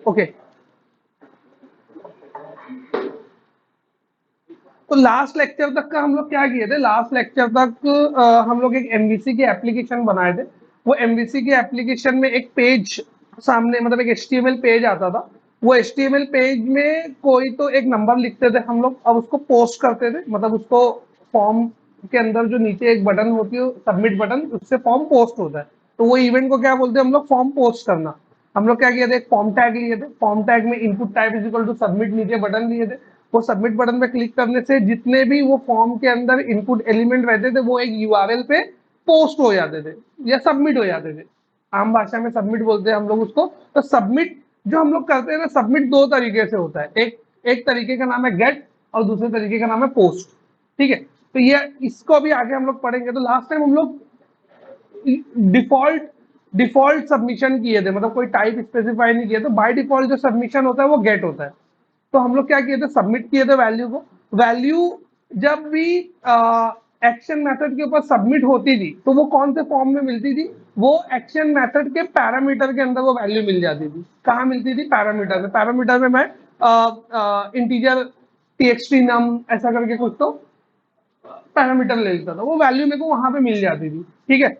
Okay, तो last lecture तक का हम लोग क्या किए थे, लास्ट लेक्चर तक हम लोग एक एमवीसी की एप्लीकेशन बनाए थे। वो एमवीसी की एप्लीकेशन में एक पेज सामने, मतलब एक एचटीएमएल पेज आता था। वो एचटीएमएल पेज में कोई तो एक नंबर लिखते थे हम लोग, अब उसको पोस्ट करते थे, मतलब उसको फॉर्म के अंदर जो नीचे एक बटन होती है सबमिट बटन, उससे फॉर्म पोस्ट होता है। तो वो इवेंट को क्या बोलते हैं हम लोग, फॉर्म पोस्ट करना। हम लोग क्या किए थे, एक फॉर्म टैग लिए थे, फॉर्म टैग में input type is equal to submit, नीचे बटन लिए थे। वो सबमिट बटन पे क्लिक करने से जितने भी वो फॉर्म के अंदर इनपुट एलिमेंट रहते थे वो एक यूआरएल पे पोस्ट हो जाते थे या सबमिट हो जाते थे। आम भाषा में सबमिट बोलते हैं हम लोग उसको। तो सबमिट जो हम लोग करते हैं ना, सबमिट दो तरीके से होता है, एक एक तरीके का नाम है गेट और दूसरे तरीके का नाम है पोस्ट। ठीक है, तो ये इसको भी आगे हम लोग पढ़ेंगे। तो लास्ट टाइम हम लोग डिफॉल्ट डिफॉल्ट सबमिशन किए थे, मतलब कोई टाइप स्पेसिफाई नहीं किया। तो बाय डिफॉल्ट जो सबमिशन होता है वो गेट होता है। तो हम लोग क्या किए थे, सबमिट किए थे वैल्यू को। वैल्यू जब भी एक्शन मेथड के ऊपर सबमिट होती थी तो वो कौन से फॉर्म में मिलती थी, वो एक्शन मेथड के पैरामीटर के अंदर वो वैल्यू मिल जाती थी। कहाँ मिलती थी, पैरामीटर में। पैरामीटर में मैं इंटीजर टीएक्सटी नम ऐसा करके कुछ तो पैरामीटर ले लेता था, वो वैल्यू मेरे को वहां पे मिल जाती थी। ठीक है,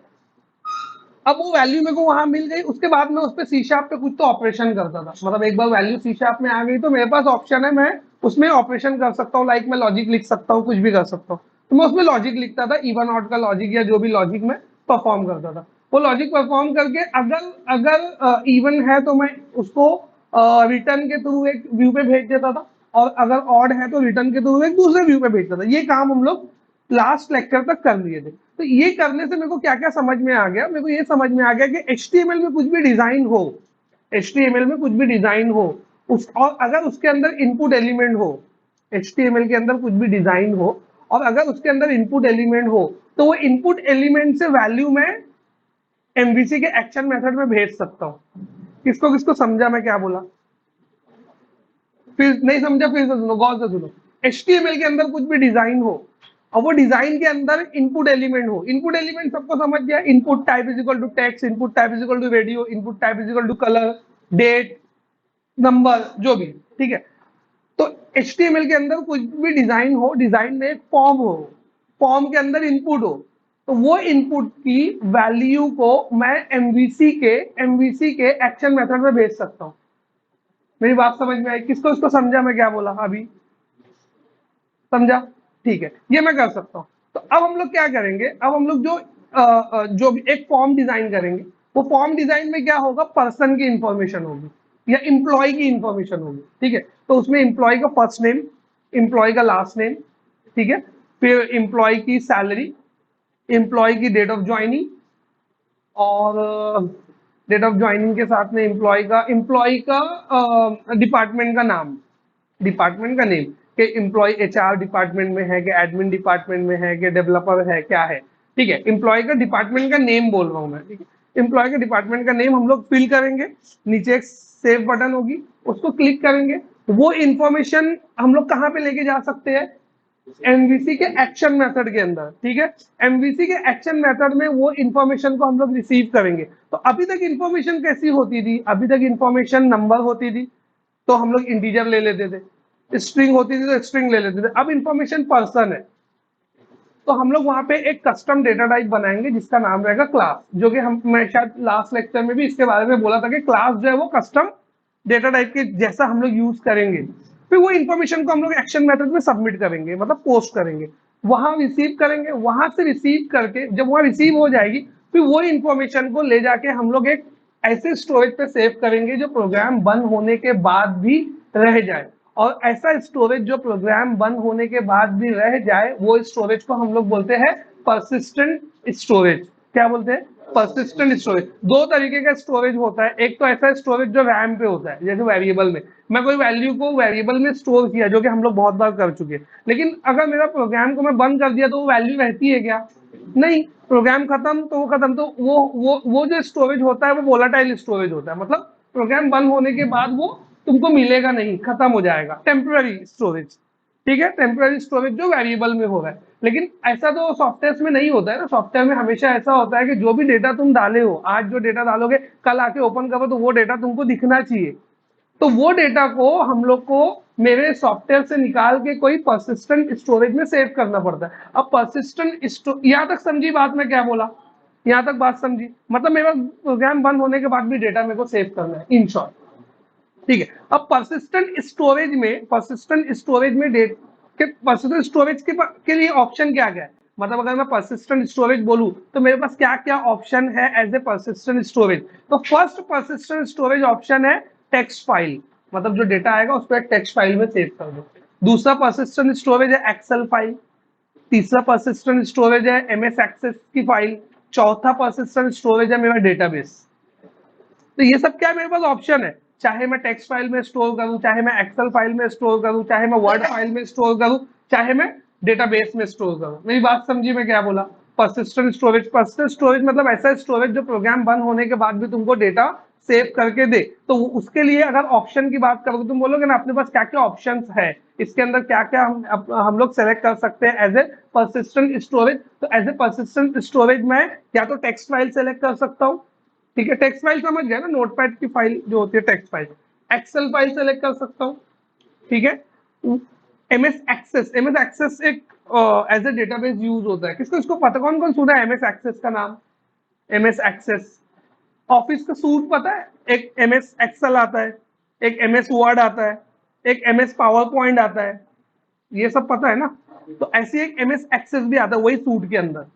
अब वो वैल्यू मेरे को वहां मिल गई, उसके बाद मैं उस पर सी शार्प पे कुछ तो ऑपरेशन करता था। मतलब एक बार वैल्यू सी शार्प में आ गई तो मेरे पास ऑप्शन है, मैं उसमें ऑपरेशन कर सकता हूँ। लाइक मैं लॉजिक लिख सकता हूँ, कुछ भी कर सकता हूँ। तो मैं उसमें लॉजिक लिखता था, इवन ऑड का लॉजिक या जो भी लॉजिक मैं परफॉर्म करता था। वो लॉजिक परफॉर्म करके अगर अगर इवन है तो मैं उसको रिटर्न के थ्रू एक व्यू पे भेज देता था, और अगर ऑड है तो रिटर्न के थ्रू एक दूसरे व्यू पे भेजता था। ये काम हम लोग लास्ट लेक्चर तक कर लिए थे। तो ये करने से मेरे को क्या क्या समझ में आ गया, मेरे को ये समझ में आ गया कि एचटीएमएल में कुछ भी डिजाइन हो, एचटीएमएल में कुछ भी डिजाइन हो उस, और अगर उसके अंदर इनपुट एलिमेंट हो, एचटीएमएल के अंदर कुछ भी डिजाइन हो और अगर उसके अंदर इनपुट एलिमेंट हो, तो वो इनपुट एलिमेंट से वैल्यू मैं एमवीसी के एक्शन मेथड में भेज सकता हूँ। किसको किसको समझा मैं क्या बोला, फिर नहीं समझा फिर से सुनो, गौर से सुनो। एचटीएमएल के अंदर कुछ भी डिजाइन हो और वो डिजाइन के अंदर इनपुट एलिमेंट हो, इनपुट एलिमेंट सबको समझ गया, input type is equal to text, input type is equal to radio, input type is equal to colour, date, number, जो भी। ठीक है, तो एचटीएमएल के अंदर कुछ भी डिजाइन हो, डिजाइन में एक फॉर्म हो, फॉर्म के अंदर इनपुट हो, तो वो इनपुट की वैल्यू को मैं एमवीसी के एक्शन मेथड में भेज सकता हूँ। मेरी बात समझ में आई, किसको इसको समझा मैं क्या बोला अभी, समझा? ठीक है, ये मैं कर सकता हूँ। तो अब हम लोग क्या करेंगे, अब हम लोग जो भी एक फॉर्म डिजाइन करेंगे, वो फॉर्म डिजाइन में क्या होगा, पर्सन की इंफॉर्मेशन होगी या इंप्लॉय की इंफॉर्मेशन होगी। ठीक है, तो उसमें इंप्लॉय का फर्स्ट नेम, इंप्लॉय का लास्ट नेम, ठीक है, फिर इंप्लॉय की सैलरी, इंप्लॉय की डेट ऑफ ज्वाइनिंग, और डेट ऑफ ज्वाइनिंग के साथ में इंप्लॉय का डिपार्टमेंट का नाम, डिपार्टमेंट का नेम, कि एम्प्लॉय एचआर डिपार्टमेंट में है कि एडमिन डिपार्टमेंट में है कि डेवलपर है, क्या है। ठीक है, एम्प्लॉय का डिपार्टमेंट का नेम बोल रहा हूँ मैं। ठीक है, एम्प्लॉय के डिपार्टमेंट का नेम हम लोग फिल करेंगे, नीचे एक सेव बटन होगी, उसको क्लिक करेंगे। वो इंफॉर्मेशन हम लोग कहाँ पे लेके जा सकते हैं, एमवीसी के एक्शन मेथड के अंदर। ठीक है, एमवीसी के एक्शन मेथड में वो इंफॉर्मेशन को हम लोग रिसीव करेंगे। तो अभी तक इंफॉर्मेशन कैसी होती थी, अभी तक इंफॉर्मेशन नंबर होती थी तो हम लोग इंटीजर ले लेते थे, स्ट्रिंग होती थी तो स्ट्रिंग ले लेते थे। अब इंफॉर्मेशन पर्सन है तो हम लोग वहां पे एक कस्टम डेटा टाइप बनाएंगे जिसका नाम रहेगा क्लास, जो कि मैं शायद लास्ट लेक्चर में भी इसके बारे में बोला था कि क्लास जो है वो कस्टम डेटा टाइप के जैसा हम लोग यूज करेंगे। फिर वो इन्फॉर्मेशन को हम लोग एक्शन मेथड में सबमिट करेंगे, मतलब पोस्ट करेंगे, वहां रिसीव करेंगे, वहां से रिसीव करके जब वहां रिसीव हो जाएगी फिर वो इन्फॉर्मेशन को ले जाके हम लोग एक ऐसे स्टोरेज पे सेव करेंगे जो प्रोग्राम बंद होने के बाद भी रह जाए। और ऐसा स्टोरेज जो प्रोग्राम बंद होने के बाद भी रह जाए, वो स्टोरेज को हम लोग बोलते हैं परसिस्टेंट स्टोरेज। क्या बोलते हैं, परसिस्टेंट स्टोरेज। दो तरीके का स्टोरेज होता है, एक तो ऐसा स्टोरेज जो रैम पे होता है, जैसे वेरिएबल में मैं कोई वैल्यू को वेरिएबल में स्टोर किया, जो कि हम लोग बहुत बार कर चुके हैं। लेकिन अगर मेरा प्रोग्राम को मैं बंद कर दिया तो वो वैल्यू रहती है क्या, नहीं। प्रोग्राम खत्म तो वो खत्म, तो वो जो स्टोरेज होता है वो वोलाटाइल स्टोरेज होता है, मतलब प्रोग्राम बंद होने के बाद वो तुमको मिलेगा नहीं, खत्म हो जाएगा, टेम्पररी स्टोरेज। ठीक है, टेम्पररी स्टोरेज जो वेरिएबल में हो रहा है। लेकिन ऐसा तो सॉफ्टवेयर में नहीं होता है ना, सॉफ्टवेयर में हमेशा ऐसा होता है कि जो भी डेटा तुम डाले हो, आज जो डेटा डालोगे कल आके ओपन करो तो वो डेटा तुमको दिखना चाहिए। तो वो डेटा को हम लोग को मेरे सॉफ्टवेयर से निकाल के कोई परसिस्टेंट स्टोरेज में सेव करना पड़ता है। अब परसिस्टेंट यहाँ तक समझी बात मैं क्या बोला, यहाँ तक बात समझी, मतलब मेरा प्रोग्राम बंद होने के बाद भी डेटा मेरे को सेव करना है इन शॉर्ट, ठीक है। अब परसिस्टेंट स्टोरेज में डेट के परसिस्टेंट स्टोरेज के लिए ऑप्शन क्या क्या है, मतलब अगर मैं परसिस्टेंट स्टोरेज बोलूं तो मेरे पास क्या क्या ऑप्शन है एज ए परसिस्टेंट स्टोरेज। तो फर्स्ट परसिस्टेंट स्टोरेज ऑप्शन है टेक्स्ट फाइल, मतलब जो डेटा आएगा उसको एक टेक्स्ट फाइल में सेव कर दो। दूसरा परसिस्टेंट स्टोरेज है एक्सेल फाइल। तीसरा परसिस्टेंट स्टोरेज है एमएस एक्सेस की फाइल। चौथा परसिस्टेंट स्टोरेज है मेरा डेटाबेस। तो ये सब क्या है, मेरे पास ऑप्शन है, चाहे मैं टेक्स्ट फाइल में स्टोर करूं, चाहे मैं एक्सेल फाइल में स्टोर करूं, चाहे मैं वर्ड फाइल में स्टोर करूं, चाहे मैं डेटाबेस में स्टोर करूं। मेरी बात समझी मैं क्या बोला। परसिस्टेंट स्टोरेज मतलब ऐसा स्टोरेज जो प्रोग्राम बंद होने के बाद भी तुमको डेटा सेव करके दे। तो उसके लिए अगर ऑप्शन की बात करोगे, तुम बोलोगे ना अपने पास क्या क्या ऑप्शन है, इसके अंदर क्या क्या हम लोग सेलेक्ट कर सकते हैं एज ए परसिस्टेंट स्टोरेज। तो एज ए परसिस्टेंट स्टोरेज में या तो टेक्स्ट फाइल सेलेक्ट कर सकता हूँ, ठीक है, टेक्स्ट फाइल समझ गया ना, नोटपैड की फाइल जो होती है text file. Excel file select कर सकता हूँ, ठीक है। एमएस एक्सेस एक एज ए डेटाबेस यूज होता है, किसको इसको पता, कौन कौन सुना है एमएस एक्सेस का नाम। एमएस एक्सेस ऑफिस का सूट पता है, एक एमएस एक्सेल आता है, एक एमएस वर्ड आता है, एक एमएस पावर पॉइंट आता है, ये सब पता है ना। तो ऐसे एक एमएस एक्सेस भी आता है वही सूट के अंदर,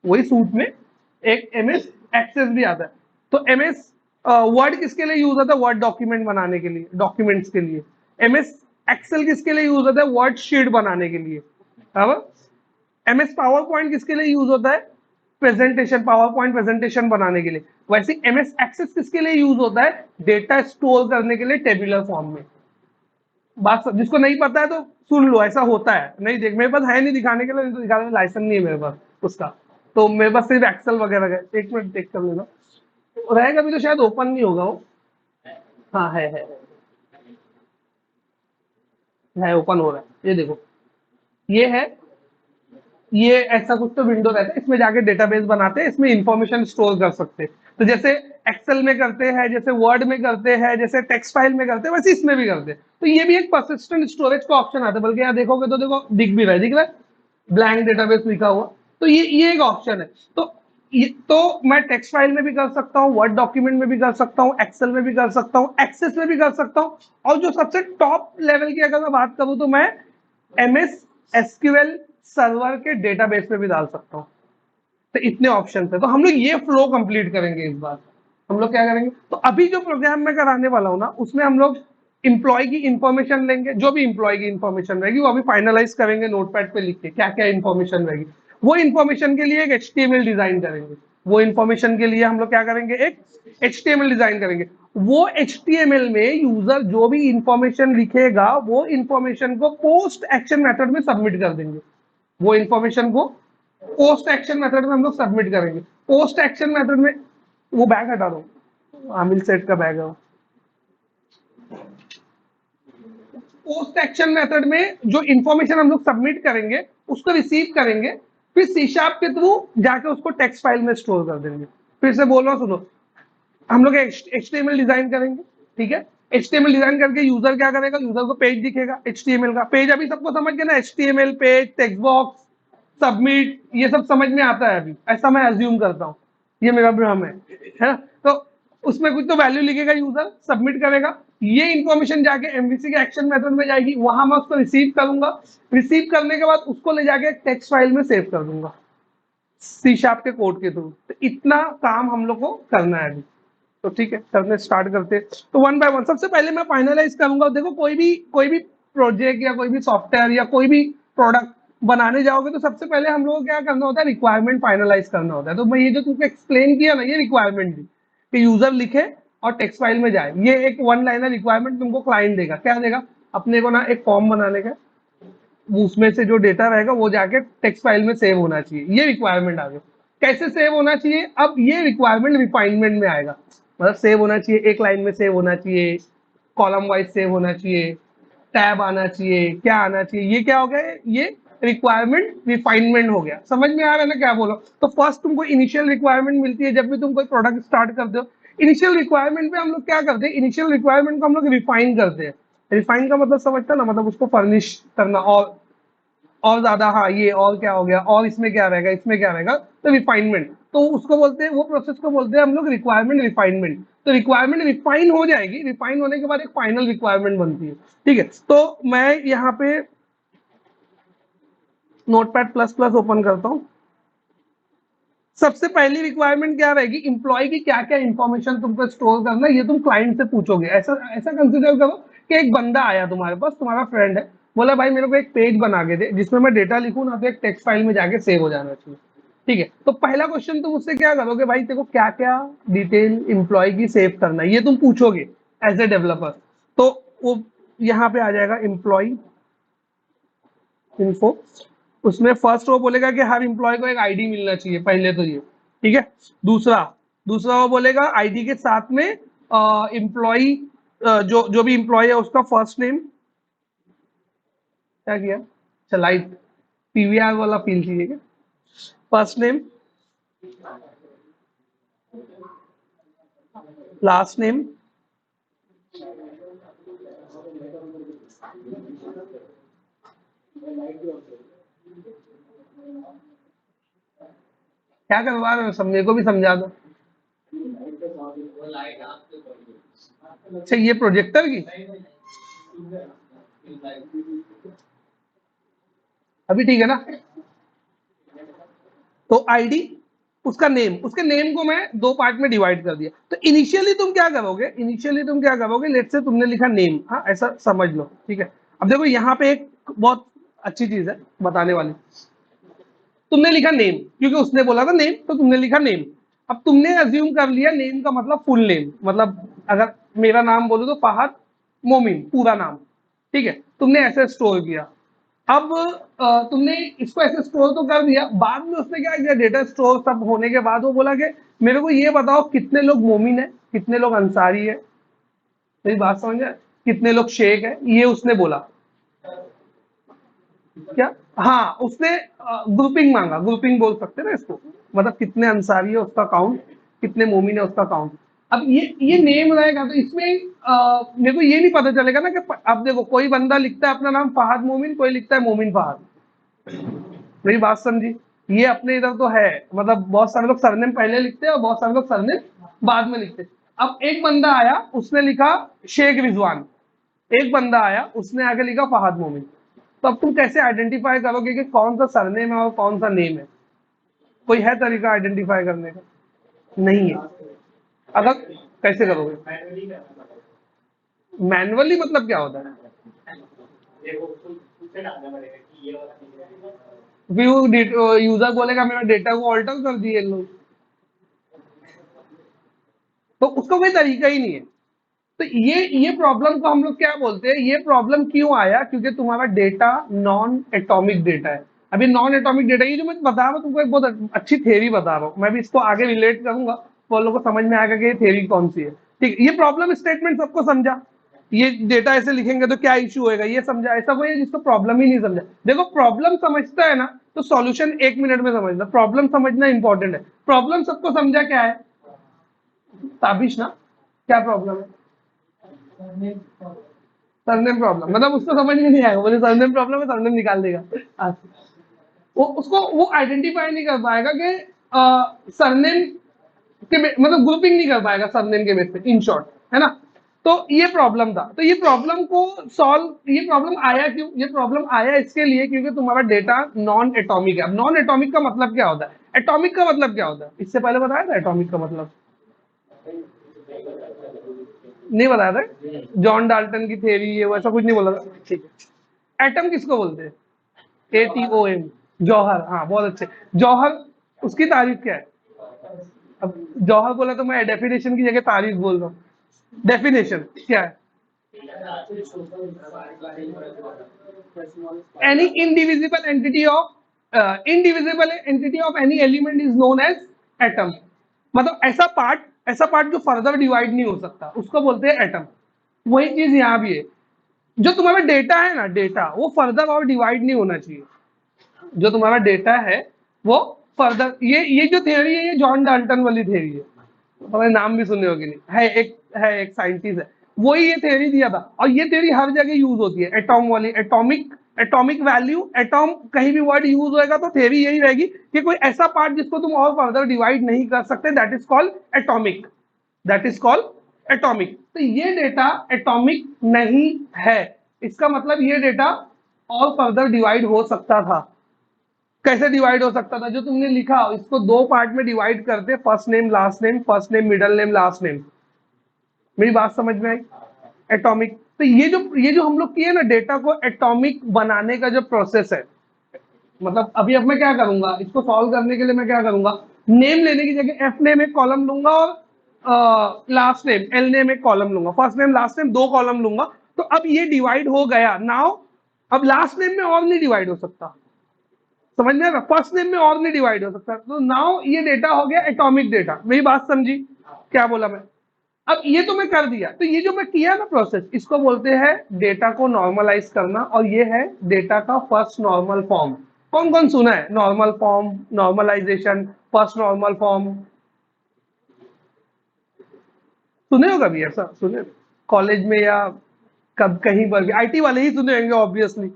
वही सूट में एक एमएस एक्सेस भी आता है। तो एमएस वर्ड किसके लिए यूज होता है, वर्ड डॉक्यूमेंट बनाने के लिए, डॉक्यूमेंट्स के लिए। एमएस एक्सेल किसके लिए यूज होता है, वर्ड शीट बनाने के लिए। अब एमएस पावर पॉइंट किसके लिए यूज होता है, प्रेजेंटेशन, पावर पॉइंट प्रेजेंटेशन बनाने के लिए। वैसे एमएस एक्सेस किसके लिए यूज होता है, डेटा स्टोर करने के लिए टेबुलर फॉर्म में। बात जिसको नहीं पता है तो सुन लो, ऐसा होता है। नहीं देख मेरे पास है नहीं दिखाने के लिए, नहीं तो दिखाने का लाइसेंस नहीं है मेरे पास उसका, तो मेरे पास सिर्फ एक्सेल वगैरह है। एक मिनट देख कर लेना, रहेगा भी तो शायद ओपन नहीं होगा वो। हाँ है ओपन हो रहा है, ये देखो, ये है, ये ऐसा कुछ तो विंडो रहता है, इसमें जाके डेटाबेस बनाते हैं, इसमें इंफॉर्मेशन स्टोर कर सकते हैं। तो जैसे एक्सेल में करते हैं, जैसे वर्ड में करते हैं, जैसे टेक्स्ट फाइल में करते हैं, वैसे इसमें भी करते हैं। तो ये भी एक परसिस्टेंट स्टोरेज का ऑप्शन आता है, बल्कि यहाँ देखोगे तो देखो दिख रहा है ब्लैंक डेटाबेस लिखा हुआ। तो ये एक ऑप्शन है। तो मैं टेक्स्ट फाइल में भी कर सकता हूँ, वर्ड डॉक्यूमेंट में भी कर सकता हूँ, एक्सेल में भी कर सकता हूँ, एक्सेस में भी कर सकता हूँ, और जो सबसे टॉप लेवल की अगर मैं बात करूँ तो मैं एमएस एसक्यूएल सर्वर के डेटाबेस में भी डाल सकता हूँ। तो इतने ऑप्शन है। तो हम लोग ये फ्लो कंप्लीट करेंगे इस बार। हम लोग क्या करेंगे, तो अभी जो प्रोग्राम मैं कराने वाला हूँ ना, उसमें हम लोग इंप्लॉय की इंफॉर्मेशन लेंगे, जो भी इंप्लॉय की इंफॉर्मेशन रहेगी वो अभी फाइनलाइज करेंगे नोटपैड पे लिख के, क्या क्या इंफॉर्मेशन रहेगी। वो इंफॉर्मेशन के लिए एक एचटीएमएल डिजाइन करेंगे। वो इंफॉर्मेशन के लिए हम लोग क्या करेंगे, एक एचटीएमएल डिजाइन करेंगे। वो एचटीएमएल में यूजर जो भी इंफॉर्मेशन लिखेगा वो इंफॉर्मेशन को पोस्ट एक्शन मेथड में सबमिट कर देंगे। वो इंफॉर्मेशन को पोस्ट एक्शन मेथड में हम लोग सबमिट करेंगे। पोस्ट एक्शन मेथड में वो बैग हटा दो, आमिल सेट का बैग है। पोस्ट एक्शन मेथड में जो इंफॉर्मेशन हम लोग सबमिट करेंगे उसको रिसीव करेंगे, फिर सी शार्प के थ्रू जाके उसको टेक्स्ट फाइल में स्टोर कर देंगे। फिर से बोल रहा हूँ, सुनो, हम लोग एचटीएमएल डिजाइन करेंगे, ठीक है। एचटीएमएल डिजाइन करके यूजर क्या करेगा, यूजर को पेज दिखेगा एचटीएमएल का। पेज अभी सबको समझ गया ना, HTML page, text box, submit, ये सब समझ में आता है अभी, ऐसा मैं अज्यूम करता हूँ, ये मेरा भ्रम है ना। तो उसमें कुछ तो वैल्यू लिखेगा यूजर, सबमिट करेगा, ये इंफॉर्मेशन जाके एमवीसी के एक्शन मेथड में जाएगी, वहां मैं उसको रिसीव करूंगा। रिसीव करने के बाद उसको ले जाके टेक्स्ट फाइल में सेव कर दूंगा सी शार्प के कोड के थ्रू। तो इतना काम हम लोग को करना है अभी। तो ठीक है, करने स्टार्ट करते हैं। तो वन बाय वन सबसे पहले मैं फाइनलाइज करूंगा। देखो कोई भी प्रोजेक्ट या कोई भी सॉफ्टवेयर या कोई भी प्रोडक्ट बनाने जाओगे तो सबसे पहले हम लोग को क्या करना होता है, रिक्वायरमेंट फाइनलाइज करना होता है। तो मैं ये जो तुमको एक्सप्लेन किया ना, ये रिक्वायरमेंट थी कि यूजर लिखे और टेक्स्ट फाइल में जाए। ये एक वन लाइनर रिक्वायरमेंट तुमको क्लाइंट देगा। क्या देगा, अपने को ना एक फॉर्म बनाने का, उसमें से जो डेटा रहेगा वो जाके टेक्स्ट फाइल में सेव होना चाहिए। ये रिक्वायरमेंट आ गया। कैसे सेव होना चाहिए, अब ये रिक्वायरमेंट रिफाइनमेंट में आएगा। मतलब सेव होना चाहिए, एक लाइन में सेव होना चाहिए, कॉलम वाइज सेव होना चाहिए, टैब आना चाहिए, क्या आना चाहिए, ये क्या हो गया, ये रिक्वायरमेंट रिफाइनमेंट हो गया। समझ में आ रहा है ना क्या बोलो। तो फर्स्ट तुमको इनिशियल रिक्वायरमेंट मिलती है जब भी तुम कोई प्रोडक्ट स्टार्ट करते हो। इनिशियल रिक्वायरमेंट पे हम लोग क्या करते हैं, इनिशियल रिक्वायरमेंट को हम लोग रिफाइन करते हैं। रिफाइन का मतलब समझता ना, मतलब उसको फर्निश करना और ज्यादा, हाँ ये और क्या हो गया, और इसमें क्या रहेगा, इसमें क्या रहेगा, तो रिफाइनमेंट। तो उसको बोलते हैं, वो प्रोसेस को बोलते हैं हम लोग रिक्वायरमेंट रिफाइनमेंट। तो रिक्वायरमेंट रिफाइन हो जाएगी, रिफाइन होने के बाद एक फाइनल रिक्वायरमेंट बनती है। ठीक है, तो मैं यहाँ पे नोटपैड प्लस प्लस ओपन करता हूँ। सबसे पहली रिक्वायरमेंट क्या रहेगी, इंप्लॉय की क्या क्या इंफॉर्मेशन तुमको स्टोर करना है, ये तुम क्लाइंट से पूछोगे। ऐसा ऐसा कंसिडर करो कि एक बंदा आया तुम्हारे पास, तुम्हारा फ्रेंड है, बोला भाई मेरे को एक पेज बना के दे जिसमें मैं डेटा लिखूं ना, तो एक टेक्स्ट फाइल में जाके सेव हो जाना चाहिए। ठीक है, तो पहला क्वेश्चन तुम उससे क्या करोगे, भाई तेरे को क्या क्या डिटेल इंप्लॉय की सेव करना है, ये तुम पूछोगे एज ए डेवलपर। तो वो यहाँ पे आ जाएगा एम्प्लॉय इन्फो। उसमें फर्स्ट वो बोलेगा कि हर इंप्लॉय को एक आईडी मिलना चाहिए, पहले तो ये। ठीक है, दूसरा दूसरा वो बोलेगा आईडी के साथ में इंप्लॉय, जो जो भी इंप्लॉय है उसका फर्स्ट नेम। क्या किया, लाइट पीवीआर वाला फील चाहिए क्या, फर्स्ट नेम, लास्ट नेम, क्या करवा रहे हो, सब मेरे को भी समझा दो। अच्छा, ये प्रोजेक्टर की, अभी ठीक है ना। तो आईडी, उसका नेम, उसके नेम को मैं दो पार्ट में डिवाइड कर दिया। तो इनिशियली तुम क्या करोगे, इनिशियली तुम क्या करोगे, लेट से तुमने लिखा नेम, हाँ ऐसा समझ लो। ठीक है, अब देखो यहाँ पे एक बहुत अच्छी चीज है बताने वाली। तुमने लिखा नेम क्योंकि उसने बोला था नेम, तो तुमने लिखा नेम। अब तुमने अज्यूम कर लिया नेम का मतलब फुल नेम, मतलब अगर मेरा नाम बोलो तो फहद मोमिन, पूरा नाम। ठीक है, तुमने ऐसे स्टोर किया। अब तुमने इसको ऐसे स्टोर तो कर दिया, बाद में उसने क्या किया, डेटा स्टोर सब होने के बाद वो बोला कि मेरे को ये बताओ कितने लोग मोमिन है, कितने लोग अंसारी है। मेरी बात समझ आए, कितने लोग शेख है, ये उसने बोला। क्या, हाँ उसने ग्रुपिंग मांगा, ग्रुपिंग बोल सकते हैं ना इसको, मतलब कितने अंसारी है उसका काउंट, कितने मोमिन है उसका काउंट। अब ये नेम रहेगा तो इसमें मेरे को ये नहीं पता चलेगा ना कि अब देखो कोई बंदा लिखता है अपना नाम फहद मोमिन, कोई लिखता है मोमिन फहद। मेरी बात समझी, ये अपने इधर तो है, मतलब बहुत सारे लोग सरनेम पहले लिखते हैं और बहुत सारे लोग सरनेम बाद में लिखते हैं। अब एक बंदा आया उसने लिखा शेख रिजवान, एक बंदा आया उसने आगे लिखा फहद मोमिन। तो अब तुम कैसे आइडेंटिफाई करोगे कि कौन सा सरनेम है और कौन सा नेम है, कोई है तरीका आइडेंटिफाई करने का? नहीं है। अगर कैसे करोगे मैनुअली, मतलब क्या होता है, यूजर बोलेगा मेरा डेटा को ऑल्टर कर दिए लोग, तो उसका कोई तरीका ही नहीं है। तो ये प्रॉब्लम को हम लोग क्या बोलते हैं, ये प्रॉब्लम क्यों आया, क्योंकि तुम्हारा डेटा नॉन एटॉमिक डेटा है। अभी नॉन एटॉमिक डेटा, ये जो मैं बता रहा हूँ तुमको एक बहुत अच्छी थ्योरी बता रहा हूँ, मैं भी इसको आगे रिलेट करूंगा तो लोगों को समझ में आएगा कि ये थ्योरी कौन सी है। ठीक, ये प्रॉब्लम स्टेटमेंट सबको समझा, ये डेटा ऐसे लिखेंगे तो क्या इश्यू होएगा ये समझा। ऐसा कोई है जिसको प्रॉब्लम ही नहीं समझा, देखो प्रॉब्लम समझता है ना तो सॉल्यूशन 1 मिनट में समझना, प्रॉब्लम समझना इंपॉर्टेंट है। प्रॉब्लम सबको समझा क्या है, ताबिश ना, क्या प्रॉब्लम है, सरनेम प्रॉब्लम, मतलब उसको समझ में नहीं आएगा, बोले सरनेम प्रॉब्लम है, सरनेम निकाल देगा। वो उसको वो आइडेंटिफाई नहीं कर पाएगा कि सरनेम के मतलब ग्रुपिंग नहीं कर पाएगा सरनेम के बेस पे, इन शॉर्ट, है ना। तो ये प्रॉब्लम था, तो ये प्रॉब्लम को सॉल्व, ये प्रॉब्लम आया क्यों, ये प्रॉब्लम आया इसके लिए क्योंकि तुम्हारा डेटा नॉन एटॉमिक है। अब नॉन एटॉमिक का मतलब क्या होता है, एटॉमिक का मतलब क्या होता है, इससे पहले बताया था एटॉमिक का मतलब, नहीं बताया था, जॉन डाल्टन की थ्योरी ये वैसा कुछ नहीं बोला था। ठीक है, एटम किसको बोलते हैं, ATOM, जौहर, हाँ बहुत अच्छे। जौहर, उसकी तारीफ क्या है, अब जौहर बोला तो मैं डेफिनेशन की जगह तारीफ बोल रहा हूँ। डेफिनेशन क्या है, any indivisible entity of indivisible entity of any element is known as atom। मतलब ऐसा पार्ट जो फर्दर डिवाइड नहीं हो सकता उसको बोलते हैं एटम। वही चीज यहाँ भी है, जो तुम्हारा डेटा है ना, डेटा वो फर्दर और डिवाइड नहीं होना चाहिए। जो तुम्हारा डेटा है वो फर्दर, ये जो थियरी है ये जॉन डाल्टन वाली थियरी है। तो नाम भी सुने होगी, नहीं है एक साइंटिस्ट है, वही ये थ्योरी दिया था। और ये थ्योरी हर जगह यूज होती है, एटॉम वाली, एटॉमिक एटॉमिक वैल्यू, एटॉम कहीं भी वर्ड यूज होएगा तो थ्योरी यही रहेगी कि कोई ऐसा पार्ट जिसको तुम और फर्दर डिवाइड नहीं कर सकते, that is called atomic, that is called atomic. तो ये डेटा एटॉमिक नहीं है, इसका मतलब ये डेटा और फर्दर डिवाइड हो सकता था। कैसे डिवाइड हो सकता था? जो तुमने लिखा इसको दो पार्ट में डिवाइड करते, first name last name, first name middle name last name. मेरी बात समझ में आई? एटॉमिक। तो ये जो हम लोग किए ना, डेटा को एटॉमिक बनाने का जो प्रोसेस है, मतलब अभी अब मैं क्या करूंगा, इसको सॉल्व करने के लिए मैं क्या करूंगा, नेम लेने की जगह एफ नेम एक कॉलम लूंगा और लास्ट नेम एल नेम एक कॉलम लूंगा, फर्स्ट नेम लास्ट नेम दो कॉलम लूंगा। तो अब ये डिवाइड हो गया नाउ। अब लास्ट नेम में और नहीं डिवाइड हो सकता, समझ में? फर्स्ट नेम में और नहीं डिवाइड हो सकता। तो नाउ ये डेटा हो गया एटॉमिक डेटा। मेरी बात समझी क्या बोला मैं? अब ये तो मैं कर दिया, तो ये जो मैं किया ना प्रोसेस, इसको बोलते हैं डेटा को नॉर्मलाइज करना, और ये है डेटा का फर्स्ट नॉर्मल फॉर्म। कौन कौन सुना है normal form, normalisation, first normal form? सुने हो कभी ऐसा? सुने कॉलेज में या कब कहीं पर भी? आईटी वाले ही सुने होंगे ऑब्वियसली।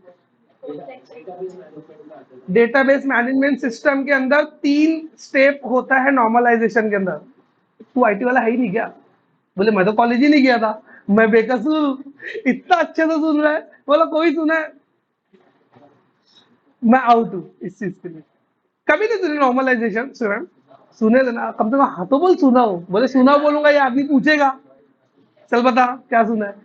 डेटाबेस मैनेजमेंट सिस्टम के अंदर 3 स्टेप होता है नॉर्मलाइजेशन के अंदर। तू आईटी वाला है ही नहीं क्या? बोले मैं तो कॉलेज ही नहीं गया था, मैं बेकसूर। इतना अच्छे से सुन रहा है, बोला कोई सुना है? मैं आउट हूँ इस चीज के लिए। कभी नहीं सुनी नॉर्मलाइजेशन? सुना? सुने ना कम से कम, हाँ तो बोल सुना हो। बोले सुना बोलूंगा ये आदमी पूछेगा, चल बता क्या सुना है।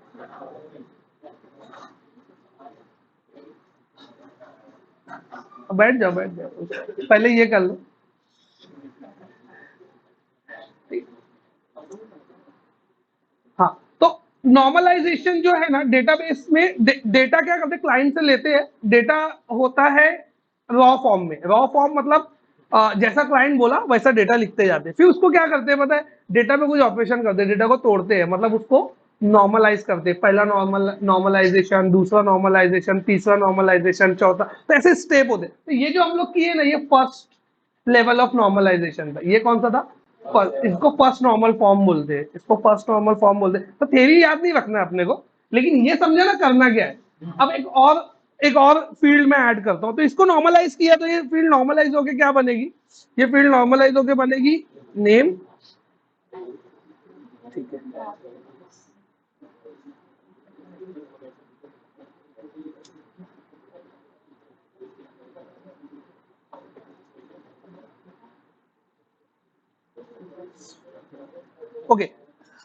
बैठ जाओ बैठ जाओ, पहले ये कर लो। हाँ, तो नॉर्मलाइजेशन जो है ना डेटाबेस में, डेटा क्या करते हैं, क्लाइंट से लेते हैं, डेटा होता है रॉ फॉर्म में। रॉ फॉर्म मतलब जैसा क्लाइंट बोला वैसा डेटा लिखते जाते हैं। फिर उसको क्या करते हैं पता है, डेटा पे कुछ ऑपरेशन करते हैं, डेटा को तोड़ते हैं, मतलब उसको नॉर्मलाइज करते हैं। पहला नॉर्मलाइजेशन, दूसरा नॉर्मलाइजेशन, तीसरा नॉर्मलाइजेशन, चौथा, तो ऐसे स्टेप होते हैं। तो ये जो हम लोग किए ना, ये फर्स्ट लेवल ऑफ नॉर्मलाइजेशन था। ये कौन सा था? इसको फर्स्ट नॉर्मल फॉर्म बोलते हैं, इसको फर्स्ट नॉर्मल फॉर्म बोलते हैं। तो थ्योरी याद नहीं रखना है अपने को, लेकिन ये समझे ना करना क्या है। अब एक और फील्ड में ऐड करता हूं, तो इसको नॉर्मलाइज किया तो ये फील्ड नॉर्मलाइज होके क्या बनेगी? ये फील्ड नॉर्मलाइज होके बनेगी नेम। ठीक है, ओके।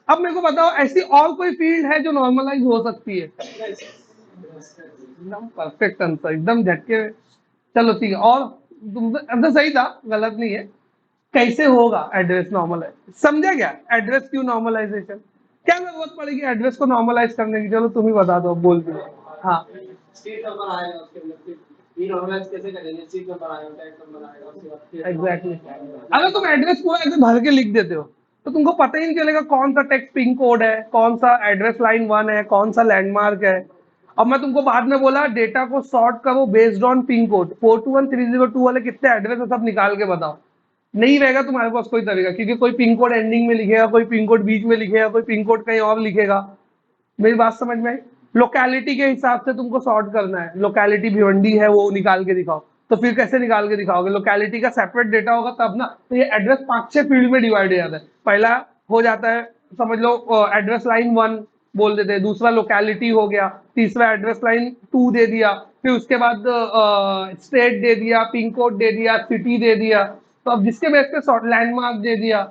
अब मेरे को बताओ ऐसी और कोई फील्ड है जो नॉर्मलाइज हो सकती है? एकदम परफेक्ट आंसर, एकदम झटके। चलो ठीक है, और तुम आंसर सही था, गलत नहीं है। कैसे होगा एड्रेस नॉर्मलाइज? समझा क्या एड्रेस क्यों नॉर्मलाइजेशन? क्या जरूरत पड़ेगी एड्रेस को नॉर्मलाइज करने की? चलो तुम ही बता दो, बोल दो। हाँ, स्ट्रीट नंबर आएगा उसके अंदर, फिर ये नॉर्मलाइज कैसे करेंगे? स्ट्रीट नंबर आएगा, टैग नंबर आएगा, उसके बाद फिर एग्जैक्टली। अगर तुम एड्रेस पूरा ऐसे भर के लिख देते हो तो तुमको पता ही नहीं चलेगा कौन सा टेक्स्ट पिन कोड है, कौन सा एड्रेस लाइन 1 है, कौन सा लैंडमार्क है। अब मैं तुमको बाद में बोला डेटा को सॉर्ट करो बेस्ड ऑन पिन कोड, 421302 वाले कितने एड्रेस है सब निकाल के बताओ। नहीं रहेगा तुम्हारे पास कोई तरीका, क्योंकि कोई पिन कोड एंडिंग में लिखेगा, कोई पिन कोड बीच में लिखेगा, कोई पिन कोड कहीं और लिखेगा। मेरी बात समझ में आई? लोकेलिटी के हिसाब से तुमको सॉर्ट करना है, लोकेलिटी भिवंडी है वो निकाल के दिखाओ। तो फिर कैसे निकाल के दिखाओगे? लोकेलिटी का सेपरेट डेटा होगा तब ना। तो ये एड्रेस 5-6 फील्ड में डिवाइड हो जाता है। पहला हो जाता है, समझ लो एड्रेस लाइन 1 बोल देते हैं, दूसरा लोकेलिटी हो गया, तीसरा एड्रेस लाइन 2 दे दिया, फिर उसके बाद स्टेट दे दिया, पिन कोड दे दिया, सिटी दे दिया। तो अब जिसके बेस पे लैंडमार्क दे दिया,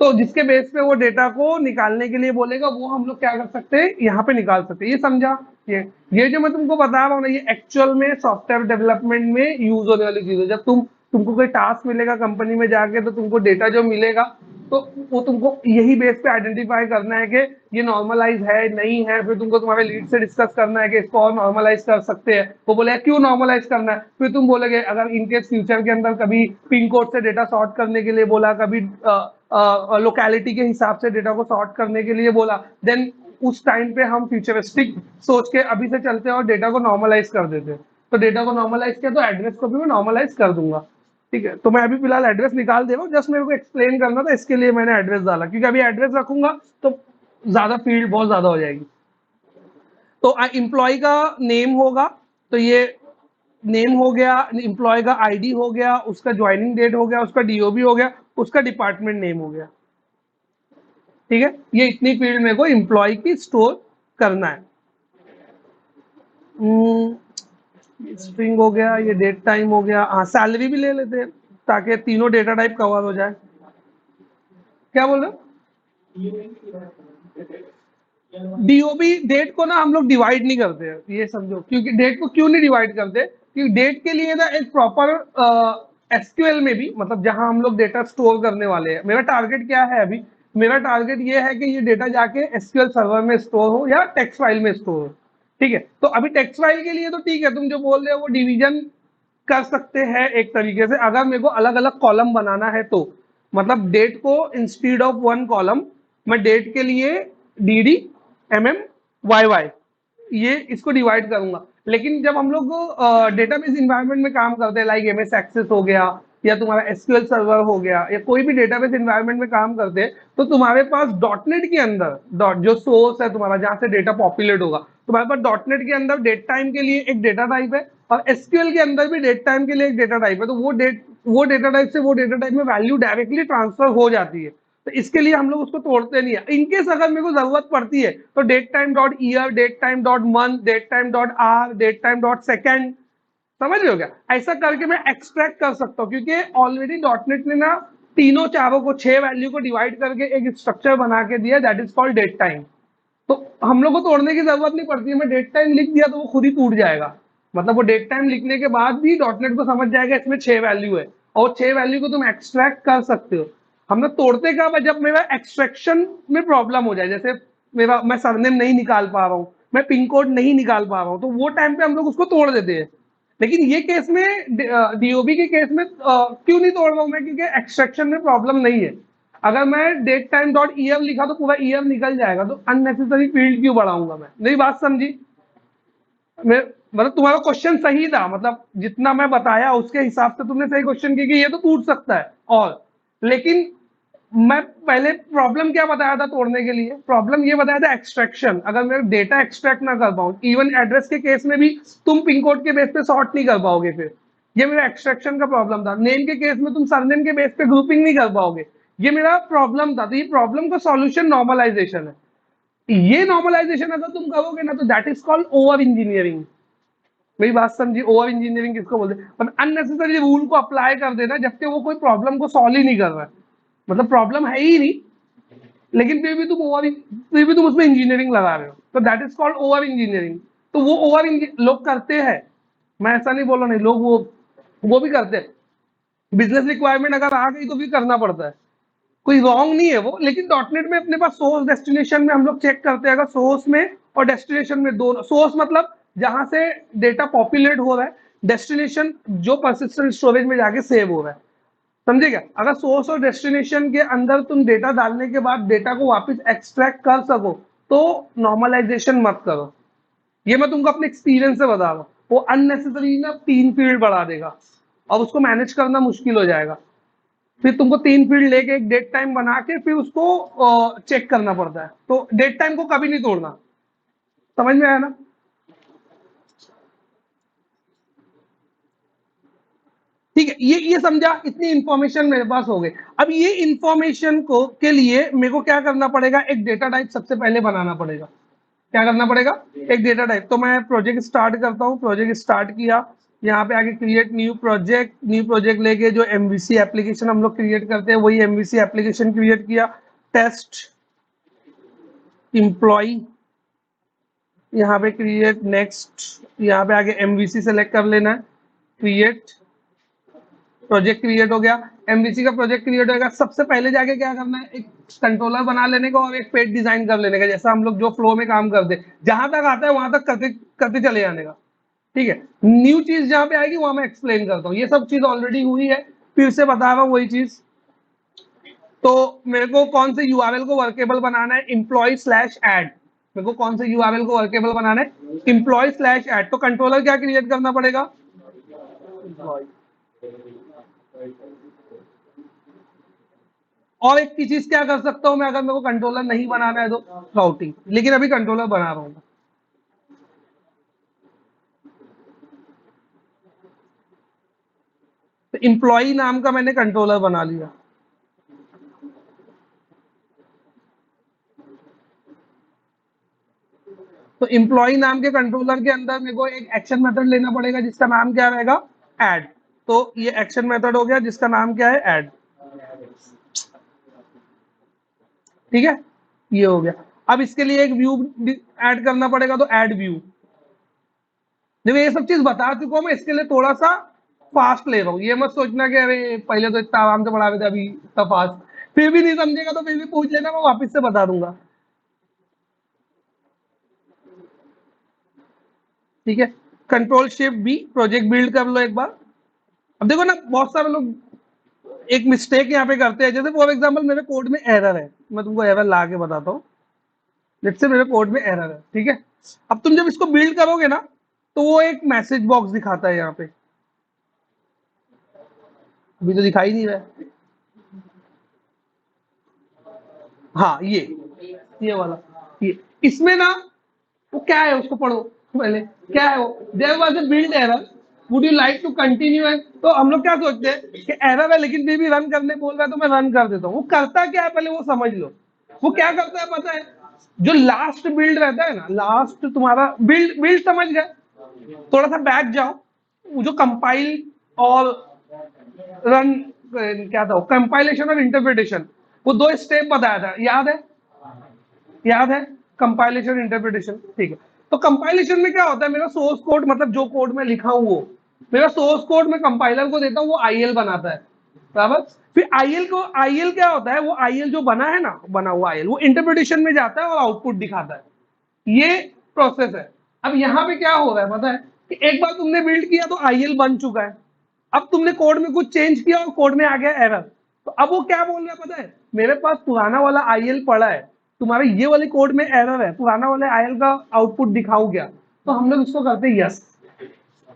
तो जिसके बेस पे वो डेटा को निकालने के लिए बोलेगा वो हम लोग क्या कर सकते हैं, यहाँ पे निकाल सकते हैं। ये समझा? ये जो मैं तुमको बता रहा हूँ ना, ये एक्चुअल में सॉफ्टवेयर डेवलपमेंट में यूज होने वाली चीज है। जब तुमको कोई टास्क मिलेगा कंपनी में जाके, तो तुमको डेटा जो मिलेगा तो वो तुमको यही बेस पे आइडेंटिफाई करना है कि ये नॉर्मलाइज है नहीं है। फिर तुमको तुम्हारे लीड से डिस्कस करना है कि इसको और नॉर्मलाइज कर सकते हैं। वो बोले क्यों नॉर्मलाइज करना है? फिर तुम बोलोगे अगर इनकेस फ्यूचर के अंदर कभी पिन कोड से डेटा सॉर्ट करने के लिए बोला, कभी लोकेलिटी के हिसाब से डेटा को सॉर्ट करने के लिए बोला, देन उस टाइम पे हम फ्यूचरिस्टिक सोच के अभी से चलते हैं और डेटा को नॉर्मलाइज कर देते हैं। तो डेटा को नॉर्मलाइज किया तो एड्रेस को भी मैं नॉर्मलाइज कर दूंगा। ठीक है, तो मैं अभी फिलहाल एड्रेस निकाल दे रहा हूँ, जस्ट मेरे को एक्सप्लेन करना था, इसके लिए मैंने एड्रेस डाला, क्योंकि अभी एड्रेस रखूंगा तो ज्यादा फील्ड बहुत ज्यादा हो जाएगी। तो एम्प्लॉय का नेम होगा, तो ये नेम हो गया, एम्प्लॉय का आईडी हो गया, उसका ज्वाइनिंग डेट हो गया, उसका डीओबी हो गया, उसका डिपार्टमेंट नेम हो गया। ठीक है, ये इतनी फील्ड मेरे को एम्प्लॉय की स्टोर करना है। स्ट्रिंग हो गया, ये डेट टाइम हो गया, हाँ सैलरी भी ले लेते हैं ताकि तीनों डेटा टाइप कवर हो जाए। क्या बोल रहे हो? डीओबी डेट को ना हम लोग डिवाइड नहीं करते हैं, ये समझो, क्योंकि डेट को क्यों नहीं डिवाइड करते, क्योंकि डेट के लिए ना एक प्रॉपर एसक्यूएल में भी, मतलब जहां हम लोग डेटा स्टोर करने वाले हैं, मेरा टारगेट क्या है अभी, मेरा टारगेट ये है कि ये डेटा जाके एसक्यूएल सर्वर में स्टोर हो या टेक्स्ट फाइल में स्टोर हो। ठीक है, तो अभी टेक्स्ट फाइल के लिए तो ठीक है, तुम जो बोल रहे हो वो डिवीजन कर सकते हैं एक तरीके से, अगर मेरे को अलग अलग कॉलम बनाना है तो, मतलब डेट को इंस्टीड ऑफ वन कॉलम मैं डेट के लिए डी एमएम वाई वाई ये इसको डिवाइड करूंगा। लेकिन जब हम लोग डेटाबेस इन्वायरमेंट में काम करते हैं, लाइक एमएस एक्सेस हो गया या तुम्हारा एसक्यूएल सर्वर हो गया या कोई भी डेटाबेस इन्वायरमेंट में काम करते हैं, तो तुम्हारे पास डॉटनेट के अंदर जो सोर्स है तुम्हारा जहां से डेटा पॉपुलेट होगा, तुम्हारे पास डॉटनेट के अंदर डेट टाइम के लिए एक डेटा टाइप है, और एसक्यूएल के अंदर भी डेट टाइम के लिए एक डेटा टाइप है। तो वो डेटा टाइप से वो डेटा टाइप में वैल्यू डायरेक्टली ट्रांसफर हो जाती है, तो इसके लिए हम लोग उसको तोड़ते नहीं है। इनकेस अगर मेरे को जरूरत पड़ती है तो date time dot year, date time dot month, date time dot hour, date time dot second, समझ रहे हो क्या, ऐसा करके मैं एक्सट्रैक्ट कर सकता हूँ, क्योंकि ऑलरेडी डॉटनेट ने ना तीनों चारों को 6 वैल्यू को डिवाइड करके एक स्ट्रक्चर बना के दिया, that is called date time. तो हम लोग को तोड़ने की जरूरत नहीं पड़ती है, मैं डेट टाइम लिख दिया तो वो खुद ही टूट जाएगा। मतलब वो डेट टाइम लिखने के बाद भी डॉटनेट को समझ जाएगा इसमें 6 वैल्यू है, और 6 वैल्यू को तुम एक्सट्रैक्ट कर सकते हो। हम लोग तोड़ते कब, जब मेरा एक्सट्रैक्शन में प्रॉब्लम हो जाए, जैसे मेरा मैं सरनेम नहीं निकाल पा रहा हूँ, मैं पिन कोड नहीं निकाल पा रहा हूँ, तो वो टाइम पे हम लोग उसको तोड़ देते हैं। लेकिन ये केस में, डीओबी के केस में क्यों नहीं तोड़ रहा हूं मैं, क्योंकि एक्सट्रैक्शन में प्रॉब्लम नहीं है। अगर मैं डेट टाइम डॉट ईयर लिखा तो पूरा ईयर निकल जाएगा, तो अननेसेसरी फील्ड क्यों बढ़ाऊंगा मैं, मेरी बात समझी? मैं मतलब तुम्हारा क्वेश्चन सही था, मतलब जितना मैं बताया उसके हिसाब से तुमने सही क्वेश्चन किया कि ये तो टूट सकता है, और लेकिन मैं पहले प्रॉब्लम क्या बताया था तोड़ने के लिए, प्रॉब्लम ये बताया था एक्सट्रैक्शन, अगर मैं डेटा एक्सट्रैक्ट ना कर पाऊं, इवन एड्रेस के केस में भी तुम पिन कोड के बेस पे सॉर्ट नहीं कर पाओगे, फिर ये मेरा एक्सट्रैक्शन का प्रॉब्लम था। नेम के केस में तुम सरनेम के बेस पे ग्रुपिंग नहीं कर पाओगे, ये मेरा प्रॉब्लम था। तो ये प्रॉब्लम का सॉल्यूशन नॉर्मलाइजेशन है। ये नॉर्मलाइजेशन अगर तुम करोगे ना, तो that is called over engineering. मेरी बात समझी, ओवर इंजीनियरिंग किसको बोलते हैं, पर अननेसेसरी रूल को अप्लाई कर देना जबकि वो कोई प्रॉब्लम को सॉल्व ही नहीं कर रहा है, मतलब प्रॉब्लम है ही नहीं, लेकिन फिर भी तुम उसमें इंजीनियरिंग लगा रहे हो, तो that is called over engineering. तो वो लोग करते हैं, मैं ऐसा नहीं बोल रहा नहीं, लोग वो भी करते हैं। बिजनेस रिक्वायरमेंट अगर आ गई तो भी करना पड़ता है, कोई रॉन्ग नहीं है वो। लेकिन डॉटनेट में अपने पास सोर्स डेस्टिनेशन में हम लोग चेक करते हैं, अगर सोर्स में और डेस्टिनेशन में दोनों, सोर्स मतलब जहां से डेटा पॉपुलेट हो रहा है, डेस्टिनेशन जो परसिस्टेंट स्टोरेज में जाके सेव हो रहा है, समझे क्या? अगर सोर्स और डेस्टिनेशन के अंदर तुम डेटा डालने के बाद डेटा को वापस एक्सट्रैक्ट कर सको, तो नॉर्मलाइजेशन मत करो। ये मैं तुमको अपने एक्सपीरियंस से बता रहा हूँ, वो अननेसेसरी ना 3 फील्ड बढ़ा देगा और उसको मैनेज करना मुश्किल हो जाएगा। फिर तुमको 3 फील्ड लेके एक डेट टाइम बना के फिर उसको चेक करना पड़ता है, तो डेट टाइम को कभी नहीं तोड़ना। समझ में आया ना? ठीक है, ये समझा, इतनी इंफॉर्मेशन मेरे पास हो गई। अब ये इंफॉर्मेशन को के लिए मेरे को क्या करना पड़ेगा, एक डेटा टाइप सबसे पहले बनाना पड़ेगा। क्या करना पड़ेगा? एक डेटा टाइप। तो मैं प्रोजेक्ट स्टार्ट करता हूँ, प्रोजेक्ट स्टार्ट किया, यहाँ पे आगे क्रिएट न्यू प्रोजेक्ट लेके जो एमवीसी एप्लीकेशन हम लोग क्रिएट करते हैं वही एमवीसी एप्लीकेशन क्रिएट किया। टेस्ट इम्प्लॉय, यहाँ पे क्रिएट नेक्स्ट, यहाँ पे आगे एमवीसी सेलेक्ट कर लेना है, क्रिएट प्रोजेक्ट क्रिएट हो गया। एमवीसी का प्रोजेक्ट क्रिएट होगा, सबसे पहले जाके क्या करना है, एक कंट्रोलर बना लेने का और एक पेज डिजाइन कर लेने का, जैसा हम लोग जो फ्लो में काम करते हैं जहां तक आता है वहां तक करते करते चले जाने का। ठीक है, न्यू चीज जहां पे आएगी वहां मैं एक्सप्लेन करता हूँ, ये सब चीज ऑलरेडी हुई है, फिर से बता रहा हूँ वही चीज। तो मेरे को कौन से यूआरएल को वर्केबल बनाना है, एम्प्लॉय स्लैश एड, मेरे को कौन से यूआरएल को वर्केबल बनाना है, एम्प्लॉय स्लैश एड। तो कंट्रोलर क्या क्रिएट करना पड़ेगा, और एक की चीज क्या कर सकता हूं मैं, अगर मेरे को कंट्रोलर नहीं बनाना है तो राउटिंग, लेकिन अभी कंट्रोलर बना रहा हूं। तो एम्प्लॉई नाम का मैंने कंट्रोलर बना लिया। तो एम्प्लॉय नाम के कंट्रोलर के अंदर मेरे को एक एक्शन मेथड लेना पड़ेगा जिसका नाम क्या रहेगा, ऐड। तो ये एक्शन मेथड हो गया जिसका नाम क्या है, ऐड। ठीक है, ये हो गया। अब इसके लिए एक व्यू ऐड करना पड़ेगा, तो ऐड व्यू। देखो ये सब चीज बता चुका हूं मैं, इसके लिए थोड़ा सा फास्ट ले रहा हूँ। ये मत सोचना कि अरे पहले तो इतना आराम से पढ़ा रहे थे अभी इतना फास्ट। फिर भी नहीं समझेगा तो फिर भी पूछ लेना, मैं वापस से बता दूंगा। ठीक है, control shift B, project build कर लो एक बार। अब देखो ना, बहुत सारे लोग एक मिस्टेक यहाँ पे करते हैं। जैसे फॉर एग्जांपल मेरे कोड में एरर है, मैं तुमको एरर ला के बताता हूँ। जैसे मेरे कोड में एरर है, ठीक है। अब तुम जब इसको बिल्ड करोगे ना, तो वो एक मैसेज बॉक्स दिखाता है यहाँ पे। अभी तो दिखाई नहीं रहा है। हाँ, ये वाला, ये इसमें ना वो क्या है उसको पढ़ो पहले। क्या है वो, there was a build error, would you like to continue. तो हम लोग क्या सोचते हैं कि एरर है लेकिन फिर भी रन करने बोल रहा है तो मैं रन कर देता हूँ। वो करता क्या है पहले वो समझ लो। वो क्या करता है पता है, जो लास्ट बिल्ड रहता है ना, लास्ट तुम्हारा बिल्ड बिल्ड समझ गए। थोड़ा सा बैक जाओ, वो जो कंपाइल और रन क्या था, कंपाइलेशन और इंटरप्रिटेशन, वो दो स्टेप बताया था, याद है? याद है, कंपाइलेशन इंटरप्रिटेशन। ठीक है, तो कंपाइलेशन में क्या होता है, मेरा सोर्स कोड मतलब जो कोड में लिखा हूं वो मेरा सोर्स कोड में कंपाइलर को देता हूं, वो आईएल बनाता है, बराबर। फिर आईएल क्या होता है, वो आईएल जो बना है ना, बना हुआ आईएल वो इंटरप्रिटेशन में जाता है और आउटपुट दिखाता है। ये प्रोसेस है। अब यहाँ पे क्या हो रहा है पता है, कि एक बार तुमने बिल्ड किया तो आईएल बन चुका है। अब तुमने कोड में कुछ चेंज किया और कोड में आ गया एरर। तो अब वो क्या बोल रहा है पता है, मेरे पास पुराना वाला आईएल पड़ा है, तुम्हारे ये वाले कोड में एरर है, पुराना वाले आईएल का आउटपुट दिखाओ क्या। तो हम लोग इसको करते हैं यस।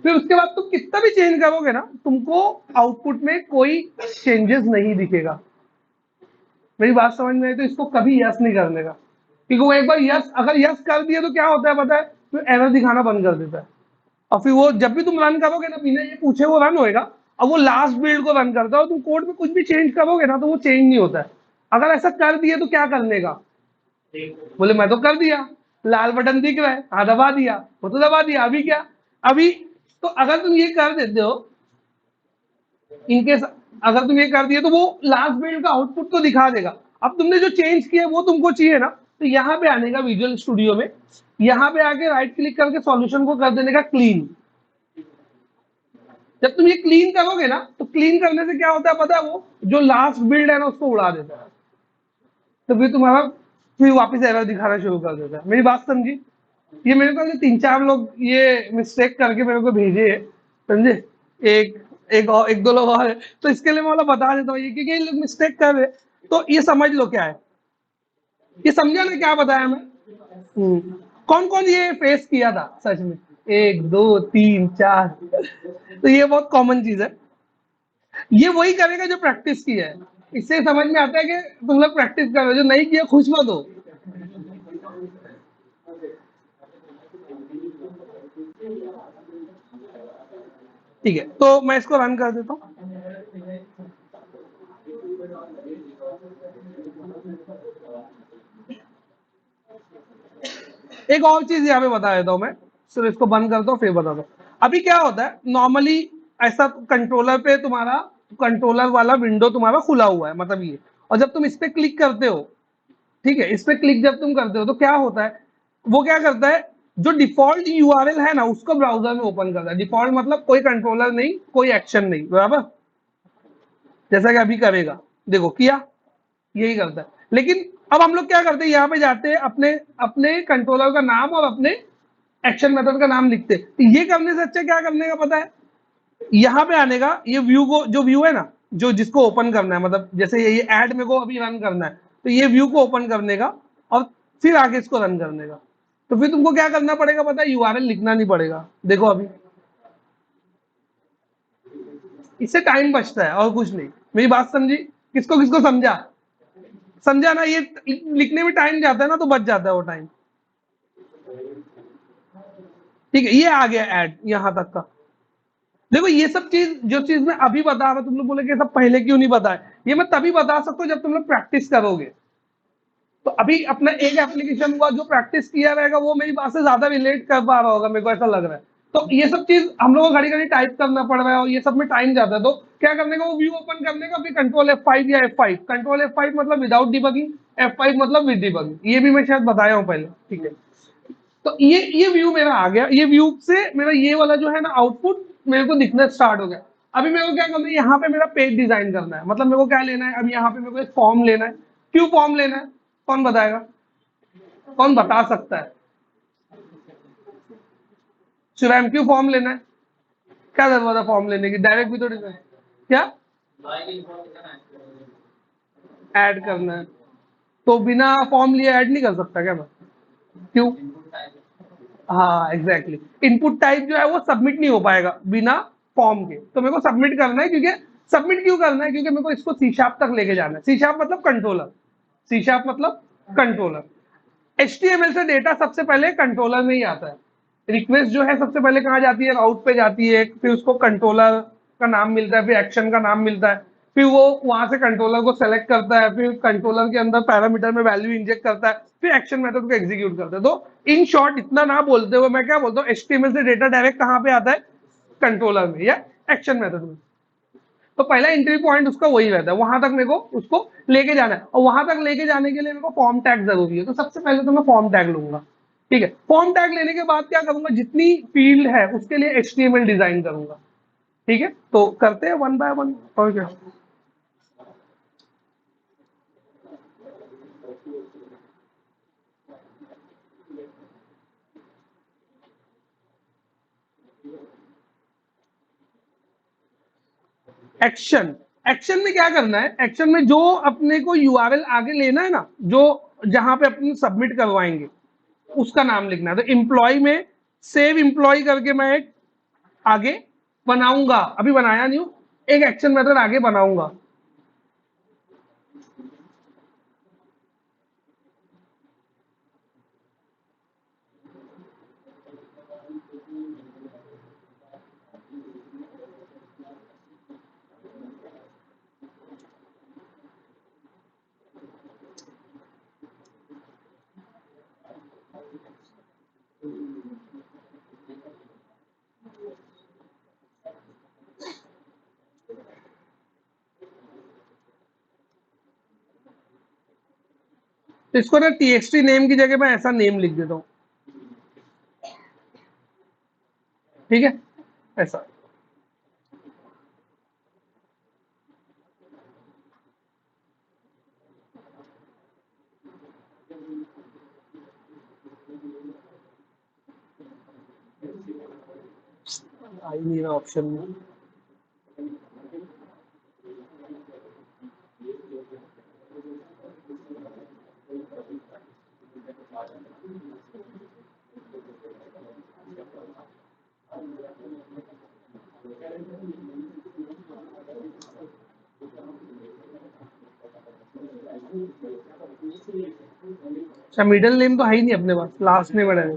फिर उसके बाद तुम कितना भी चेंज करोगे ना, तुमको आउटपुट में कोई चेंजेस नहीं दिखेगा। मेरी बात समझ में आई? तो इसको कभी यस नहीं करने का, क्योंकि वो एक बार यस, अगर यस कर दिया तो क्या होता है पता है, तो एरर दिखाना बंद कर देता है। और फिर वो जब भी तुम रन करोगे ना, बिना ये पूछे वो रन होएगा। अब वो लास्ट बिल्ड को रन करता है, तुम कोड में कुछ भी चेंज करोगे ना तो वो चेंज नहीं होता है। अगर ऐसा कर दिए तो क्या करने का, बोले मैं तो कर दिया, लाल बटन दिख रहा है, हाँ दबा दिया, वो तो दबा दिया, अभी क्या। अभी तो अगर तुम ये कर देते हो, इनकेस अगर तुम ये कर दिए, तो वो लास्ट बिल्ड का आउटपुट तो दिखा देगा। अब तुमने जो चेंज किया वो तुमको चाहिए ना, तो यहाँ पे आने का विजुअल स्टूडियो में, यहाँ पे आके राइट क्लिक करके सॉल्यूशन को कर देने का क्लीन। जब तुम ये क्लीन करोगे ना, तो क्लीन करने से क्या होता है पता है, वो जो लास्ट बिल्ड है ना उसको उड़ा देता है। तो फिर तुम्हारा फिर वापस एरर दिखाना शुरू कर देता है। मेरी बात समझी? ये मेरे को 3-4 लोग ये मिस्टेक करके मेरे को भेजे है, समझे। एक एक दो लोग और है, तो इसके लिए मैं वाला बता देता हूँ, ये क्योंकि ये लोग मिस्टेक कर रहे। तो ये समझ लो क्या है, ये समझा ना क्या बताया मैं। कौन कौन ये फेस किया था सच में, 1 2 3 4। तो ये बहुत कॉमन चीज है। ये वही करेगा जो प्रैक्टिस किया है। इससे समझ में आता है कि तुम लोग प्रैक्टिस कर रहे हो, जो नहीं किया खुश मत हो। ठीक है, तो मैं इसको रन कर देता हूँ। एक और चीज यहाँ पे बता देता हूँ मैं, सिर्फ इसको बंद करता हूँ फिर बताता हूँ। अभी क्या होता है नॉर्मली, ऐसा कंट्रोलर पे तुम्हारा कंट्रोलर वाला विंडो तुम्हारा खुला हुआ है, मतलब ये। और जब तुम इस पे क्लिक करते हो, ठीक है, इस पे क्लिक जब तुम करते हो तो क्या होता है, वो क्या करता है, जो डिफॉल्ट यूआरएल है ना उसको ब्राउजर में ओपन करता है। डिफॉल्ट मतलब कोई कंट्रोलर नहीं, कोई एक्शन नहीं, बराबर। जैसा कि अभी करेगा, देखो किया, यही करता है। लेकिन अब हम लोग क्या करते हैं, यहाँ पे जाते हैं, अपने अपने कंट्रोलर का नाम और अपने एक्शन मेथड का नाम लिखते हैं। तो ये करने से अच्छा क्या करने का पता है, यहाँ पे आने का, ये व्यू को, जो व्यू है ना, जो जिसको ओपन करना है, मतलब जैसे ये ऐड मेरे को अभी रन करना है, तो ये व्यू को ओपन करने का और फिर आगे इसको रन करने का। तो फिर तुमको क्या करना पड़ेगा पता है, यूआरएल लिखना नहीं पड़ेगा। देखो अभी इससे टाइम बचता है और कुछ नहीं। मेरी बात समझी? किसको किसको समझा? समझा ना? ये लिखने में टाइम जाता है ना, तो बच जाता है वो टाइम। ठीक है, ये आ गया ऐड यहां तक का। देखो ये सब चीज, जो चीज मैं अभी बता रहा, तुम लोग बोले कि सब पहले क्यों नहीं बताए, ये मैं तभी बता सकता हूँ जब तुम लोग प्रैक्टिस करोगे। तो अभी अपना एक एप्लीकेशन हुआ, जो प्रैक्टिस किया रहेगा वो मेरी बात से ज्यादा रिलेट कर पा रहा होगा, मेरे को ऐसा लग रहा है। तो ये सब चीज हम लोगों को घड़ी घड़ी टाइप करना पड़ रहा है, और ये सब में टाइम जाता है। तो क्या करने का, वो व्यू ओपन करने का, फिर कंट्रोल F5 या F5। कंट्रोल F5 मतलब विदाउट डिबगिंग, F5 मतलब विद डिबगिंग। ये भी मैं शायद बताया हूँ पहले। ठीक है, तो ये व्यू मेरा आ गया। ये व्यू से मेरा ये वाला जो है ना आउटपुट मेरे को दिखना स्टार्ट हो गया। अभी मेरे को क्या करना है, यहाँ पे मेरा पेज डिजाइन करना है। मतलब मेरे को क्या लेना है, अब यहाँ पे मेरे को एक फॉर्म लेना है। क्यों फॉर्म लेना है, कौन बताएगा? कौन बता सकता है? शिवाम, क्यों फॉर्म लेना है? क्या जरूरत है फॉर्म लेने की? डायरेक्ट भी तो डिजाइन क्या ऐड करना है, तो बिना फॉर्म लिए ऐड नहीं कर सकता क्या मैं? क्यों? हाँ एग्जैक्टली, इनपुट टाइप जो है वो सबमिट नहीं हो पाएगा बिना फॉर्म के। तो मेरे को सबमिट करना है, क्योंकि सबमिट क्यों करना है, क्योंकि मेरे को इसको सी शार्प तक लेके जाना है। सी शार्प मतलब कंट्रोलर, सी शार्प मतलब कंट्रोलर। HTML से डेटा सबसे पहले कंट्रोलर में ही आता है। रिक्वेस्ट जो है सबसे पहले कहाँ जाती है, राउट पे जाती है, फिर उसको कंट्रोलर का नाम मिलता है, फिर एक्शन का नाम मिलता है, फिर वो वहां से कंट्रोलर को सेलेक्ट करता है, फिर कंट्रोलर के अंदर पैरामीटर में वैल्यू इंजेक्ट करता है, फिर एक्शन मेथड को एग्जीक्यूट करता है। तो इन शॉर्ट इतना ना बोलते हुए मैं क्या बोलता हूँ, HTML से डेटा डायरेक्ट कहाँ पे आता है, कंट्रोलर में या एक्शन मेथड में। तो पहला एंट्री पॉइंट उसका वही रहता है, वहां तक मेरे को उसको लेके जाना है। और वहां तक लेके जाने के लिए मेरे को फॉर्म टैग जरूरी है। तो सबसे पहले तो मैं फॉर्म टैग लूंगा। ठीक है, फॉर्म टैग लेने के बाद क्या करूंगा, जितनी फील्ड है उसके लिए HTML डिजाइन करूंगा। ठीक है, तो करते हैं वन बाय वन। और क्या, एक्शन, एक्शन में क्या करना है, एक्शन में जो अपने को URL आगे लेना है ना, जो जहां पे अपने सबमिट करवाएंगे उसका नाम लिखना है। तो एम्प्लॉय में सेव एम्प्लॉय करके मैं एक आगे बनाऊंगा, अभी बनाया नहीं हूं, एक एक्शन मेथड आगे बनाऊंगा। तो इसको ना TXT नेम की जगह मैं ऐसा नेम लिख देता हूँ। ठीक है, ऐसा। आ ही नहीं रहा ऑप्शन में। अच्छा, मिडिल नेम तो है ही नहीं अपने पास, लास्ट नेम है।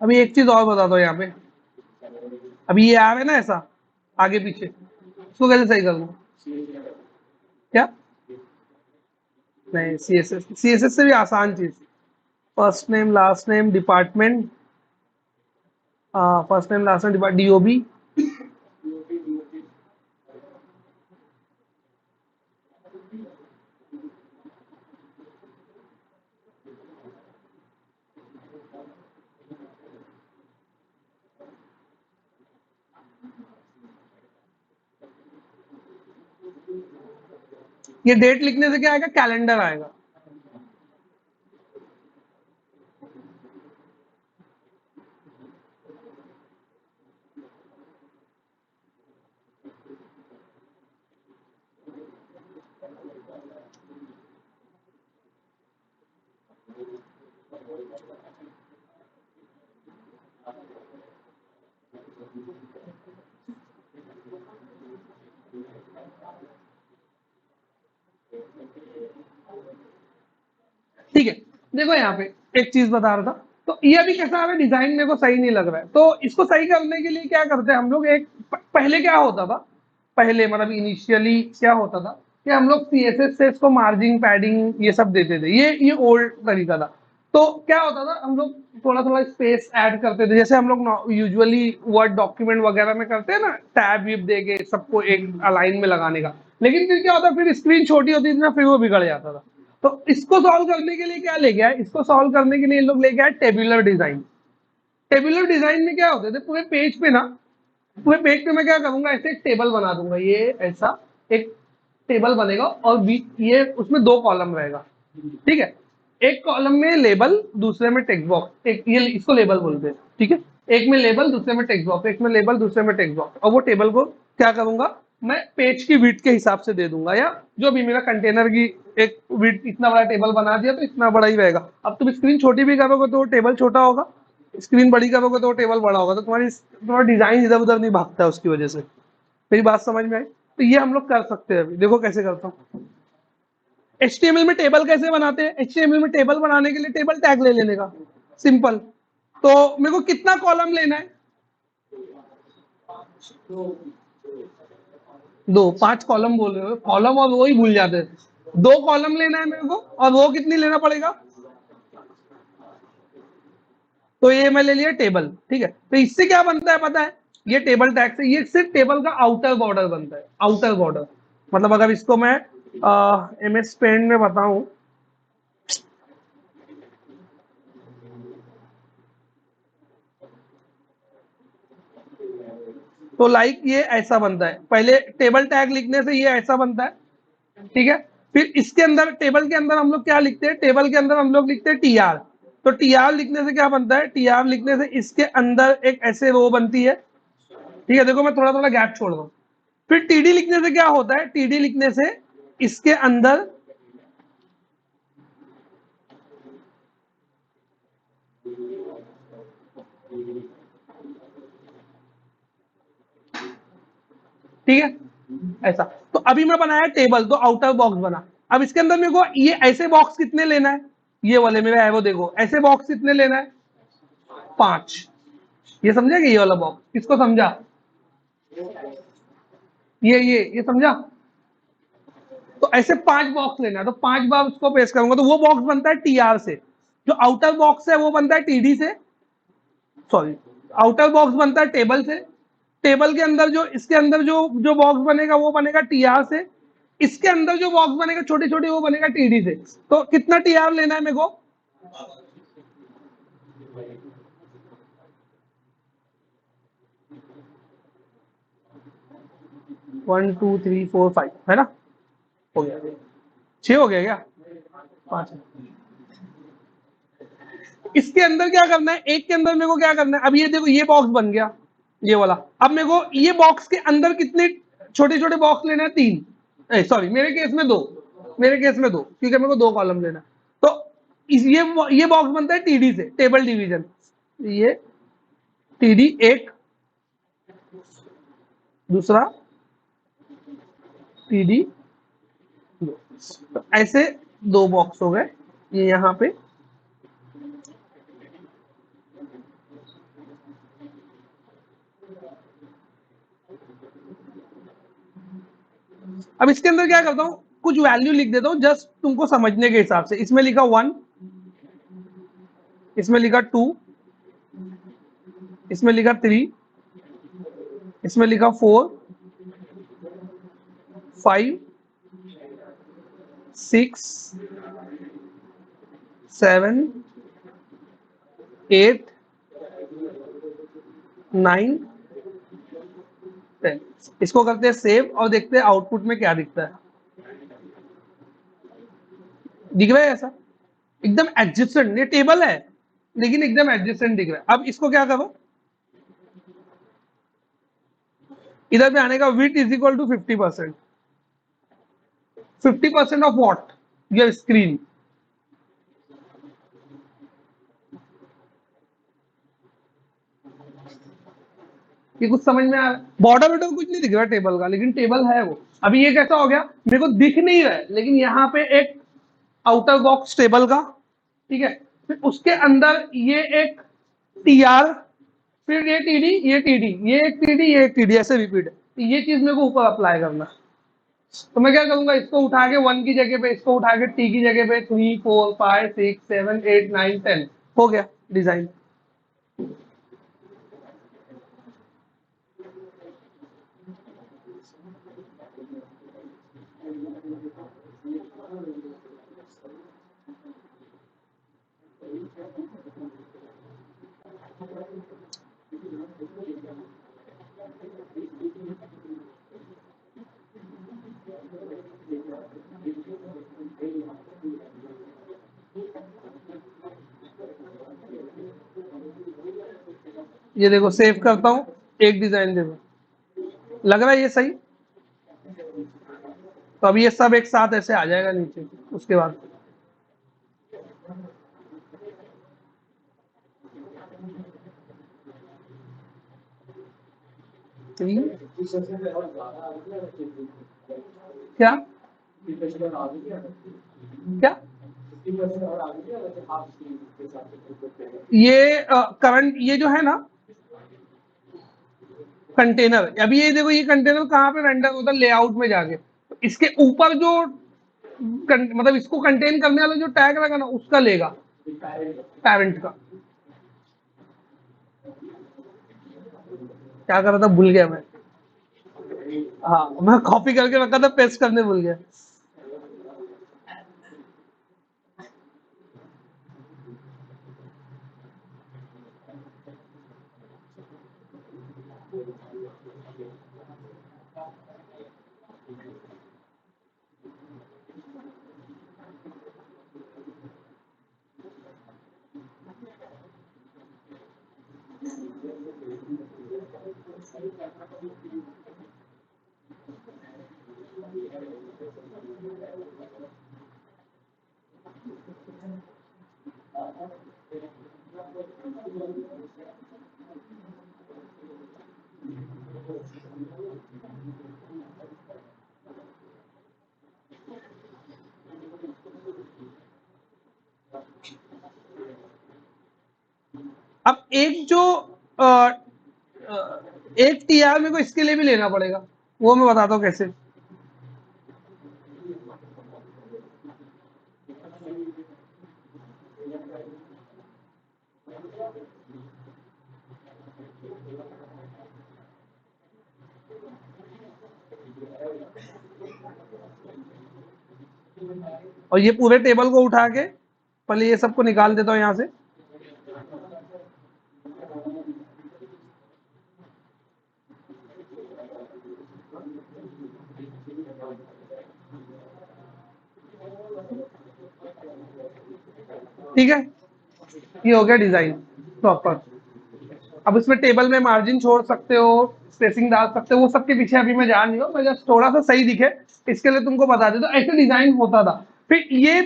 अभी एक चीज और बता दो यहाँ पे, अभी ये आ रहा है ना ऐसा आगे पीछे, इसको कैसे सही कर लूँ? क्या? नहीं, CSS से भी आसान चीज, first name last name department, first name last name depart DOB। ये डेट लिखने से क्या आएगा, कैलेंडर आएगा। ठीक है, देखो यहाँ पे एक चीज बता रहा था, तो ये अभी कैसा आ रहा है, डिजाइन मेरे को सही नहीं लग रहा है, तो इसको सही करने के लिए क्या करते हैं हम लोग, एक पहले क्या होता था, पहले मतलब इनिशियली क्या होता था कि हम लोग सीएसएस से इसको मार्जिन पैडिंग ये सब देते थे, ये ओल्ड तरीका था। तो क्या होता था, हम लोग थोड़ा थोड़ा स्पेस ऐड करते थे, जैसे हम लोग यूजुअली वर्ड डॉक्यूमेंट वगैरह में करते हैं ना, टैब विब दे के सबको एक अलाइन में लगाने का। लेकिन फिर क्या होता, फिर स्क्रीन छोटी होती थी ना, फिर वो बिगड़ जाता था। तो इसको सॉल्व करने के लिए क्या ले गया है, इसको सॉल्व करने के लिए इन लोग ले गया है टेबुलर डिजाइन। टेबुलर डिजाइन में क्या होते थे, पूरे पेज पे ना, पूरे पेज पे मैं क्या करूंगा, ऐसे एक टेबल बना दूंगा, ये ऐसा एक टेबल बनेगा, और ये उसमें दो कॉलम रहेगा, ठीक है। एक कॉलम में लेबल, दूसरे में टेक्स्ट बॉक्स, एक ये इसको लेबल बोलते हैं, ठीक है। एक में लेबल, दूसरे में टेक्स्ट बॉक्स, एक में लेबल, दूसरे में टेक्स्ट बॉक्स, और वो टेबल को क्या करूंगा, मैं पेज की विड्थ के हिसाब से दे दूंगा, या जो भी मेरा कंटेनर की एक विड्थ, इतना बड़ा टेबल बना दिया तो इतना बड़ा ही रहेगा। अब तुम स्क्रीन छोटी भी करोगे तो टेबल छोटा होगा, स्क्रीन बड़ी करोगे तो टेबल बड़ा होगा, तो तुम्हारा डिजाइन इधर उधर नहीं भागता है उसकी वजह से। मेरी बात समझ में आई? तो ये हम लोग कर सकते हैं, अभी देखो कैसे करता हूँ। HTML में टेबल कैसे बनाते हैं, HTML में टेबल बनाने के लिए टेबल टैग ले लेने का, सिंपल। तो मेरे को कितना कॉलम लेना है, दो, 5 कॉलम बोल रहे हो, कॉलम और वो ही भूल जाते हैं। 2 कॉलम लेना है मेरे को, और वो कितनी लेना पड़ेगा, तो ये मैं ले लिया टेबल, ठीक है। तो इससे क्या बनता है पता है, ये टेबल टैग से ये सिर्फ टेबल का आउटर बॉर्डर बनता है, आउटर बॉर्डर। मतलब अगर इसको मैं MS पेंट में बताऊं, तो लाइक ये ऐसा बनता है, पहले टेबल टैग लिखने से ये ऐसा बनता है, ठीक है। फिर इसके अंदर, टेबल के अंदर हम लोग क्या लिखते हैं, टेबल के अंदर हम लोग लिखते हैं TR। तो TR लिखने से क्या बनता है, TR लिखने से इसके अंदर एक ऐसे रो बनती है, ठीक है। देखो मैं थोड़ा थोड़ा गैप छोड़ रहा हूँ। फिर TD लिखने से क्या होता है, TD लिखने से इसके अंदर ठीक है ऐसा। तो अभी मैं बनाया टेबल, तो आउटर बॉक्स बना। अब इसके अंदर मेरे को ये ऐसे बॉक्स कितने लेना है, ये वाले मेरे है वो, देखो ऐसे बॉक्स कितने लेना है, 5। ये समझा कि ये वाला बॉक्स, इसको समझा, ये समझा। तो ऐसे 5 बॉक्स लेना है, तो 5 बार उसको पेश करूंगा, तो वो बॉक्स बनता है TR से। जो आउटर बॉक्स है वो बनता है TD से, सॉरी, आउटर बॉक्स बनता है टेबल से। टेबल के अंदर जो, इसके अंदर जो जो बॉक्स बनेगा वो बनेगा TR से। इसके अंदर जो बॉक्स बनेगा छोटी छोटी, वो बनेगा TD से। तो कितना TR लेना है मेरे को, 1 2 3 4 5 है ना, हो गया, 6 हो गया क्या, 5। इसके अंदर क्या करना है, एक के अंदर मेरे को क्या करना है, अब ये देखो ये बॉक्स बन गया, ये वाला। अब मेरे को ये बॉक्स के अंदर कितने छोटे छोटे बॉक्स लेना है, 3, सॉरी मेरे केस में 2, मेरे केस में 2, क्योंकि मेरे को 2 कॉलम लेना है। तो ये बॉक्स बनता है TD से, टेबल डिवीजन। ये TD एक, दूसरा TD 2, तो ऐसे 2 बॉक्स हो गए ये यहाँ पे। अब इसके अंदर क्या करता हूँ, कुछ वैल्यू लिख देता हूँ जस्ट तुमको समझने के हिसाब से। इसमें लिखा 1, इसमें लिखा 2, इसमें लिखा 3, इसमें लिखा 4, 5, 6, 7, 8, 9, 10। इसको करते हैं सेव और देखते हैं आउटपुट में क्या दिखता है। दिख रहा है ऐसा, एकदम एडजेसेंट, ये टेबल है लेकिन एकदम एडजेसेंट दिख रहा है। अब इसको क्या करो, इधर पे आने का, width is equal to 50%, 50% of what, your screen. ये कुछ समझ में आ रहा है? बॉर्डर वॉर्डर कुछ नहीं दिख रहा टेबल का, लेकिन टेबल है वो। अभी ये कैसा हो गया, मेरे को दिख नहीं रहा है लेकिन यहाँ पे एक आउटर बॉक्स टेबल का, ठीक है, फिर उसके अंदर ये एक टीआर, फिर ये टीडी, ये टीडी, ये एक टीडी, ये एक टीडी, ऐसे रिपीट है। तो ये चीज मेरे को ऊपर अप्लाई करना है। तो मैं क्या करूंगा, इसको उठा के 1 की जगह पे, इसको उठा के टी की जगह पे 3 4 5 6 7 8 9 10 हो गया डिजाइन। ये देखो सेव करता हूं, एक डिजाइन देखो, लग रहा है ये सही। तो अब ये सब एक साथ ऐसे आ जाएगा नीचे, उसके बाद क्या क्या ये करंट, ये जो है ना कंटेनर, अभी ये देखो, ये कंटेनर कहाँ पे रेंडर होता है, लेआउट में जाके, तो इसके ऊपर जो मतलब इसको कंटेन करने वाला जो टैग लगा ना, उसका लेगा, पेरेंट का। क्या कर रहा था भूल गया मैं, हाँ मैं कॉपी करके रखा था, पेस्ट करने भूल गया। अब एक जो अ, एक टीआर मेरे को इसके लिए भी लेना पड़ेगा, वो मैं बताता हूँ कैसे। और ये पूरे टेबल को उठा के पहले ये सबको निकाल देता हूँ यहाँ से। ठीक है, ये हो गया डिजाइन प्रॉपर। अब इसमें टेबल में मार्जिन छोड़ सकते हो, स्पेसिंग डाल सकते हो, वो सबके पीछे अभी मैं जान नहीं हूँ, मैं जस्ट थोड़ा सा सही दिखे इसके लिए तुमको बता देता हूँ, ऐसे डिजाइन होता था। फिर ये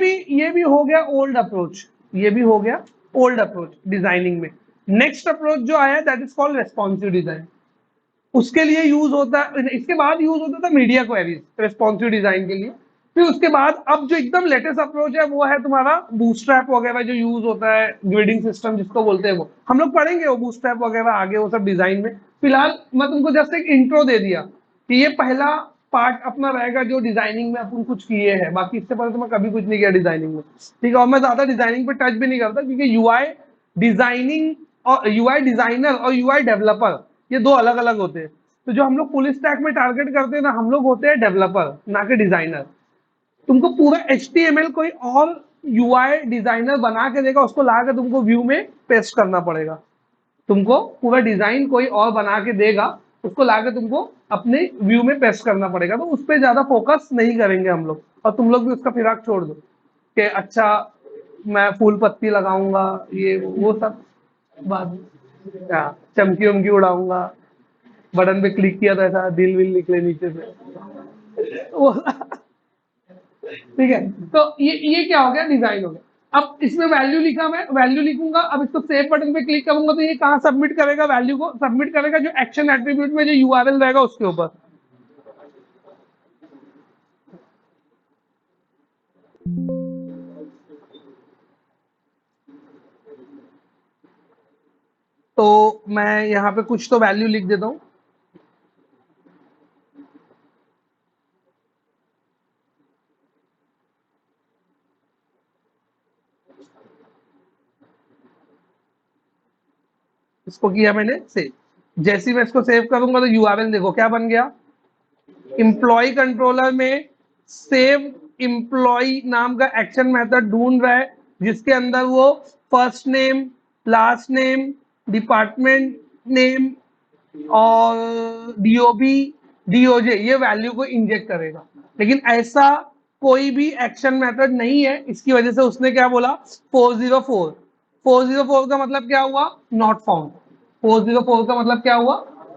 भी हो गया ओल्ड अप्रोच, ये भी हो गया ओल्ड अप्रोच डिजाइनिंग में। नेक्स्ट अप्रोच जो आया that is called responsive design. उसके लिए यूज होता है, इसके बाद यूज होता था मीडिया क्वेरीज रेस्पॉन्सिव डिजाइन के लिए। फिर उसके बाद अब जो एकदम लेटेस्ट अप्रोच है वो है तुम्हारा बूटस्ट्रैप वगैरह जो यूज होता है, ग्रिडिंग सिस्टम जिसको बोलते हैं, वो हम लोग पढ़ेंगे वो बूटस्ट्रैप वगैरह आगे, वो सब डिजाइन में। फिलहाल मैं तुमको जस्ट एक इंट्रो दे दिया कि ये पहला पार्ट अपना रहेगा जो डिजाइनिंग में अपन कुछ किए हैं, बाकी इससे पहले तो मैं कभी कुछ नहीं किया डिजाइनिंग में, ठीक है। और मैं ज्यादा डिजाइनिंग पे टच भी नहीं करता क्योंकि यूआई डिजाइनिंग और यूआई डिजाइनर और यूआई डेवलपर ये दो अलग अलग होते हैं। तो जो हम लोग फुल स्टैक में टारगेट करते हैं ना, हम लोग होते हैं डेवलपर ना कि डिजाइनर। तुमको पूरा HTML कोई और UI डिजाइनर बना के देगा, उसको ला के तुमको व्यू में पेस्ट करना पड़ेगा। तुमको पूरा डिजाइन कोई और बना के देगा, उसको ला के तुमको अपने व्यू में पेस्ट करना पड़ेगा। तो उस पर ज्यादा फोकस नहीं करेंगे हम लोग, और तुम लोग भी उसका फिराक छोड़ दो, कि अच्छा मैं फूल पत्ती लगाऊंगा, ये वो सब बाद में। हाँ, चमकी वमकी उड़ाऊंगा, बटन पे क्लिक किया तो ऐसा दिल विल निकले नीचे से वो ठीक है। तो ये क्या हो गया, डिजाइन हो गया। अब इसमें वैल्यू लिखा, मैं वैल्यू लिखूंगा। अब इसको सेव बटन पे क्लिक करूंगा तो ये कहाँ सबमिट करेगा, वैल्यू को सबमिट करेगा जो एक्शन एट्रीब्यूट में जो यूआरएल रहेगा उसके ऊपर। तो मैं यहाँ पे कुछ तो वैल्यू लिख देता हूँ। इसको किया मैंने सेव। जैसे ही मैं इसको सेव करूंगा तो यूआरएल देखो क्या बन गया, एम्प्लॉय कंट्रोलर में सेव एम्प्लॉय नाम का एक्शन मेथड ढूंढ रहा है जिसके अंदर वो first name, last name, department name और डीओबी, डीओजे ये वैल्यू को इंजेक्ट करेगा। लेकिन ऐसा कोई भी एक्शन मेथड नहीं है, इसकी वजह से उसने क्या बोला 404। 404 का मतलब क्या हुआ, नॉट फाउंड। 404 का मतलब क्या हुआ,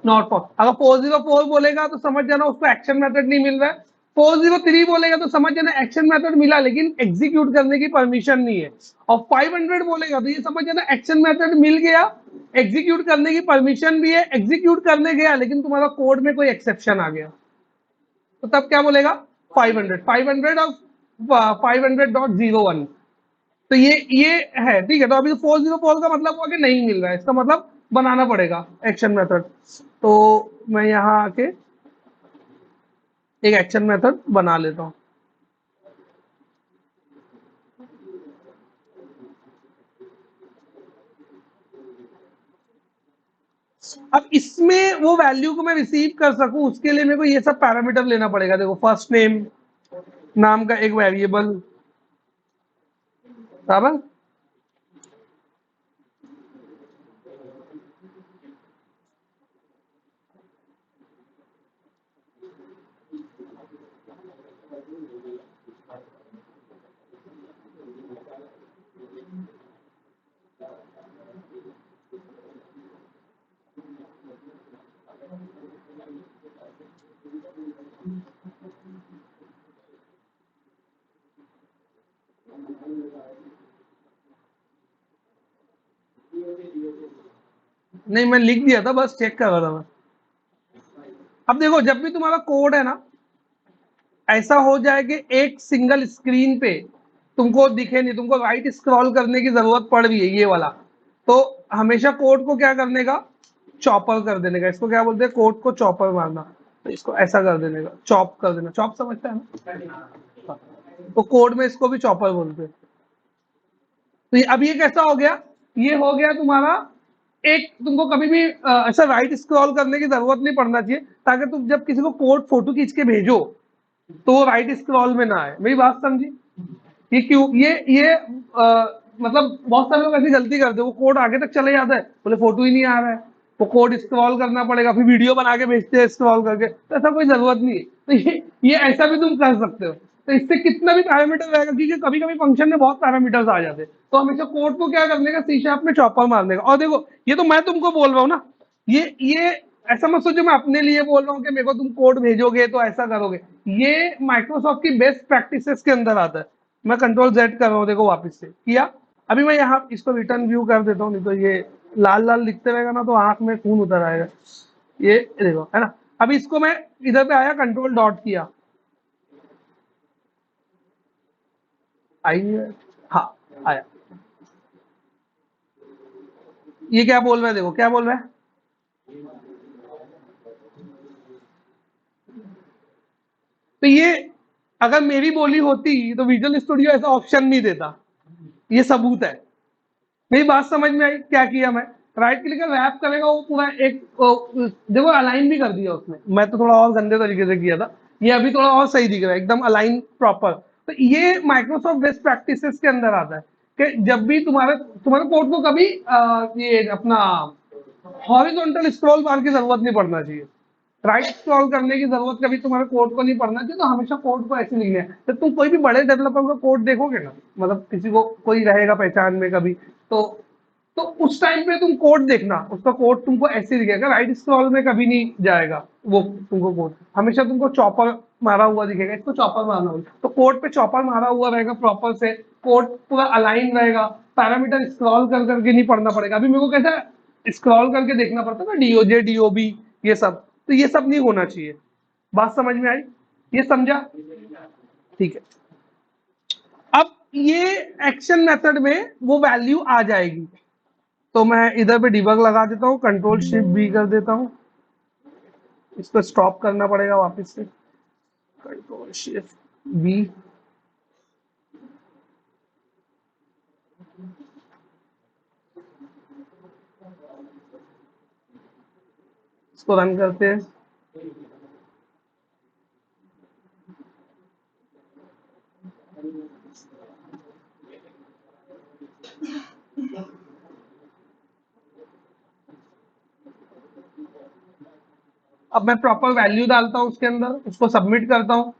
नॉट फाउंड। अगर 404 बोलेगा तो समझ जाना उसको एक्शन मेथड नहीं मिल रहा है। 403 बोलेगा तो समझ जाना एक्शन मेथड मिला लेकिन एग्जीक्यूट करने की परमिशन नहीं है। और 500 बोलेगा तो ये समझ जाना एक्शन मेथड मिल गया, एग्जीक्यूट करने की परमिशन भी है, एग्जीक्यूट करने गया लेकिन तुम्हारा कोड में कोई एक्सेप्शन आ गया तो तब क्या बोलेगा 500, 500 और 500.01। तो ये है, ठीक है। तो अभी 404 का मतलब हुआ कि नहीं मिल रहा है, इसका मतलब बनाना पड़ेगा एक्शन मेथड। तो मैं यहाँ आके एक एक्शन मेथड बना लेता हूँ। अब इसमें वो वैल्यू को मैं रिसीव कर सकूं उसके लिए मेरे को ये सब पैरामीटर लेना पड़ेगा। देखो फर्स्ट नेम नाम का एक वेरिएबल, बराबर। नहीं मैं लिख दिया था, बस चेक कर रहा था मैं। अब देखो जब भी तुम्हारा कोड है ना ऐसा हो जाए कि एक सिंगल स्क्रीन पे तुमको दिखे नहीं, तुमको राइट स्क्रॉल करने की जरूरत पड़ रही है ये वाला, तो हमेशा कोड को क्या करने का, चॉपर कर देने का। इसको क्या बोलते हैं, कोड को चॉपर मारना। तो इसको ऐसा कर देने का, चॉप कर देना। चॉप समझता है ना, तो कोड में इसको भी चॉपर बोलते हैं। तो अब ये कैसा हो गया, ये हो गया तुम्हारा एक, तुमको कभी भी ऐसा राइट स्क्रॉल करने की जरूरत नहीं पड़ना चाहिए ताकि तुम जब किसी को कोड फोटो खींच के भेजो तो वो राइट स्क्रॉल में ना आए। मेरी बात समझी, ये क्यों, ये मतलब बहुत सारे लोग ऐसी गलती करते हैं, वो कोड आगे तक चले जाता है, बोले फोटो ही नहीं आ रहा है, वो कोड स्क्रॉल करना पड़ेगा, फिर वीडियो बना के भेजते हैं स्क्रॉल करके। तो ऐसा कोई जरूरत नहीं है। तो ये ऐसा भी तुम कर सकते हो। तो इससे कितना भी पैरामीटर रहेगा, क्योंकि कभी कभी फंक्शन में बहुत पैरामीटर्स आ जाते हैं, तो हमेशा कोड को क्या करने का, सी शार्प में चॉपर मारने का। और देखो ये तो मैं तुमको बोल रहा हूँ ना, ये ऐसा मत सोचो मैं अपने लिए बोल रहा हूँ कि मेरे को तुम कोड भेजोगे तो ऐसा करोगे। ये माइक्रोसॉफ्ट की बेस्ट प्रैक्टिसेस के अंदर आता है। मैं कंट्रोल जेड कर रहा हूँ, देखो वापस से किया। अभी मैं यहाँ इसको रिटर्न व्यू कर देता हूँ, नहीं तो ये लाल लाल दिखते रहेगा ना तो आंख में खून उतर आएगा। ये देखो है ना। अभी इसको मैं इधर पे आया, कंट्रोल डॉट किया, आई नहीं है? हाँ आया। ये क्या बोल रहा है, देखो क्या बोल रहा है, तो ये अगर मेरी बोली होती तो विजुअल स्टूडियो ऐसा ऑप्शन नहीं देता। ये सबूत है। मेरी बात समझ में आई, क्या किया मैं, राइट क्लिक रैप करेगा वो पूरा एक देखो अलाइन भी कर दिया उसने। मैं तो थोड़ा और गंदे तरीके से किया था, ये अभी थोड़ा और सही दिख रहा है, एकदम अलाइन प्रॉपर। तो ये माइक्रोसॉफ्ट बेस्ट प्रैक्टिसेस के अंदर आता है कि जब भी तुम्हारे कोड को कभी ये अपना हॉरिजॉन्टल स्क्रॉल बार की जरूरत नहीं पड़ना चाहिए। राइट स्क्रॉल करने की जरूरत कभी तुम्हारे कोड को नहीं पढ़ना चाहिए, तो हमेशा कोड को ऐसे लिखना है। तो तुम कोई भी बड़े डेवलपर का कोड देखोगे ना, मतलब किसी को कोई रहेगा पहचान में कभी, तो तो उस टाइम पे तुम कोड देखना, उसका कोड तुमको ऐसे दिखेगा, राइट स्क्रॉल में कभी नहीं जाएगा वो तुमको कोड, हमेशा तुमको चॉपर मारा हुआ दिखेगा, इसको चॉपर मारना होगा, तो कोड पे चॉपर मारा हुआ रहेगा प्रॉपर से, कोड पूरा अलाइन रहेगा, पैरामीटर स्क्रॉल कर करके नहीं पढ़ना पड़ेगा। अभी मेरे को कैसा स्क्रॉल करके देखना पड़ता है ना, डीओजे डीओबी ये सब, तो ये सब नहीं होना चाहिए। बात समझ में आई? ये समझा? ठीक है। अब ये एक्शन मेथड में वो वैल्यू आ जाएगी, तो मैं इधर पे डिबग लगा देता हूँ, कंट्रोल शिफ्ट बी कर देता हूँ, इसको स्टॉप करना पड़ेगा वापस से, कंट्रोल शिफ्ट बी। इसको रन करते हैं। अब मैं प्रॉपर वैल्यू डालता हूँ उसके अंदर, उसको सबमिट करता हूँ।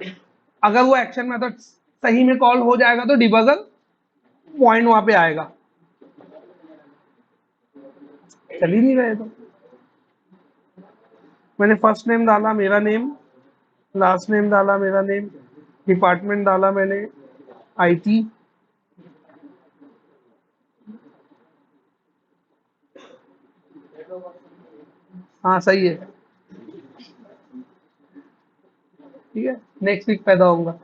अगर वो एक्शन मेथड सही में कॉल हो जाएगा तो डिबगर पॉइंट वहां पे आएगा, चल ही नहीं रहे तो मैंने फर्स्ट नेम डाला मेरा नेम, लास्ट नेम डाला मेरा नेम, डिपार्टमेंट डाला मैंने आईटी, हाँ सही है, ठीक है, नेक्स्ट वीक पैदा होऊंगा।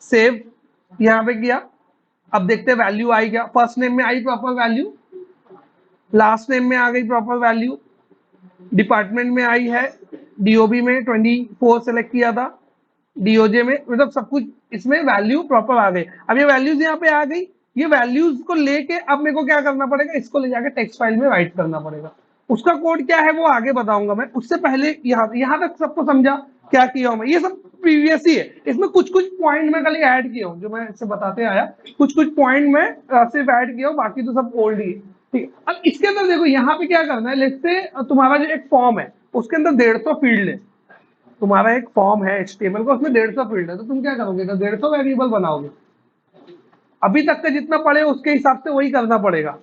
सेव यहाँ पे किया, अब देखते हैं वैल्यू आई क्या, फर्स्ट नेम में आई प्रॉपर वैल्यू, लास्ट नेम में आ गई प्रॉपर वैल्यू, डिपार्टमेंट में आई है, डीओबी में 24 सेलेक्ट किया था, डीओजे में, मतलब सब कुछ इसमें वैल्यू प्रॉपर आ गई। अब ये वैल्यूज यहाँ पे आ गई, ये वैल्यूज को लेके अब मेरे को क्या करना पड़ेगा, इसको ले जाके टेक्स्ट फाइल में राइट करना पड़ेगा। उसका कोड क्या है वो आगे बताऊंगा मैं, उससे पहले यहाँ तक सबको समझा क्या किया हूं मैं, ये सब प्रीवियस ही है, इसमें कुछ कुछ पॉइंट मैं खाली ऐड किया हूँ जो मैं इससे बताते आया, कुछ कुछ पॉइंट में सिर्फ ऐड किया हूँ, बाकी तो सब ओल्ड ही है। ठीक है, अब इसके अंदर देखो यहाँ पे क्या करना है, लेट्स से तुम्हारा जो एक फॉर्म है उसके अंदर 150 फील्ड है, तुम्हारा एक फॉर्म है HTML का, उसमें 150 फील्ड है, तो तुम क्या करोगे, तो 150 वेरिएबल बनाओगे, अभी तक का जितना पढ़े उसके हिसाब से वही करना पड़ेगा।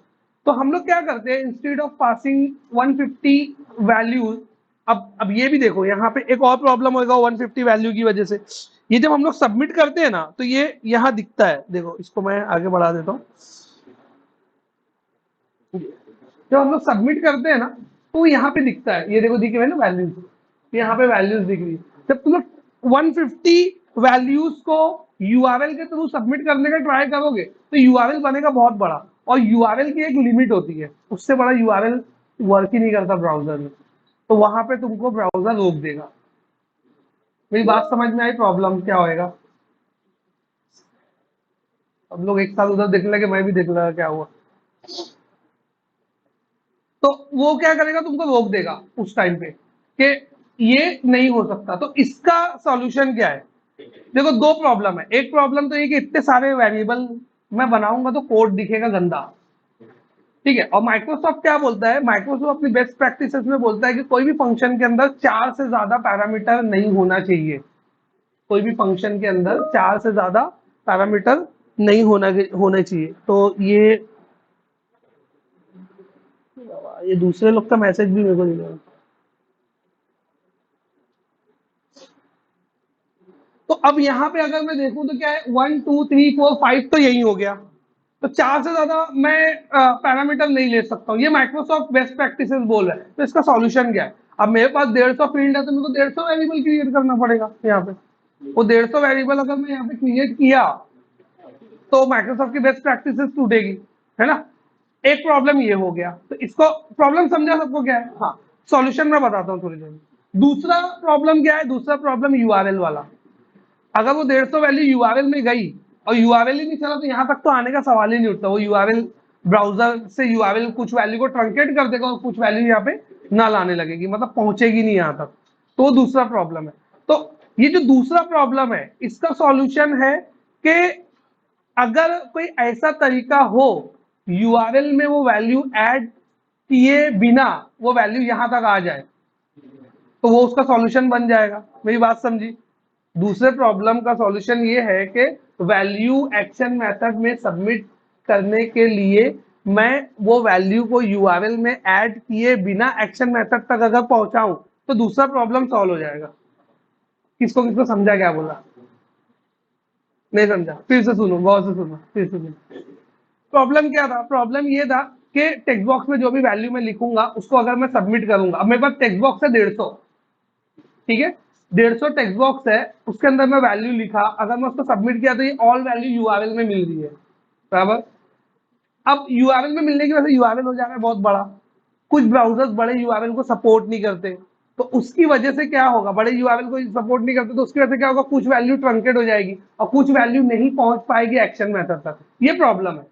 तो हम लोग क्या करते हैं, इंस्टेड ऑफ पासिंग 150 वैल्यूज, अब ये भी देखो यहाँ पे एक और प्रॉब्लम होगा 150 वैल्यू की वजह से, ये जब हम लोग सबमिट करते हैं ना तो ये यहाँ दिखता है, देखो इसको मैं आगे बढ़ा देता हूँ, जब हम लोग सबमिट करते हैं ना तो यहाँ पे दिखता है, ये देखो दिख रहे हैं ना वैल्यूज, यहाँ पे वैल्यूज दिख रही है। जब तुम लोग 150 वैल्यूज को यूआरएल के थ्रू सबमिट करने का ट्राई करोगे तो यूआरएल बनेगा बहुत बड़ा, और यूआरएल की एक लिमिट होती है, उससे बड़ा यूआरएल वर्क ही नहीं करता ब्राउजर में, तो वहां पे तुमको ब्राउजर रोक देगा। मेरी बात समझ में आई, प्रॉब्लम क्या होएगा? अब लोग एक साथ उधर देखने लगे, मैं भी देख लगा क्या हुआ, तो वो क्या करेगा, तुमको रोक देगा उस टाइम पे कि ये नहीं हो सकता। तो इसका सॉल्यूशन क्या है, देखो दो प्रॉब्लम है, एक प्रॉब्लम तो ये कि इतने सारे वेरिएबल मैं बनाऊंगा तो कोड दिखेगा गंदा, ठीक है, और माइक्रोसॉफ्ट क्या बोलता है, माइक्रोसॉफ्ट अपनी बेस्ट प्रैक्टिसेस में बोलता है कि कोई भी फंक्शन के अंदर 4 से ज्यादा पैरामीटर नहीं होना चाहिए, कोई भी फंक्शन के अंदर 4 से ज्यादा पैरामीटर नहीं होने चाहिए। तो ये दूसरे लोग का मैसेज भी मेरे को नहीं लगा। तो अब यहाँ पे अगर मैं देखूं तो क्या है, 1 2 3 4 5 तो यही हो गया, तो 4 से ज्यादा मैं पैरामीटर नहीं ले सकता हूँ, ये माइक्रोसॉफ्ट बेस्ट प्रैक्टिसेस बोल रहा है। तो इसका सॉल्यूशन क्या है, अब मेरे पास 150 फील्ड है तो मेरे को 150 वेरिएबल क्रिएट करना पड़ेगा यहाँ पे, वो 150 वेरिएबल अगर मैं यहाँ पे क्रिएट किया तो माइक्रोसॉफ्ट की बेस्ट प्रैक्टिसेस टूटेगी, है ना। एक प्रॉब्लम ये हो गया, तो इसको प्रॉब्लम समझा सबको क्या है, हाँ सॉल्यूशन मैं बताता हूँ थोड़ी देर में। दूसरा प्रॉब्लम क्या है, दूसरा प्रॉब्लम यूआरएल वाला, अगर वो 150 वैल्यू यूआरएल में गई और यूआरएल ही नहीं चला तो यहाँ तक तो आने का सवाल ही नहीं उठता, वो यूआरएल ब्राउजर से यूआरएल कुछ वैल्यू को ट्रंकेट कर देगा और कुछ वैल्यू यहाँ पे ना लाने लगेगी, मतलब पहुंचेगी नहीं यहाँ तक, तो दूसरा प्रॉब्लम है। तो ये जो दूसरा प्रॉब्लम है इसका सॉल्यूशन है कि अगर कोई ऐसा तरीका हो यूआरएल में वो वैल्यू ऐड किए बिना वो वैल्यू यहाँ तक आ जाए, तो वो उसका सॉल्यूशन बन जाएगा। मेरी बात समझी? दूसरे प्रॉब्लम का सॉल्यूशन ये है कि वैल्यू एक्शन मेथड में सबमिट करने के लिए मैं वो वैल्यू को यूआरएल में ऐड किए बिना एक्शन मेथड तक अगर पहुंचाऊं तो दूसरा प्रॉब्लम सॉल्व हो जाएगा। किसको किसको समझा क्या बोला? नहीं समझा? फिर से सुनो, गौर से सुनो, फिर से सुनो। प्रॉब्लम क्या था? प्रॉब्लम ये था कि टेक्स्ट बॉक्स में जो भी वैल्यू मैं लिखूंगा उसको अगर मैं सबमिट करूंगा, अब मेरे पास टेक्स्ट बॉक्स है 150, ठीक है, 150 टेक्स्ट बॉक्स है, उसके अंदर मैं वैल्यू लिखा, अगर मैं उसको सबमिट किया तो ये ऑल वैल्यू यूआरएल में मिल रही है, बराबर। अब यूआरएल में मिलने की वजह से यूआरएल हो जा रहा है बहुत बड़ा, कुछ ब्राउजर्स बड़े यूआरएल को सपोर्ट नहीं करते, तो उसकी वजह से क्या होगा, बड़े यूआरएल को सपोर्ट नहीं करते तो उसकी वजह से क्या होगा, कुछ वैल्यू ट्रंकेट हो जाएगी और कुछ वैल्यू नहीं पहुंच पाएगी एक्शन मेथड तक। ये प्रॉब्लम है।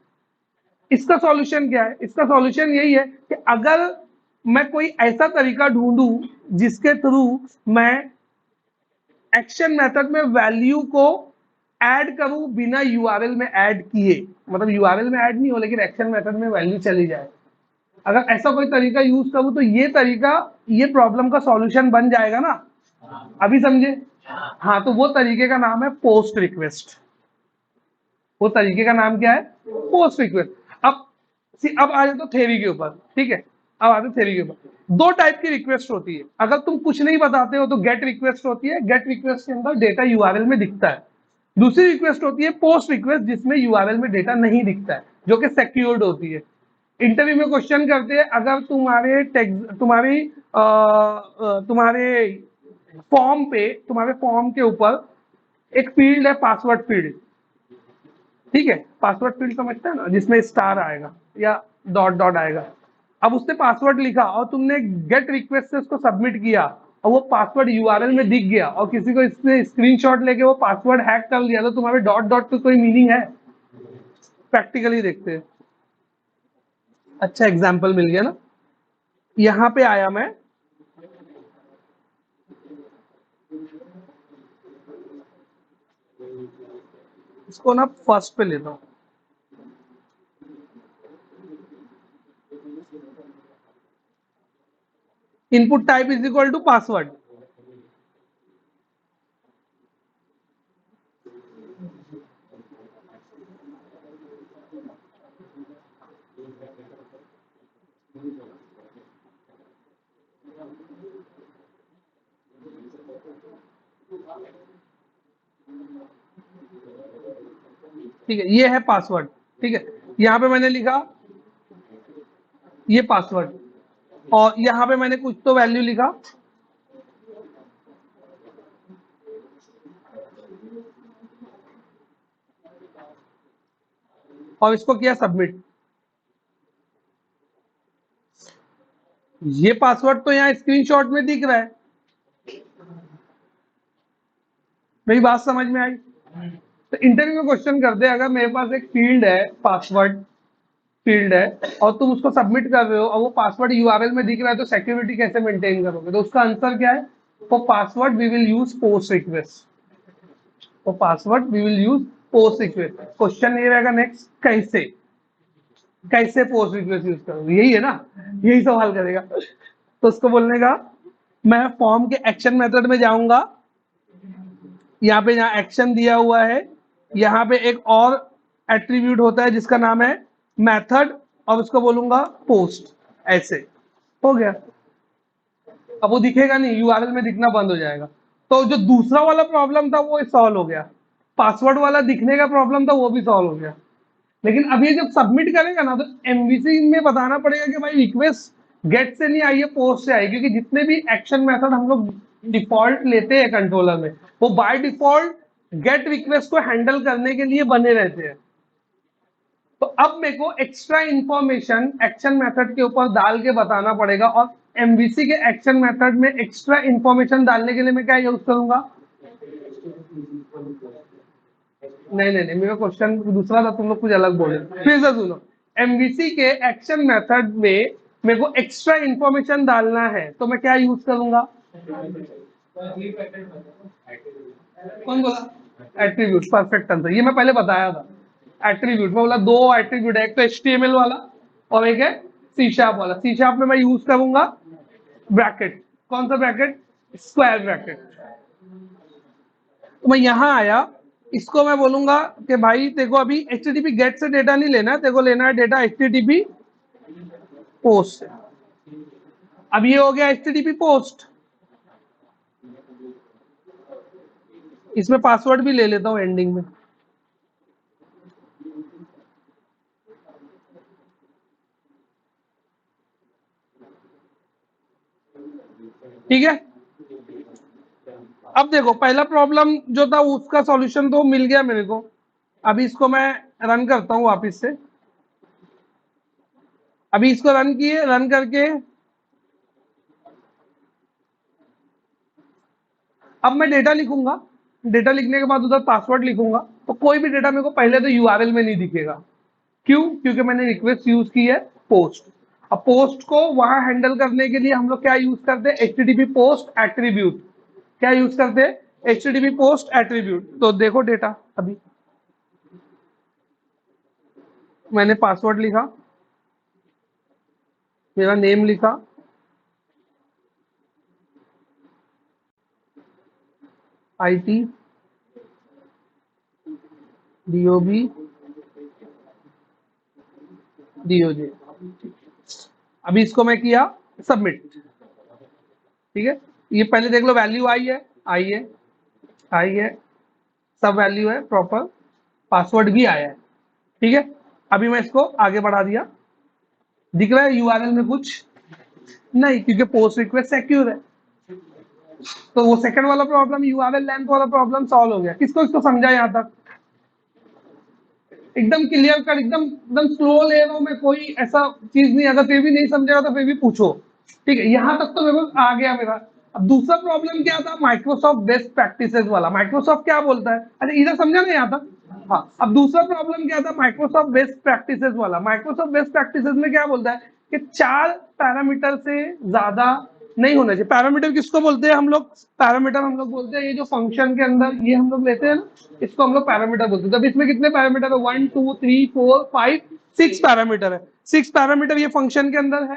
इसका सॉल्यूशन क्या है? इसका सॉल्यूशन यही है कि अगर मैं कोई ऐसा तरीका ढूंढूं जिसके थ्रू मैं एक्शन मेथड में वैल्यू को ऐड करूं बिना यूआरएल में ऐड किए, मतलब यूआरएल में ऐड नहीं हो लेकिन एक्शन मेथड में वैल्यू चली जाए, अगर ऐसा कोई तरीका यूज करूं तो ये तरीका ये प्रॉब्लम का सॉल्यूशन बन जाएगा ना। अभी समझे? हाँ, तो वो तरीके का नाम है पोस्ट रिक्वेस्ट। वो तरीके का नाम क्या है? Post request. अब आ जाए तो थ्योरी के ऊपर, ठीक है, अब आते थ्योरी के ऊपर। दो टाइप की रिक्वेस्ट होती है, अगर तुम कुछ नहीं बताते हो तो गेट रिक्वेस्ट होती है, गेट रिक्वेस्ट के अंदर डेटा यूआरएल में दिखता है। दूसरी रिक्वेस्ट होती है पोस्ट रिक्वेस्ट, जिसमें यूआरएल में डेटा नहीं दिखता है, जो कि सिक्योर्ड होती है। इंटरव्यू में क्वेश्चन करते हैं, अगर तुम्हारे फॉर्म के ऊपर एक फील्ड है पासवर्ड फील्ड, ठीक है, पासवर्ड फील्ड समझते हैं ना, जिसमें स्टार आएगा या डॉट डॉट आएगा। अब उसने पासवर्ड लिखा और तुमने गेट रिक्वेस्ट से उसको सबमिट किया और वो पासवर्ड यूआरएल में दिख गया और किसी को इसने स्क्रीनशॉट लेके वो पासवर्ड हैक कर लिया, तो तुम्हारे डॉट डॉट की कोई मीनिंग है? प्रैक्टिकली देखते हैं। अच्छा एग्जाम्पल मिल गया ना। यहां पे आया मैं, इसको ना फर्स्ट पे लेता हूं। Input type is equal to password, ठीक है, ये है पासवर्ड, ठीक है, यहां पे मैंने लिखा ये पासवर्ड और यहां पे मैंने कुछ तो वैल्यू लिखा, और इसको किया सबमिट। ये पासवर्ड तो यहाँ स्क्रीनशॉट में दिख रहा है। मेरी बात समझ में आई? तो इंटरव्यू में क्वेश्चन करते हैं, अगर मेरे पास एक फील्ड है, पासवर्ड फील्ड है, और तुम उसको सबमिट कर रहे हो और वो पासवर्ड यूआरएल में दिख रहा है, तो सिक्योरिटी कैसे मेंटेन करोगे? तो उसका आंसर क्या है? For password we will use post request. For password we will use post request. Question ये रहेगा नेक्स्ट, कैसे कैसे पोस्ट रिक्वेस्ट यूज करोगे? यही है ना, यही सवाल करेगा। तो उसको बोलने का, मैं फॉर्म के एक्शन मेथड में जाऊंगा, यहाँ पे जहाँ एक्शन दिया हुआ है यहाँ पे एक और एट्रीब्यूट होता है जिसका नाम है मेथड, और उसको बोलूंगा पोस्ट। ऐसे हो गया। अब वो दिखेगा नहीं, यूआरएल में दिखना बंद हो जाएगा। तो जो दूसरा वाला प्रॉब्लम था वो सॉल्व हो गया, पासवर्ड वाला दिखने का प्रॉब्लम था वो भी सॉल्व हो गया। लेकिन अब ये जब सबमिट करेगा ना तो एमवीसी में बताना पड़ेगा कि भाई रिक्वेस्ट गेट से नहीं आई है, पोस्ट से आई, क्योंकि जितने भी एक्शन मेथड हम लोग डिफॉल्ट लेते हैं कंट्रोलर में, वो बाय डिफॉल्ट गेट रिक्वेस्ट को हैंडल करने के लिए बने रहते हैं। तो अब मेरे को एक्स्ट्रा इंफॉर्मेशन एक्शन मेथड के ऊपर डाल के बताना पड़ेगा, और एमवीसी के एक्शन मेथड में एक्स्ट्रा इंफॉर्मेशन डालने के लिए मैं क्या यूज करूंगा? नहीं, मेरा क्वेश्चन दूसरा था, तुम लोग कुछ अलग बोले। फिर से सुनो, एमवीसी के एक्शन मेथड में मेरे को एक्स्ट्रा इंफॉर्मेशन डालना है तो मैं क्या यूज करूंगा? कौन बोला? एट्रीब्यूट। परफेक्ट आंसर, ये मैं पहले बताया था। एट्रीब्यूट में बोला दो एट्रीब्यूट है, एक तो एचटीएमएल वाला और एक है सी शार्प वाला। सी शार्प में मैं यूज करूंगा ब्रैकेट। कौन सा ब्रैकेट? Square bracket. तो मैं यहां आया, इसको मैं बोलूंगा कि भाई देखो अभी HTTP गेट से डेटा नहीं लेना है, तेरे को लेना है डेटा HTTP पोस्ट से। अब ये हो गया HTTP पोस्ट, इसमें पासवर्ड भी ले लेता हूं एंडिंग में। ठीक है, अब देखो पहला प्रॉब्लम जो था उसका सॉल्यूशन तो मिल गया मेरे को। अभी इसको मैं रन करता हूं वापिस से। अभी इसको रन किए, रन करके अब मैं डेटा लिखूंगा। डेटा लिखने के बाद उधर पासवर्ड लिखूंगा, तो कोई भी डेटा मेरे को पहले तो यूआरएल में नहीं दिखेगा। क्यों? क्योंकि मैंने रिक्वेस्ट यूज की है पोस्ट। अब पोस्ट को वहां हैंडल करने के लिए हम लोग क्या यूज करते हैं? HTTP post attribute. क्या यूज करते हैं? HTTP post attribute. तो देखो डेटा, अभी मैंने पासवर्ड लिखा, मेरा नेम लिखा, IT DOB DOJ। अभी इसको मैं किया सबमिट। ठीक है, ये पहले देख लो वैल्यू आई है, आई है, आई है, सब वैल्यू है प्रॉपर, पासवर्ड भी आया है। ठीक है, अभी मैं इसको आगे बढ़ा दिया। दिख रहा है यूआरएल में कुछ नहीं, क्योंकि पोस्ट रिक्वेस्ट सिक्योर है। तो वो सेकंड वाला प्रॉब्लम, यूआरएल लेंथ वाला प्रॉब्लम सॉल्व हो गया। किसको इसको समझा यहाँ तक? एकदम क्लियर कर, एकदम एकदम स्लो ले रहा हूं मैं, कोई ऐसा चीज नहीं। अगर फिर भी नहीं समझेगा तो फिर भी पूछो। ठीक है, यहां तक तो मेरे को आ गया मेरा। अब दूसरा प्रॉब्लम क्या था? माइक्रोसॉफ्ट बेस्ट प्रैक्टिसेस वाला। माइक्रोसॉफ्ट क्या बोलता है? अच्छा इधर समझा ना यहाँ तक? हाँ, अब दूसरा प्रॉब्लम क्या था? माइक्रोसॉफ्ट बेस्ट प्रैक्टिसेस वाला। माइक्रोसॉफ्ट बेस्ट प्रैक्टिसेस में क्या बोलता है कि 4 पैरामीटर से ज्यादा नहीं होना चाहिए। पैरामीटर किसको बोलते हैं हम लोग? पैरामीटर हम लोग बोलते हैं ये जो फंक्शन के अंदर ये हम लोग लेते हैं ना, इसको हम लोग पैरामीटर बोलते हैं। तब इसमें कितने पैरामीटर है? 1 2 3 4 5 6 पैरामीटर है। 6 पैरामीटर ये फंक्शन के अंदर है।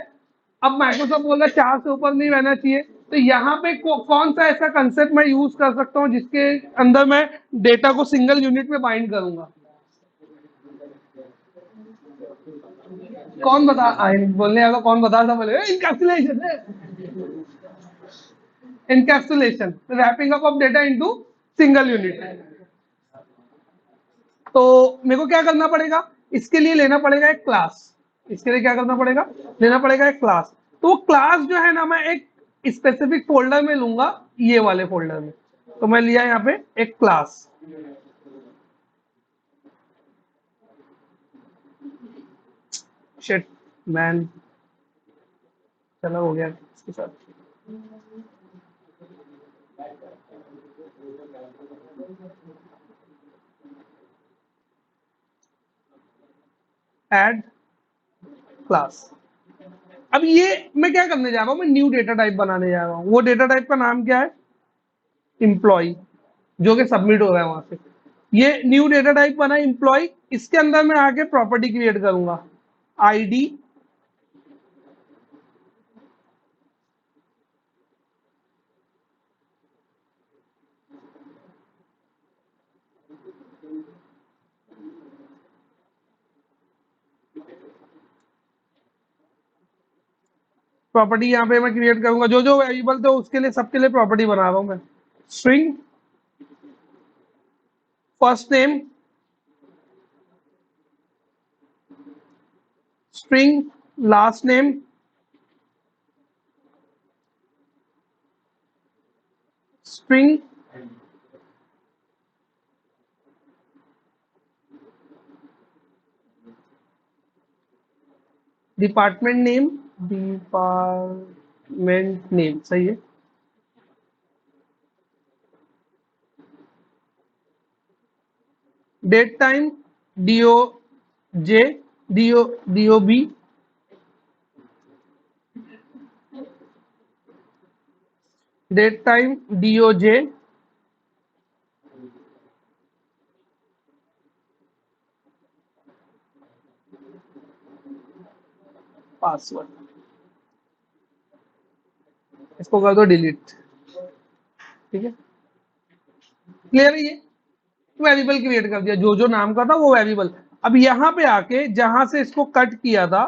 अब माइक्रोसॉफ्ट बोल रहा है 4 से ऊपर नहीं रहना चाहिए। तो यहाँ पे कौन सा ऐसा कंसेप्ट मैं यूज कर सकता हूँ जिसके अंदर मैं डेटा को सिंगल यूनिट में बाइंड करूंगा? कौन बता बोलने वाला? कौन बता था? बोले इनकैप्सुलेशन है। Encapsulation, wrapping up of data into single unit. तो मेरे को क्या करना पड़ेगा? इसके लिए लेना पड़ेगा एक क्लास। इसके लिए क्या करना पड़ेगा? लेना पड़ेगा एक क्लास। तो वो क्लास जो है ना, मैं एक स्पेसिफिक फोल्डर में लूंगा, ये वाले फोल्डर में। तो मैं लिया यहाँ पे एक क्लास। शिट मैन, चला हो गया इसके साथ। Add class. अब ये मैं क्या करने जा रहा हूँ? मैं न्यू डेटा टाइप बनाने जा रहा हूँ। वो डेटा टाइप का नाम क्या है? एम्प्लॉय, जो कि सबमिट हो रहा है वहां से। ये न्यू डेटा टाइप बना एम्प्लॉय। इसके अंदर मैं आके प्रॉपर्टी क्रिएट करूंगा, ID प्रॉपर्टी यहाँ पे मैं क्रिएट करूंगा। जो जो वेरिएबल थे उसके लिए, सबके लिए प्रॉपर्टी बना रहा हूं मैं। String first name, string last name, string department name, department name सही है। Date time DOJ DOB, date time DOJ, password. इसको कर दो डिलीट। ठीक है, क्लियर है? ये वेरिएबल क्रिएट कर दिया, जो जो नाम का था वो वेरिएबल। अब यहाँ पे आके जहां से इसको कट किया था,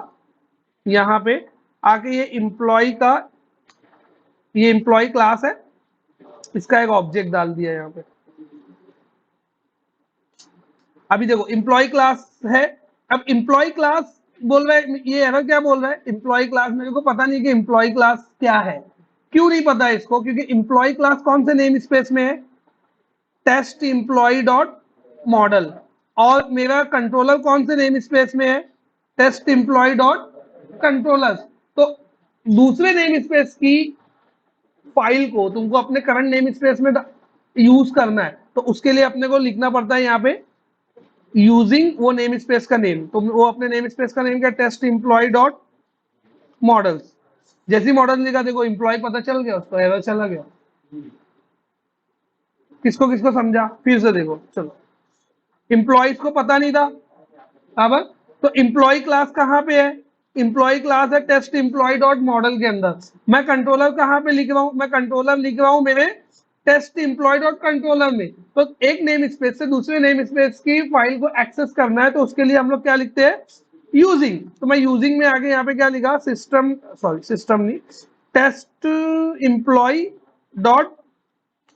यहाँ पे आके ये एम्प्लॉय का, ये एम्प्लॉय क्लास है, इसका एक ऑब्जेक्ट डाल दिया यहाँ पे। अभी देखो एम्प्लॉय क्लास है, अब एम्प्लॉय क्लास बोल रहा है, ये एरर क्या बोल रहा है, एम्प्लॉय क्लास, मेरे को पता नहीं कि एम्प्लॉय क्लास क्या है। क्यों नहीं पता इसको? क्योंकि एम्प्लॉय क्लास कौन से नेम स्पेस में है, टेस्ट एम्प्लॉय डॉट मॉडल, और मेरा कंट्रोलर कौन से नेम स्पेस में है, टेस्ट एम्प्लॉय डॉट कंट्रोलर। तो दूसरे नेम स्पेस की फाइल को तुमको अपने करंट नेम स्पेस में यूज करना है, तो उसके लिए अपने को लिखना पड़ता है यहाँ पे यूजिंग वो नेम स्पेस का नेम। तो वो अपने नेम स्पेस का नेम क्या, टेस्ट एम्प्लॉय डॉट मॉडल्स। जैसी मॉडल लिखा देखो एम्प्लॉय पता चल गया, उसको एरर चला गया। किसको किसको समझा, फिर से देखो, चलो एम्प्लॉयज को पता नहीं था, अब तो एम्प्लॉय क्लास कहाँ पे है, एम्प्लॉय क्लास है टेस्ट एम्प्लॉय डॉट मॉडल के अंदर। मैं कंट्रोलर कहाँ पे लिख रहा हूँ, मैं कंट्रोलर लिख रहा हूँ मेरे टेस्ट एम्प्लॉय डॉट कंट्रोलर में। तो एक नेम स्पेस से दूसरे नेम स्पेस की फाइल को एक्सेस करना है, तो उसके लिए हम लोग क्या लिखते हैं, यूजिंग। तो मैं यूजिंग में आगे यहाँ पे क्या लिखा, सिस्टम, सॉरी सिस्टम नहीं, टेस्ट एम्प्लॉय डॉट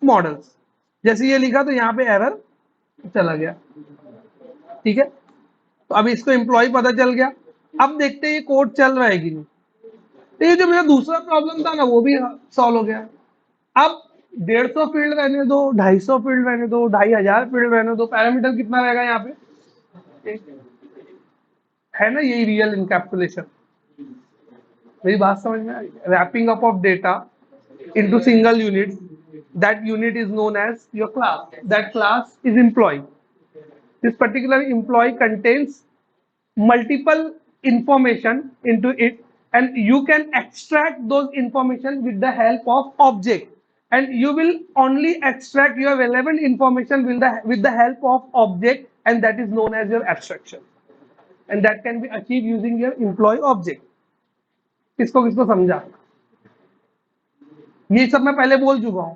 मॉडल्स। जैसे ये लिखा तो यहाँ पे एरर चला गया, ठीक है। तो अब इसको एम्प्लॉय पता चल गया। अब देखते हैं ये कोड चल रहा है कि नहीं। तो ये जो मेरा दूसरा प्रॉब्लम था ना, वो भी सॉल्व हो गया। अब 150 फील्ड रहने दो, 250 फील्ड रहने दो, 2500 फील्ड रहने दो, पैरामीटर कितना रहेगा यहाँ पे, है ना, यही रियल इनकैप्सुलेशन। मेरी बात समझ में आई? Wrapping up of data into single units, that unit is known as your class, that class is employee. This particular employee contains multiple information into it, and you can extract those information with the help of object, and you will only extract your relevant information with the help of object, and that is known as your abstraction, and that can be achieved using your employee object. किसको किसको समझा? ये सब मैं पहले बोल चुका हूं,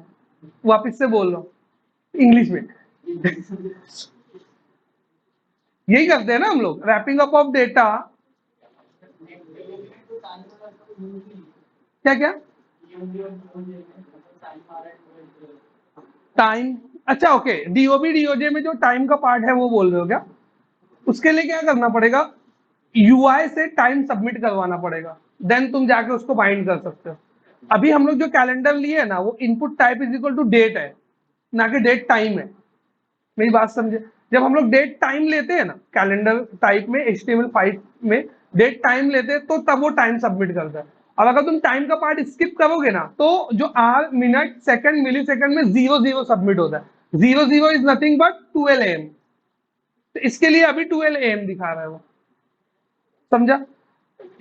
वापस से बोल रहा हूं इंग्लिश में। यही करते हैं ना हम लोग, रैपिंग अप ऑफ डेटा। क्या क्या टाइम, अच्छा ओके, डीओबी डीओजे में जो टाइम का पार्ट है वो बोल रहे हो क्या? उसके लिए क्या करना पड़ेगा, यूआई से टाइम सबमिट करवाना पड़ेगा, देन तुम जाके उसको बाइंड कर सकते हो। अभी हम लोग जो कैलेंडर लिए है ना, वो input type is equal to date है, ना कि डेट टाइम है। मेरी बात समझे? जब हम लोग डेट टाइम लेते हैं ना कैलेंडर टाइप में, HTML5 में डेट टाइम लेते हैं, तो तब वो टाइम सबमिट करता है। और अगर तुम टाइम का पार्ट स्किप करोगे ना, तो जो hour, minute, second, millisecond में 0 सबमिट होता है। 0 इज नथिंग बट 12 AM। तो इसके लिए अभी 12 AM दिखा रहा है वो, समझा?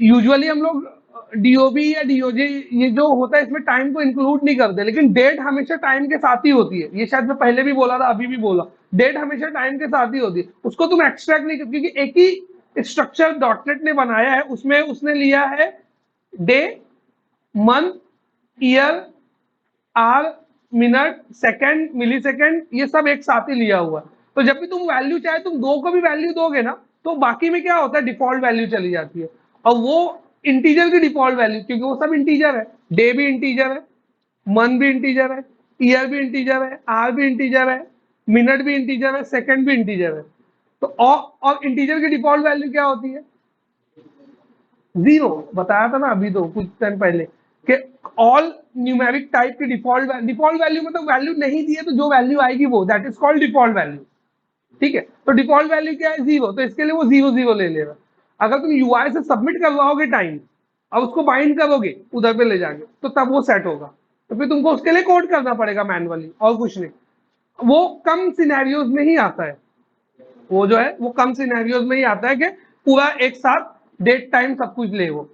यूजुअली हम लोग डीओबी या डीओजे ये जो होता है इसमें टाइम को इंक्लूड नहीं करते, लेकिन डेट हमेशा टाइम के साथ ही होती है। ये शायद मैं पहले भी बोला था, अभी भी बोला, डेट हमेशा टाइम के साथ ही होती है। उसको तुम एक्सट्रैक्ट नहीं कर, क्योंकि एक ही स्ट्रक्चर डॉटनेट ने बनाया है, उसमें उसने लिया है day, month, year, hour, minute, second, millisecond, ये सब एक साथ ही लिया हुआ है। तो जब भी तुम वैल्यू चाहे तुम दो को भी वैल्यू दोगे ना, तो बाकी में क्या होता है, डिफॉल्ट वैल्यू चली जाती है। और वो इंटीजर की डिफॉल्ट वैल्यू, क्योंकि वो सब इंटीजर है, डे भी इंटीजर है, मंथ भी इंटीजर है, ईयर भी इंटीजर है, आर भी इंटीजर है, मिनट भी इंटीजर है, सेकंड भी इंटीजर है। तो और इंटीजर की डिफॉल्ट वैल्यू क्या होती है, 0। बताया था ना अभी तो कुछ टाइम पहले कि ऑल न्यूमेरिक टाइप की डिफॉल्ट वैल्यू मतलब वैल्यू नहीं दी है तो जो वैल्यू आएगी वो, that is called default value. ठीक है, तो डिफॉल्ट वैल्यू क्या है, 0। तो इसके लिए वो 0 ले लेगा। अगर तुम यूआई से सबमिट करवाओगे टाइम और उसको बाइंड करोगे उधर पे ले जाके, तो तब वो सेट होगा। तो फिर तुमको उसके लिए कोड करना पड़ेगा मैनुअली, और कुछ नहीं। वो कम सिनेरियोज में ही आता है, वो जो है वो कम सिनेरियोज में ही आता है कि पूरा एक साथ डेट टाइम सब कुछ ले वो।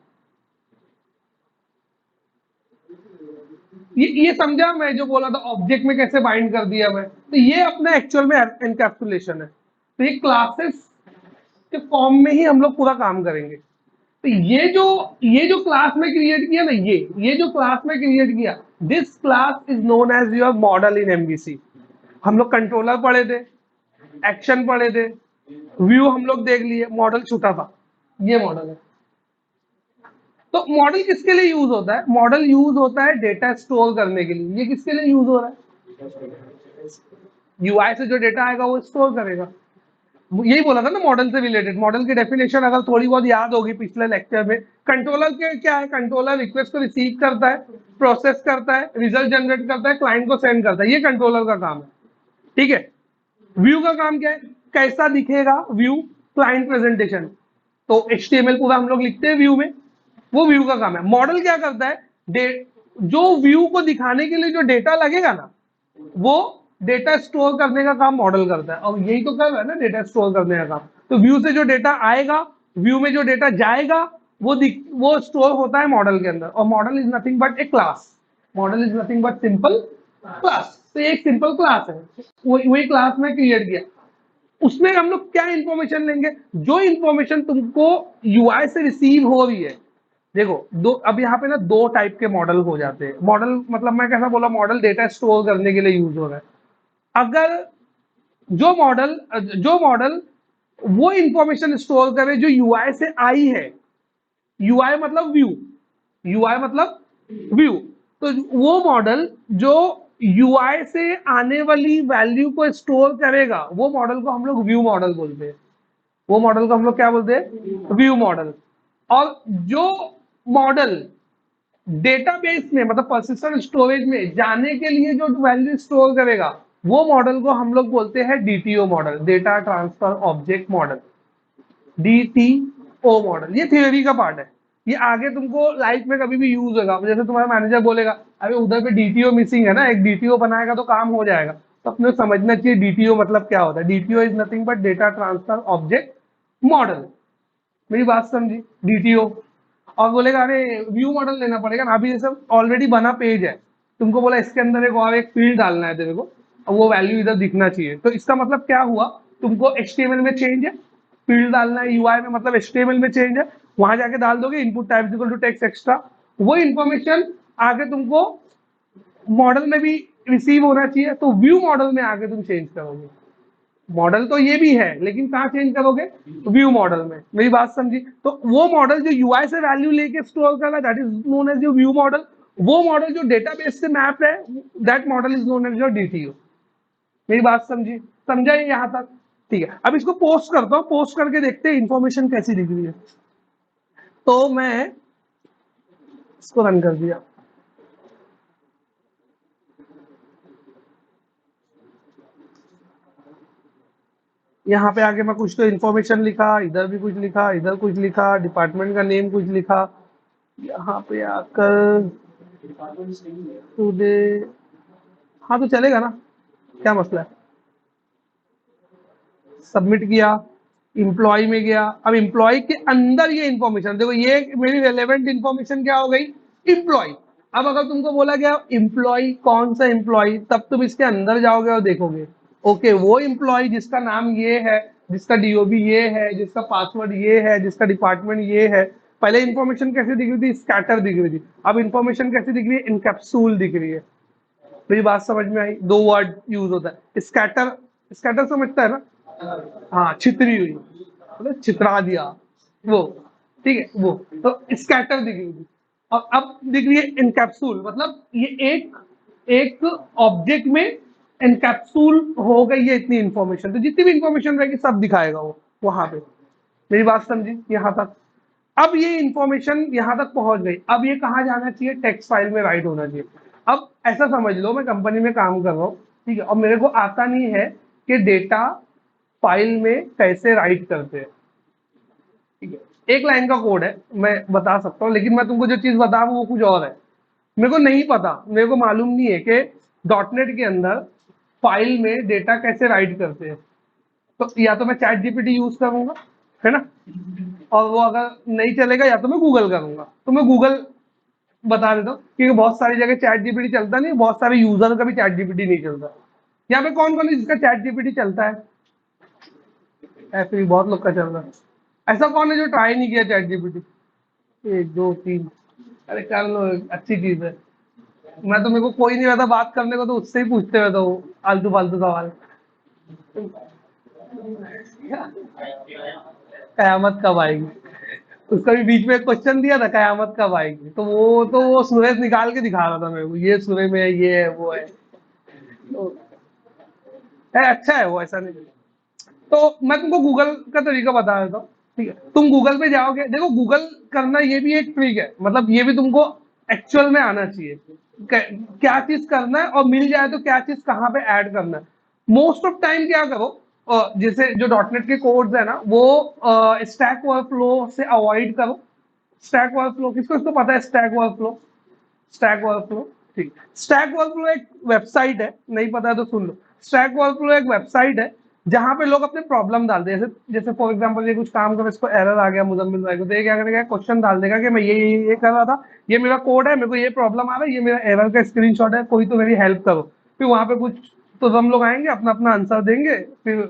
ये समझा मैं जो बोला था ऑब्जेक्ट में कैसे बाइंड कर दिया मैं? तो ये अपना एक्चुअल में एनकैप्सुलेशन है। तो ये क्लासेस के फॉर्म में ही हम लोग पूरा काम करेंगे। तो ये जो क्लास में क्रिएट किया ना, ये जो क्लास में क्रिएट किया, this class is known as your model in MVC. हम लोग कंट्रोलर पढ़े थे, एक्शन पढ़े थे, व्यू हम लोग देख लिए, मॉडल छूटा था। ये मॉडल है। तो मॉडल किसके लिए यूज होता है? मॉडल यूज होता है डेटा स्टोर करने के लिए। ये किसके लिए यूज हो रहा है? यूआई से जो डेटा आएगा वो स्टोर करेगा। यही बोला था ना मॉडल से रिलेटेड। मॉडल की डेफिनेशन अगर थोड़ी बहुत याद होगी पिछले लेक्चर में, कंट्रोलर के क्या है? कंट्रोलर रिक्वेस्ट को रिसीव करता है, प्रोसेस करता है, रिजल्ट जनरेट करता है, क्लाइंट को सेंड करता है। ये कंट्रोलर का काम है। ठीक है। व्यू का काम क्या है? कैसा दिखेगा व्यू? Client presentation. तो एचटीएमएल पूरा हम लोग लिखते हैं व्यू में, वो व्यू का काम है। मॉडल क्या करता है? जो व्यू को दिखाने के लिए जो डेटा लगेगा ना, वो डेटा स्टोर करने का काम मॉडल करता है। और यही तो कर रहा है ना, डेटा स्टोर करने का काम। तो व्यू से जो डेटा आएगा, व्यू में जो डेटा जाएगा, वो स्टोर होता है मॉडल के अंदर। और model is nothing but A class. Model is nothing but simple class. तो एक सिंपल क्लास है, वही क्लास में क्रिएट किया। उसमें हम लोग क्या इंफॉर्मेशन लेंगे? जो इंफॉर्मेशन तुमको यूआई से रिसीव हो रही है। देखो दो, अब यहाँ पे ना दो टाइप के मॉडल हो जाते हैं। मॉडल मतलब मैं कैसा बोला, मॉडल डेटा स्टोर करने के लिए यूज हो रहा है। अगर जो मॉडल वो इंफॉर्मेशन स्टोर करे जो यूआई से आई है, यूआई मतलब व्यू, यूआई मतलब व्यू, तो वो मॉडल जो यूआई से आने वाली वैल्यू को स्टोर करेगा, वो मॉडल को हम लोग व्यू मॉडल बोलते हैं। वो मॉडल को हम लोग क्या बोलते हैं? View model. और जो मॉडल डेटाबेस में मतलब पर्सिस्टेंट स्टोरेज में जाने के लिए जो वैल्यू स्टोर करेगा, वो मॉडल को हम लोग बोलते हैं DTO model, data transfer object model, DTO model. ये थियोरी का पार्ट है। ये आगे तुमको लाइफ में कभी भी यूज होगा। जैसे तुम्हारा मैनेजर बोलेगा अरे उधर पे डीटीओ मिसिंग है ना, एक डीटीओ बनाएगा तो काम हो जाएगा। तो अपने समझना चाहिए डीटीओ मतलब क्या होता है। DTO is nothing but data transfer object model. मेरी बात समझी? डीटीओ। और बोलेगा अरे व्यू मॉडल लेना पड़ेगा ना, अभी जैसे ऑलरेडी बना पेज है, तुमको बोला इसके अंदर एक और एक फील्ड डालना है तेरे को, और वो वैल्यू इधर दिखना चाहिए। तो इसका मतलब क्या हुआ? तुमको एचटीएमएल में चेंज है, फील्ड डालना है, यूआई में मतलब एचटीएमएल में चेंज है, वहां जाके डाल दोगे input type equal to text extra. वो इन्फॉर्मेशन आगे तुमको मॉडल में भी रिसीव होना चाहिए, तो व्यू मॉडल में आगे तुम चेंज करोगे। मॉडल तो ये भी है, लेकिन कहाँ चेंज करोगे? व्यू मॉडल में। मेरी बात समझी? तो वो मॉडल जो यूआई से वैल्यू लेके स्टोर कर रहा है, that is known as your view model. वो मॉडल जो डेटाबेस से मैप है, that model is known as your DTO. मेरी बात समझी? समझा ये यहाँ तक? ठीक है। अब इसको पोस्ट करता हूँ, पोस्ट करके देखते हैं इन्फॉर्मेशन कैसी दिख रही है। तो मैं इसको रन कर दिया। यहाँ पे आके मैं कुछ तो इन्फॉर्मेशन लिखा, इधर भी कुछ लिखा, इधर कुछ लिखा, डिपार्टमेंट का नेम कुछ लिखा। यहाँ पे आकर टुडे, हाँ तो चलेगा ना, क्या मसला है? सबमिट किया, इम्प्लॉय में गया। अब इम्प्लॉय के अंदर ये इन्फॉर्मेशन देखो, ये मेरी रेलेवेंट इन्फॉर्मेशन क्या हो गई? इम्प्लॉय। अब अगर तुमको बोला गया इम्प्लॉय कौन सा इम्प्लॉय, तब तुम इसके अंदर जाओगे और देखोगे ओके वो इम्प्लॉय जिसका नाम ये है, जिसका डीओबी ये है, जिसका पासवर्ड ये है, जिसका डिपार्टमेंट ये है। पहले इन्फॉर्मेशन कैसे दिख रही थी? स्कैटर दिख रही थी। अब इन्फॉर्मेशन कैसे दिख रही है? इनकैप्सूल दिख रही है। मेरी बात समझ में आई? दो वर्ड यूज होता है, स्कैटर। स्कैटर समझता है ना? हाँ, छितरी हुई मतलब छितरा दिया वो। ठीक है वो। तो स्कैटर दिख रही थी, और अब दिख रही है इनकैप्सूल। मतलब ये एक एक ऑब्जेक्ट में इनकैप्सूल हो गई है इतनी इन्फॉर्मेशन। तो जितनी भी इन्फॉर्मेशन रहेगी सब दिखाएगा वो वहां पे। मेरी बात समझी यहाँ तक? अब ये इंफॉर्मेशन यहाँ तक पहुंच गई। अब ये कहाँ जाना चाहिए? टेक्स्ट फाइल में राइट होना चाहिए। अब ऐसा समझ लो मैं कंपनी में काम कर रहा हूँ, ठीक है, और मेरे को आता नहीं है कि डेटा फाइल में कैसे राइट करते हैं। ठीक है, एक लाइन का कोड है, मैं बता सकता हूँ, लेकिन मैं तुमको जो चीज बता रहा हूँ वो कुछ और है। मेरे को नहीं पता, मेरे को मालूम नहीं है कि डॉटनेट के अंदर फाइल में डेटा कैसे राइट करते हैं। तो या तो मैं चैट जीपीटी यूज करूंगा, है ना, और वो अगर नहीं चलेगा या तो मैं गूगल करूंगा। तो मैं गूगल बता देता हूँ, क्योंकि बहुत सारी जगह चैट जीपीटी चलता नहीं, बहुत सारे यूजर का भी चैट जीपीटी नहीं चलता। यहाँ पे कौन कौन है जिसका चैट जीपीटी चलता है? ऐसे भी बहुत लोग का चल रहा है। ऐसा कौन है जो ट्राई नहीं किया चैट जीपीटी? एक दो तीन, अरे कर लो, अच्छी चीज है। मैं तो, मेरे को कोई नहीं रहता बात करने को तो उससे ही पूछते हुए तो आलतू फालतू सवाल। कयामत कब आएगी, उसका भी बीच में एक क्वेश्चन दिया था कयामत कब आएगी, तो वो सूरज निकाल के दिखा रहा था मेरे को, ये सूरज में है, ये है, वो है। तो अच्छा है वो, ऐसा नहीं। तो मैं तुमको गूगल का तरीका बता देता हूँ। ठीक है, तुम गूगल पे जाओगे, देखो गूगल करना ये भी एक ट्रिक है, मतलब ये भी तुमको एक्चुअल में आना चाहिए। क्या चीज करना है और मिल जाए तो क्या चीज कहाँ पे ऐड करना है। मोस्ट ऑफ टाइम क्या करो, जैसे जो डॉटनेट के कोड्स है ना, वो स्टैक ओवरफ्लो से अवॉइड करो। स्टैक ओवरफ्लो किसको पता है, स्टैक ओवरफ्लो, स्टैक ओवरफ्लो। ठीक, स्टैक ओवरफ्लो एक वेबसाइट है, नहीं पता है तो सुन लो। स्टैक ओवरफ्लो एक वेबसाइट है जहां पे लोग अपने प्रॉब्लम डालते हैं, जैसे जैसे फॉर एग्जांपल ये कुछ काम कर, इसको एरर आ गया मुजम्मिल भाई को, तो ये क्या करेगा, क्वेश्चन डाल देगा कि मैं ये कर रहा था, ये मेरा कोड है, मेरे को ये प्रॉब्लम आ रहा है, ये मेरा एरर का स्क्रीनशॉट है, कोई तो मेरी हेल्प करो। फिर वहां पे कुछ तो हम लोग आएंगे, अपना अपना आंसर देंगे, फिर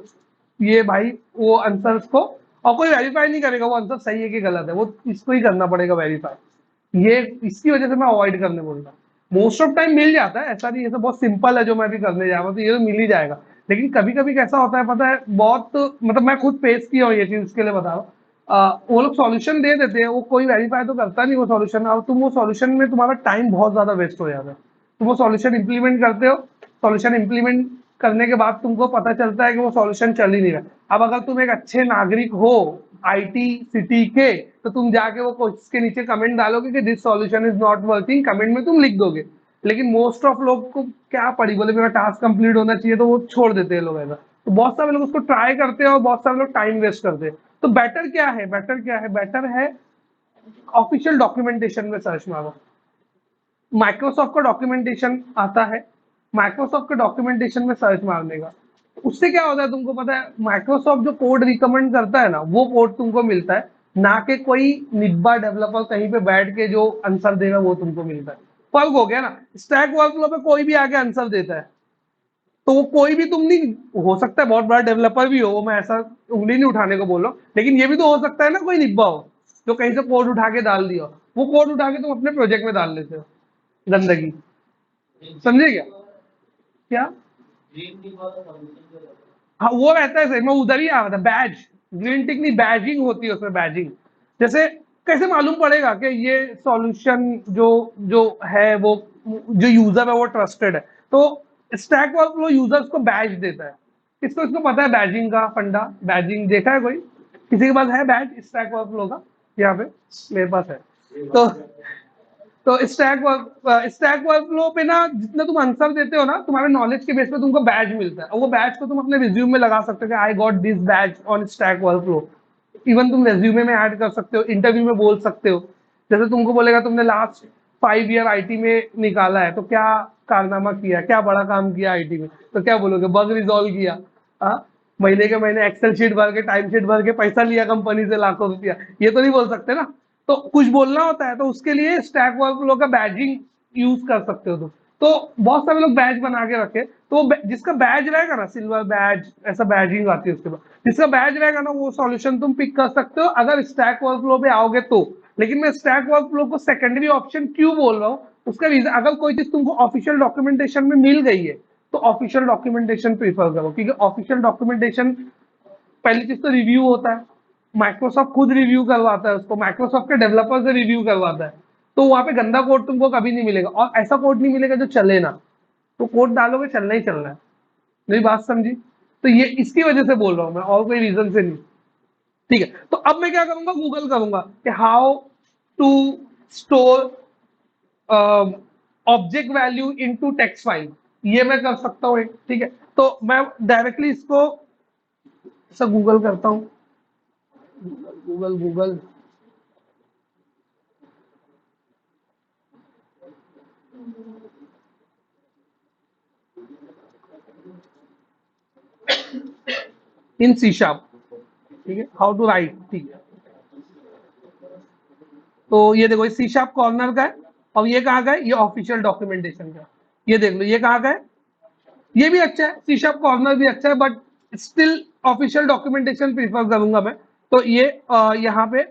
ये भाई वो आंसर्स को, और कोई वेरीफाई नहीं करेगा वो आंसर सही है कि गलत है, वो इसको ही करना पड़ेगा वेरीफाई। ये इसकी वजह से मैं अवॉइड करने बोल रहा हूँ। मोस्ट ऑफ टाइम मिल जाता है, ऐसा नहीं, ऐसा बहुत सिंपल है जो मैं भी करने जा रहा हूँ, तो ये तो मिल ही जाएगा। लेकिन कभी कभी कैसा होता है पता है, बहुत मतलब मैं खुद फेस किया हूँ ये चीज, इसके लिए बता रहा हूँ। वो लोग सॉल्यूशन दे देते हैं, वो कोई वेरीफाई तो करता नहीं वो सॉल्यूशन, और तुम वो सॉल्यूशन में तुम्हारा टाइम बहुत ज्यादा वेस्ट हो जाता है। तुम वो सॉल्यूशन इंप्लीमेंट करते हो, सॉल्यूशन इंप्लीमेंट करने के बाद तुमको पता चलता है कि वो सॉल्यूशन चल ही नहीं रहा। अब अगर तुम एक अच्छे नागरिक हो आईटी सिटी के, तो तुम जाके वो कोर्स के नीचे कमेंट डालोगे कि this solution is not working, comment में तुम लिख दोगे। लेकिन मोस्ट ऑफ लोग को क्या पड़ी, बोले मेरा टास्क कंप्लीट होना चाहिए, तो वो छोड़ देते हैं लोग ऐसा। तो बहुत सारे लोग उसको ट्राई करते हैं और बहुत सारे लोग टाइम वेस्ट करते हैं। तो बेटर क्या है, बेटर क्या है, बेटर है ऑफिशियल डॉक्यूमेंटेशन में सर्च मारो। माइक्रोसॉफ्ट का डॉक्यूमेंटेशन आता है, माइक्रोसॉफ्ट के डॉक्यूमेंटेशन में सर्च मारने का, उससे क्या होता है तुमको पता है, माइक्रोसॉफ्ट जो कोड रिकमेंड करता है ना, वो कोड तुमको मिलता है, ना कि कोई निब्बा डेवलपर कहीं पे बैठ के जो आंसर देगा वो तुमको मिलता है। फर्क हो गया ना, स्टैक ओवरफ्लो पे कोई भी आके आंसर देता है, तो वो कोई भी, तुम नहीं, हो सकता है बहुत बड़ा डेवलपर भी हो, वो मैं ऐसा उंगली नहीं उठाने को बोल रहा हूँ, लेकिन ये भी तो हो सकता है ना कोई निब्बा हो जो कहीं से कोड उठा के डाल दिया हो। वो कोड उठा के तुम अपने प्रोजेक्ट में डाल लेते हो, गंदगी। समझे क्या, क्या? हाँ वो रहता है सही, मैं उधर ही आ रहा था, बैज, ग्रीन टिक नहीं, बैजिंग होती है उसमें, बैजिंग। जैसे कैसे मालूम पड़ेगा कि ये सॉल्यूशन जो जो है वो, जो यूजर है वो ट्रस्टेड है, तो स्टैक ओवरफ्लो यूजर्स को बैज देता है। इसको इसको पता है बैजिंग का फंडा, बैजिंग देखा है कोई, किसी के पास है बैज स्टैक ओवरफ्लो का? यहाँ पे मेरे पास है। तो स्टैक ओवरफ्लो पे ना, जितना तुम आंसर देते हो ना, तुम्हारे नॉलेज के बेस पे तुमको बैज मिलता है, और वो बैज को तुम अपने रिज्यूम में लगा सकते हो कि I got this badge on Stack Overflow. Even तुम रेज्यूमे में ऐड कर सकते हो, इंटरव्यू में बोल सकते हो। जैसे तुमको बोलेगा तुमने लास्ट 5 ईयर आईटी में निकाला है, तो क्या कारनामा किया, क्या बड़ा काम किया आईटी में, तो क्या बोलोगे, बग रिजॉल्व किया, हाँ, महीने के महीने एक्सेल शीट भर के, टाइम शीट भर के पैसा लिया कंपनी से लाखों रुपया, ये तो नहीं बोल सकते ना। तो कुछ बोलना होता है, तो उसके लिए स्टैक ओवरफ्लो का बैजिंग यूज कर सकते हो तुम। तो बहुत सारे लोग बैज बना के रखे, तो जिसका बैज रहेगा ना, सिल्वर बैज, ऐसा बैजिंग आती है उसके बाद, जिसका बैज रहेगा ना, वो सॉल्यूशन तुम पिक कर सकते हो अगर स्टैक ओवरफ्लो पे आओगे तो। लेकिन मैं स्टैक ओवरफ्लो को सेकेंडरी ऑप्शन क्यों बोल रहा हूँ, उसका रीजन, अगर कोई चीज तुमको ऑफिशियल डॉक्यूमेंटेशन में मिल गई है, तो ऑफिशियल डॉक्यूमेंटेशन प्रीफर करो, क्योंकि ऑफिशियल डॉक्यूमेंटेशन, पहली चीज तो रिव्यू होता है, माइक्रोसॉफ्ट खुद रिव्यू करवाता है उसको, माइक्रोसॉफ्ट के डेवलपर से रिव्यू करवाता है, तो वहां पे गंदा कोड तुमको कभी नहीं मिलेगा, और ऐसा कोड नहीं मिलेगा जो चले ना। तो कोड डालोगे, चलना ही चलना है। मेरी बात समझी? तो ये इसकी वजह से बोल रहा हूँ मैं, और कोई रीजन से नहीं। ठीक है, तो अब मैं क्या करूंगा, गूगल करूंगा कि how to store object value into text file, ये मैं कर सकता हूँ एक। ठीक है, तो मैं डायरेक्टली इसको ऐसा गूगल करता हूँ, गूगल गूगल इन सी शार्प। ठीक है, हाउ टू राइट। ठीक है, तो ये देखो, सी शार्प कॉर्नर का है, और ये कहाँ का है, ये ऑफिशियल डॉक्यूमेंटेशन का। ये देख लो, ये कहाँ का है, ये भी अच्छा है, सी शार्प कॉर्नर भी अच्छा है, but still official documentation prefer करूंगा मैं। तो ये यहाँ पे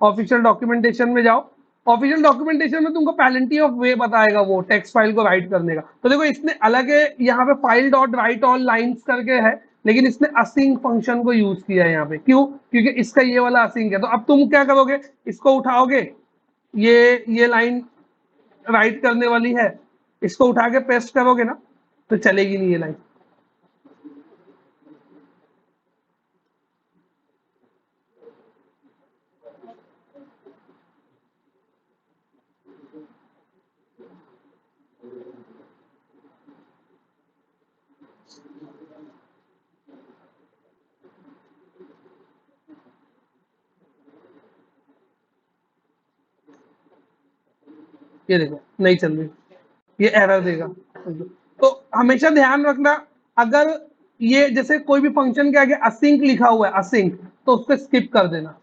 ऑफिशियल डॉक्यूमेंटेशन में जाओ, ऑफिशियल डॉक्यूमेंटेशन में तुमको पैलेंटी ऑफ वे बताएगा वो टेक्स्ट फाइल को राइट करने का। तो देखो इसने अलग है, यहाँ पे file dot right all lines करके है, लेकिन इसने असिंक फंक्शन को यूज किया है यहाँ पे। क्यों? क्योंकि इसका ये वाला असिंक है। तो अब तुम क्या करोगे, इसको उठाओगे, ये लाइन राइट करने वाली है, इसको उठा के पेस्ट करोगे ना तो चलेगी नहीं ये लाइन। ये देखो नहीं चल रही, ये एरर देगा। तो हमेशा ध्यान रखना, अगर ये जैसे कोई भी फंक्शन के आगे असिंक लिखा हुआ है, असिंक, तो उस पर स्किप कर देना।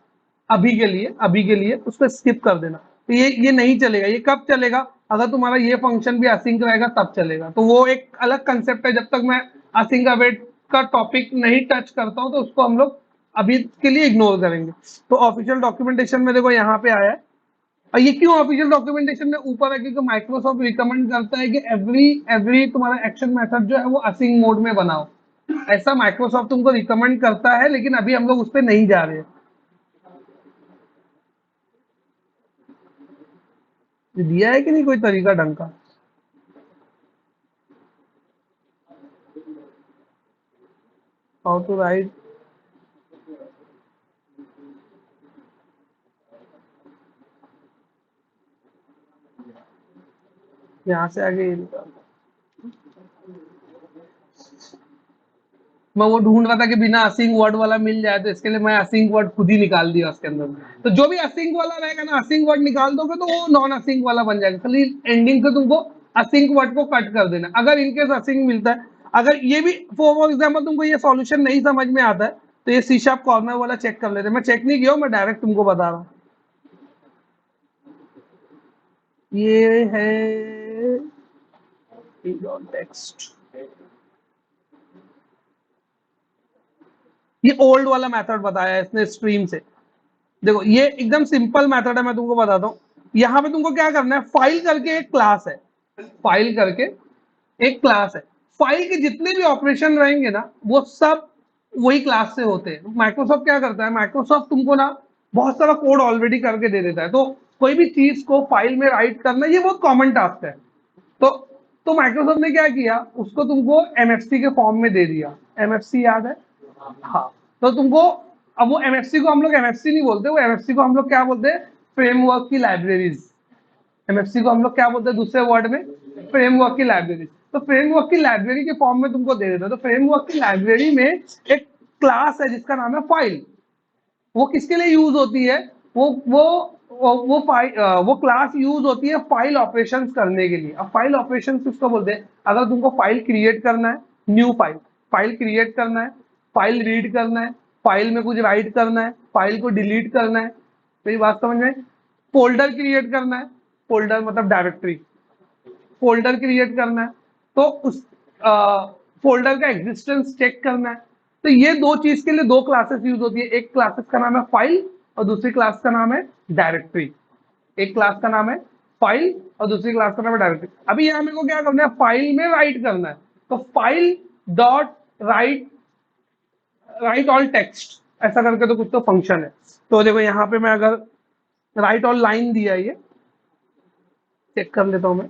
अभी के लिए उस पर स्किप कर देना। तो ये नहीं चलेगा। ये कब चलेगा? अगर तुम्हारा ये फंक्शन भी असिंक रहेगा तब चलेगा। तो वो एक अलग कंसेप्ट है। जब तक मैं असिंक अवेट का टॉपिक नहीं टच करता हूँ तो उसको हम लोग अभी के लिए इग्नोर करेंगे। तो ऑफिशियल डॉक्यूमेंटेशन में देखो यहाँ पे आया है। और ये क्यों ऑफिशियल डॉक्यूमेंटेशन में ऊपर है? क्योंकि माइक्रोसॉफ्ट रिकमेंड करता है कि एवरी तुम्हारा एक्शन मेथड जो है वो असिंक मोड में बनाओ। ऐसा माइक्रोसॉफ्ट तुमको रिकमेंड करता है, लेकिन अभी हम लोग उस पर नहीं जा रहे हैं। दिया है कि नहीं कोई तरीका ढंग का? हाउ टू राइट, यहाँ से आगे ये निकाल। मैं वो ढूंढ रहा था कि बिना असिंक वर्ड वाला मिल जाए, तो इसके लिए मैं असिंक वर्ड खुद ही निकाल दिया उसके अंदर। तो जो भी असिंक वाला रहेगा ना, असिंक वर्ड निकाल दोगे तो वो नॉन असिंक वाला बन जाएगा। खाली एंडिंग से तुमको असिंक वर्ड को कट कर देना। अगर इनकेस असिंक मिलता है, अगर ये भी फॉर एग्जाम्पल तुमको ये सॉल्यूशन नहीं समझ में आता है, तो ये सी शार्प कॉर्नर वाला चेक कर लेते। मैं चेक नहीं किया, मैं डायरेक्ट तुमको बता रहा हूँ। ये है टेक्स्ट, ये ओल्ड वाला मेथड बताया है इसने स्ट्रीम से। देखो ये एकदम सिंपल मेथड है, मैं तुमको बताता हूँ। यहाँ पे तुमको क्या करना है, फाइल करके एक क्लास है, फाइल करके एक क्लास है। फाइल के जितने भी ऑपरेशन रहेंगे ना, वो सब वही क्लास से होते हैं। माइक्रोसॉफ्ट क्या करता है, माइक्रोसॉफ्ट तुमको ना बहुत सारा कोड ऑलरेडी करके दे देता है। तो कोई भी चीज को फाइल में राइट करना ये बहुत कॉमन टास्क है। तो तो माइक्रोसॉफ्ट ने क्या किया, उसको तुमको एमएफसी के फॉर्म में दे दिया। एमएफसी याद है? हाँ। तो तुमको, अब वो एमएफसी को हम लोग एमएफसी नहीं बोलते, वो एमएफसी को हम लोग क्या बोलते हैं, फ्रेमवर्क की लाइब्रेरीज। एमएफसी को हम लोग क्या बोलते हैं दूसरे वर्ड में, फ्रेमवर्क की लाइब्रेरी। तो फ्रेमवर्क की लाइब्रेरी के फॉर्म में तुमको दे देता है। तो फ्रेमवर्क की लाइब्रेरी में एक क्लास है जिसका नाम है फाइल। वो किसके लिए यूज होती है, वो क्लास यूज होती है फाइल ऑपरेशंस करने के लिए। अब फाइल ऑपरेशंस किसको बोलते हैं? अगर तुमको फाइल क्रिएट करना है, न्यू फाइल, फाइल क्रिएट करना है, फाइल रीड करना है, फाइल में कुछ राइट करना है, फाइल को डिलीट करना है, मेरी बात समझ में? फोल्डर क्रिएट करना है, फोल्डर मतलब डायरेक्टरी, फोल्डर क्रिएट करना है, तो उस फोल्डर का एग्जिस्टेंस चेक करना है। तो ये दो चीज के लिए दो क्लासेस यूज होती है। एक क्लासेस का नाम है फाइल और दूसरी क्लास का नाम है डायरेक्टरी। एक क्लास का नाम है फाइल और दूसरी क्लास का नाम है डायरेक्टरी। अभी यहाँ मेरे को क्या करना है, फाइल में राइट करना है। तो file dot right, right all text, ऐसा करके तो कुछ तो फंक्शन है। तो देखो यहाँ पे मैं अगर राइट ऑल लाइन दिया, ये चेक कर लेता हूं मैं,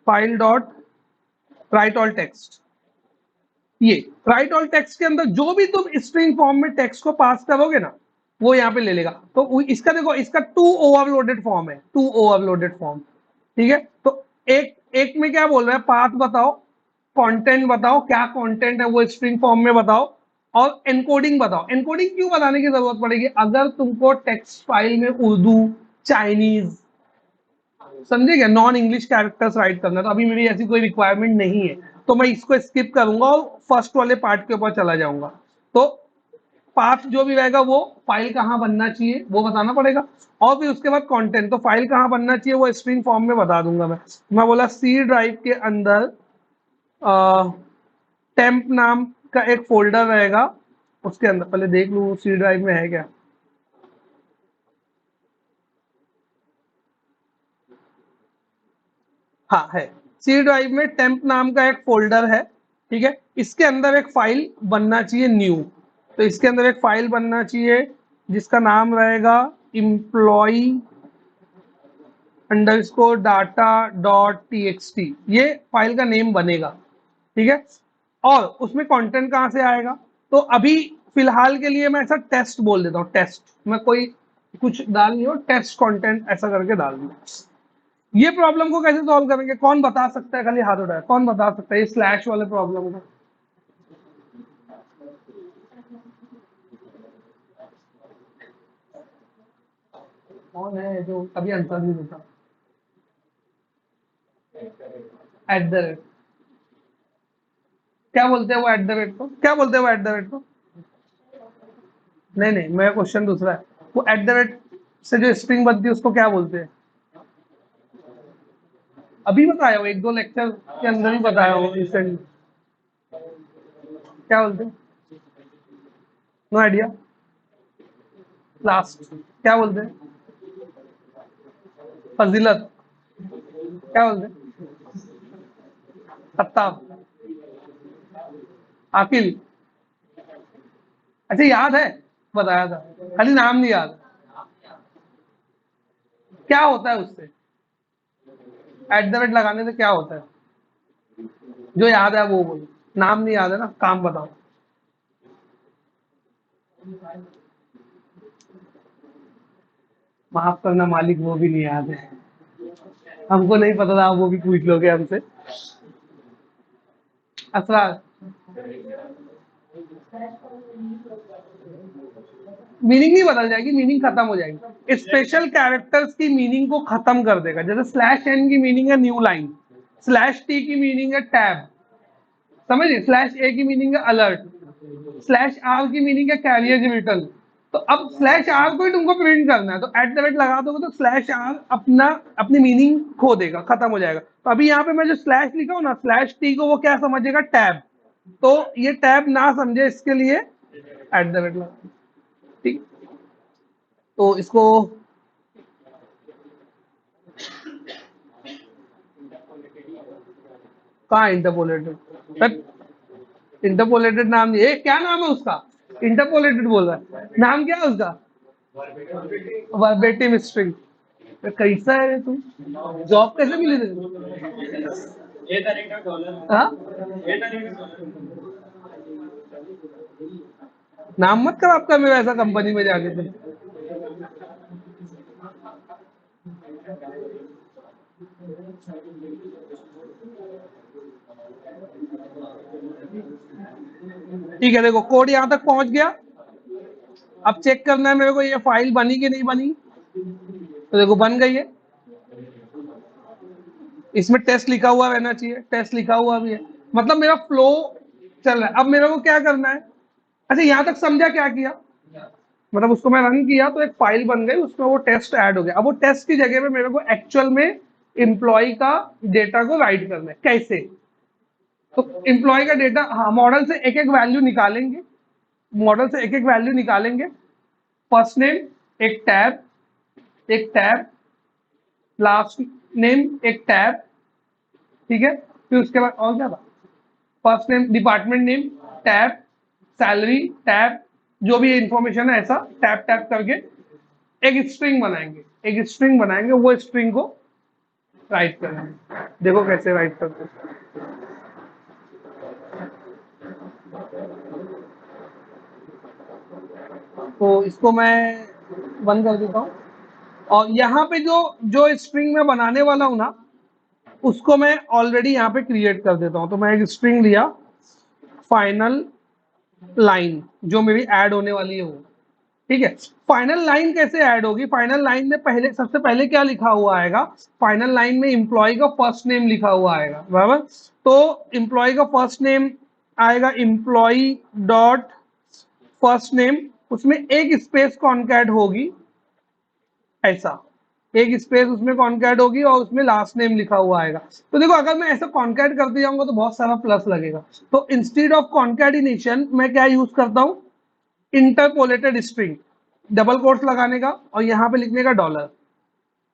file dot right all text, ये राइट ऑल टेक्स्ट के अंदर जो भी तुम स्ट्रिंग फॉर्म में टेक्स्ट को पास करोगे ना, वो यहाँ पे ले लेगा। तो इसका देखो, इसका टू ओवरलोडेड फॉर्म है, टू ओवरलोडेड फॉर्म। ठीक है, तो एक एक में क्या बोल रहा है, पाथ बताओ, कंटेंट बताओ, क्या कंटेंट है वो स्ट्रिंग फॉर्म में बताओ, और एनकोडिंग बताओ। एनकोडिंग क्यों बताने की जरूरत पड़ेगी? अगर तुमको टेक्स्ट फाइल में उर्दू, चाइनीज, समझे क्या, नॉन इंग्लिश कैरेक्टर्स राइट करना, तो अभी मेरी ऐसी कोई रिक्वायरमेंट नहीं है, तो मैं इसको स्किप करूंगा और फर्स्ट वाले पार्ट के ऊपर चला जाऊंगा। तो पाथ जो भी रहेगा वो फाइल कहाँ बनना चाहिए वो बताना पड़ेगा, और फिर उसके बाद कंटेंट। तो फाइल कहाँ बनना चाहिए वो स्ट्रिंग फॉर्म में बता दूंगा मैं बोला सी ड्राइव के अंदर टेम्प नाम का एक फोल्डर रहेगा, उसके अंदर पहले देख लूँ सी ड्राइव में है क्या। हाँ है, सी ड्राइव में टेम्प नाम का एक फोल्डर है, ठीक है, इसके अंदर एक फाइल बनना चाहिए न्यू। तो इसके अंदर एक फाइल बनना चाहिए जिसका नाम रहेगा employee underscore data dot txt, ये फाइल का नेम बनेगा, ठीक है। और उसमें कंटेंट कहाँ से आएगा, तो अभी फिलहाल के लिए मैं ऐसा टेस्ट बोल देता हूँ, टेस्ट, मैं कोई कुछ डाल नहीं हो, टेस्ट कंटेंट ऐसा करके डाल दूँ। ये प्रॉब्लम को कैसे सॉल्व करेंगे, कौन बता सकता है, खाली हाथ उठाए, कौन बता सकता है ये स्लैश वाले प्रॉब्लम को। कौन है जो कभी आंसर नहीं देता। एट द रेट, क्या बोलते हैं वो एट द रेट को, क्या बोलते हैं वो एट द रेट को। नहीं नहीं, मेरा क्वेश्चन दूसरा है, वो एट द रेट से जो स्ट्रिंग बनती है उसको क्या बोलते हैं। अभी बताया हो, एक दो लेक्चर के अंदर ही बताया हो रिसेंटली, क्या बोलते हैं, नो आइडिया। लास्ट क्या बोलते हैं, फजीलत, क्या बोलते हैं, सत्ताब, आकिल। अच्छा याद है, बताया था, खाली नाम नहीं याद। क्या होता है उससे, एट द रेट लगाने से क्या होता है, जो याद है वो बोलो, नाम नहीं याद है ना, काम बताओ। माफ करना मालिक, वो भी नहीं याद है, हमको नहीं पता था, वो भी पूछ लोगे हमसे। असरार, मीनिंग नहीं बदल जाएगी, मीनिंग खत्म हो जाएगी, स्पेशल कैरेक्टर्स की मीनिंग को खत्म कर देगा। जैसे स्लैश एन की मीनिंग है न्यू लाइन, स्लैश टी की मीनिंग है टैब, समझिए, स्लैश ए की मीनिंग है अलर्ट, स्लैश आर की मीनिंग है कैरियर रिटर्न। तो अब स्लैश आर को ही तुमको प्रिंट करना है, तो एट द रेट लगा दोगे तो स्लैश आर अपना अपनी मीनिंग खो देगा, खत्म हो जाएगा। तो अभी यहाँ पे मैं जो स्लैश लिखा हूँ ना, स्लैश टी को वो क्या समझेगा, टैब, तो ये टैब ना समझे, इसके लिए एट द रेट लगा, ठीक। तो इसको कहाँ इंटरपोलेटेड, इंटरपोलेटेड नाम नहीं है, क्या नाम है उसका, इंटरपोलेटेड बोल रहा है, नाम क्या है उसका, वर्बेटिम स्ट्रिंग। कैसा है तू, जॉब कैसे मिली तेरे, हाँ? नाम मत खराब कर मेरा ऐसा कंपनी में जाके तुम। ठीक है, देखो कोड यहां तक पहुंच गया। अब चेक करना है मेरे को ये फाइल बनी कि नहीं बनी, तो देखो बन गई है, इसमें टेस्ट लिखा हुआ रहना चाहिए, टेस्ट लिखा हुआ भी है, मतलब मेरा फ्लो चल रहा है। अब मेरे को क्या करना है, अच्छा यहां तक समझा क्या किया, मतलब उसको मैं रन किया तो एक फाइल बन गई, उसमें वो टेस्ट ऐड हो गया। अब वो टेस्ट की जगह पे मेरे को एक्चुअल में एम्प्लॉय का डेटा को राइट करना है, कैसे, तो एम्प्लॉय का डेटा, हाँ, मॉडल से एक एक वैल्यू निकालेंगे, मॉडल से एक एक वैल्यू निकालेंगे, फर्स्ट नेम एक टैब, एक टैब, लास्ट नेम एक टैब, ठीक है, फिर उसके बाद और क्या था, first name, department name tab, salary tab, जो भी इंफॉर्मेशन है ऐसा टैब टैब करके एक स्ट्रिंग बनाएंगे, एक स्ट्रिंग बनाएंगे, वो स्ट्रिंग को राइट करेंगे। देखो कैसे राइट करते हैं। तो इसको मैं बंद कर देता हूँ, और यहाँ पे जो जो स्ट्रिंग मैं बनाने वाला हूँ ना, उसको मैं ऑलरेडी यहाँ पे क्रिएट कर देता हूँ। तो मैं एक स्ट्रिंग लिया, फाइनल लाइन, जो मेरी ऐड होने वाली है वो, ठीक है। फाइनल लाइन कैसे ऐड होगी, फाइनल लाइन में पहले, सबसे पहले क्या लिखा हुआ आएगा, फाइनल लाइन में एम्प्लॉय का फर्स्ट नेम लिखा हुआ आएगा, बराबर। तो एम्प्लॉय का फर्स्ट नेम आएगा एम्प्लॉय डॉट फर्स्ट नेम, उसमें एक स्पेस कॉन्कैट होगी, ऐसा एक स्पेस उसमें कॉन्कैट होगी, और उसमें लास्ट नेम लिखा हुआ आएगा। तो देखो अगर मैं ऐसा कॉन्कैट करते जाऊंगा तो बहुत सारा प्लस लगेगा, तो इंस्टीड ऑफ कॉन्कैटिनेशन मैं क्या यूज करता हूं, इंटरपोलेटेड स्ट्रिंग, डबल कोट्स लगाने का और यहाँ पे लिखने का डॉलर,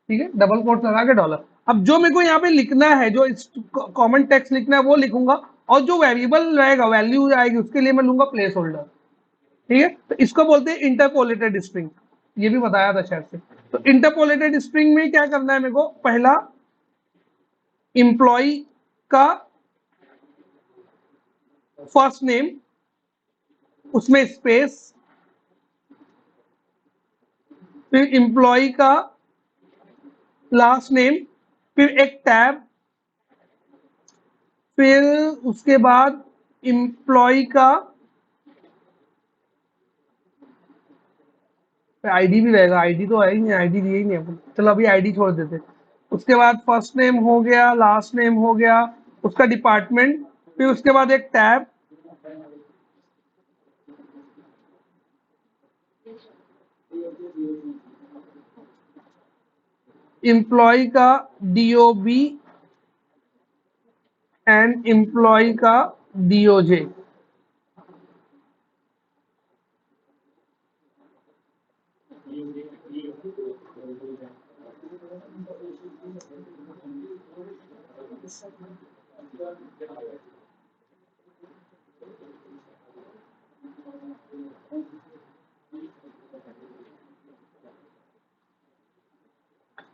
ठीक है, डबल कोट्स लगा के डॉलर। अब जो मेरे को यहाँ पे लिखना है, जो कॉमन टेक्स्ट लिखना है वो लिखूंगा, और जो वेरिएबल रहेगा, वैल्यू आएगी, उसके लिए मैं लूंगा प्लेस होल्डर। ठीक है, तो इसको बोलते हैं इंटरपोलेटेड स्ट्रिंग, ये भी बताया था शायद से। तो इंटरपोलेटेड स्ट्रिंग में क्या करना है मेरे को, पहला एम्प्लॉय का फर्स्ट नेम, उसमें स्पेस, फिर एम्प्लॉय का लास्ट नेम, फिर एक टैब, फिर उसके बाद एम्प्लॉय का आईडी भी रहेगा, आईडी तो है ही नहीं, आईडी दिए ही नहीं अपन, चलो अभी आईडी छोड़ देते। उसके बाद फर्स्ट नेम हो गया, लास्ट नेम हो गया, उसका डिपार्टमेंट, फिर उसके बाद एक टैब, एम्प्लॉय का डीओबी एंड एम्प्लॉय का डीओजे।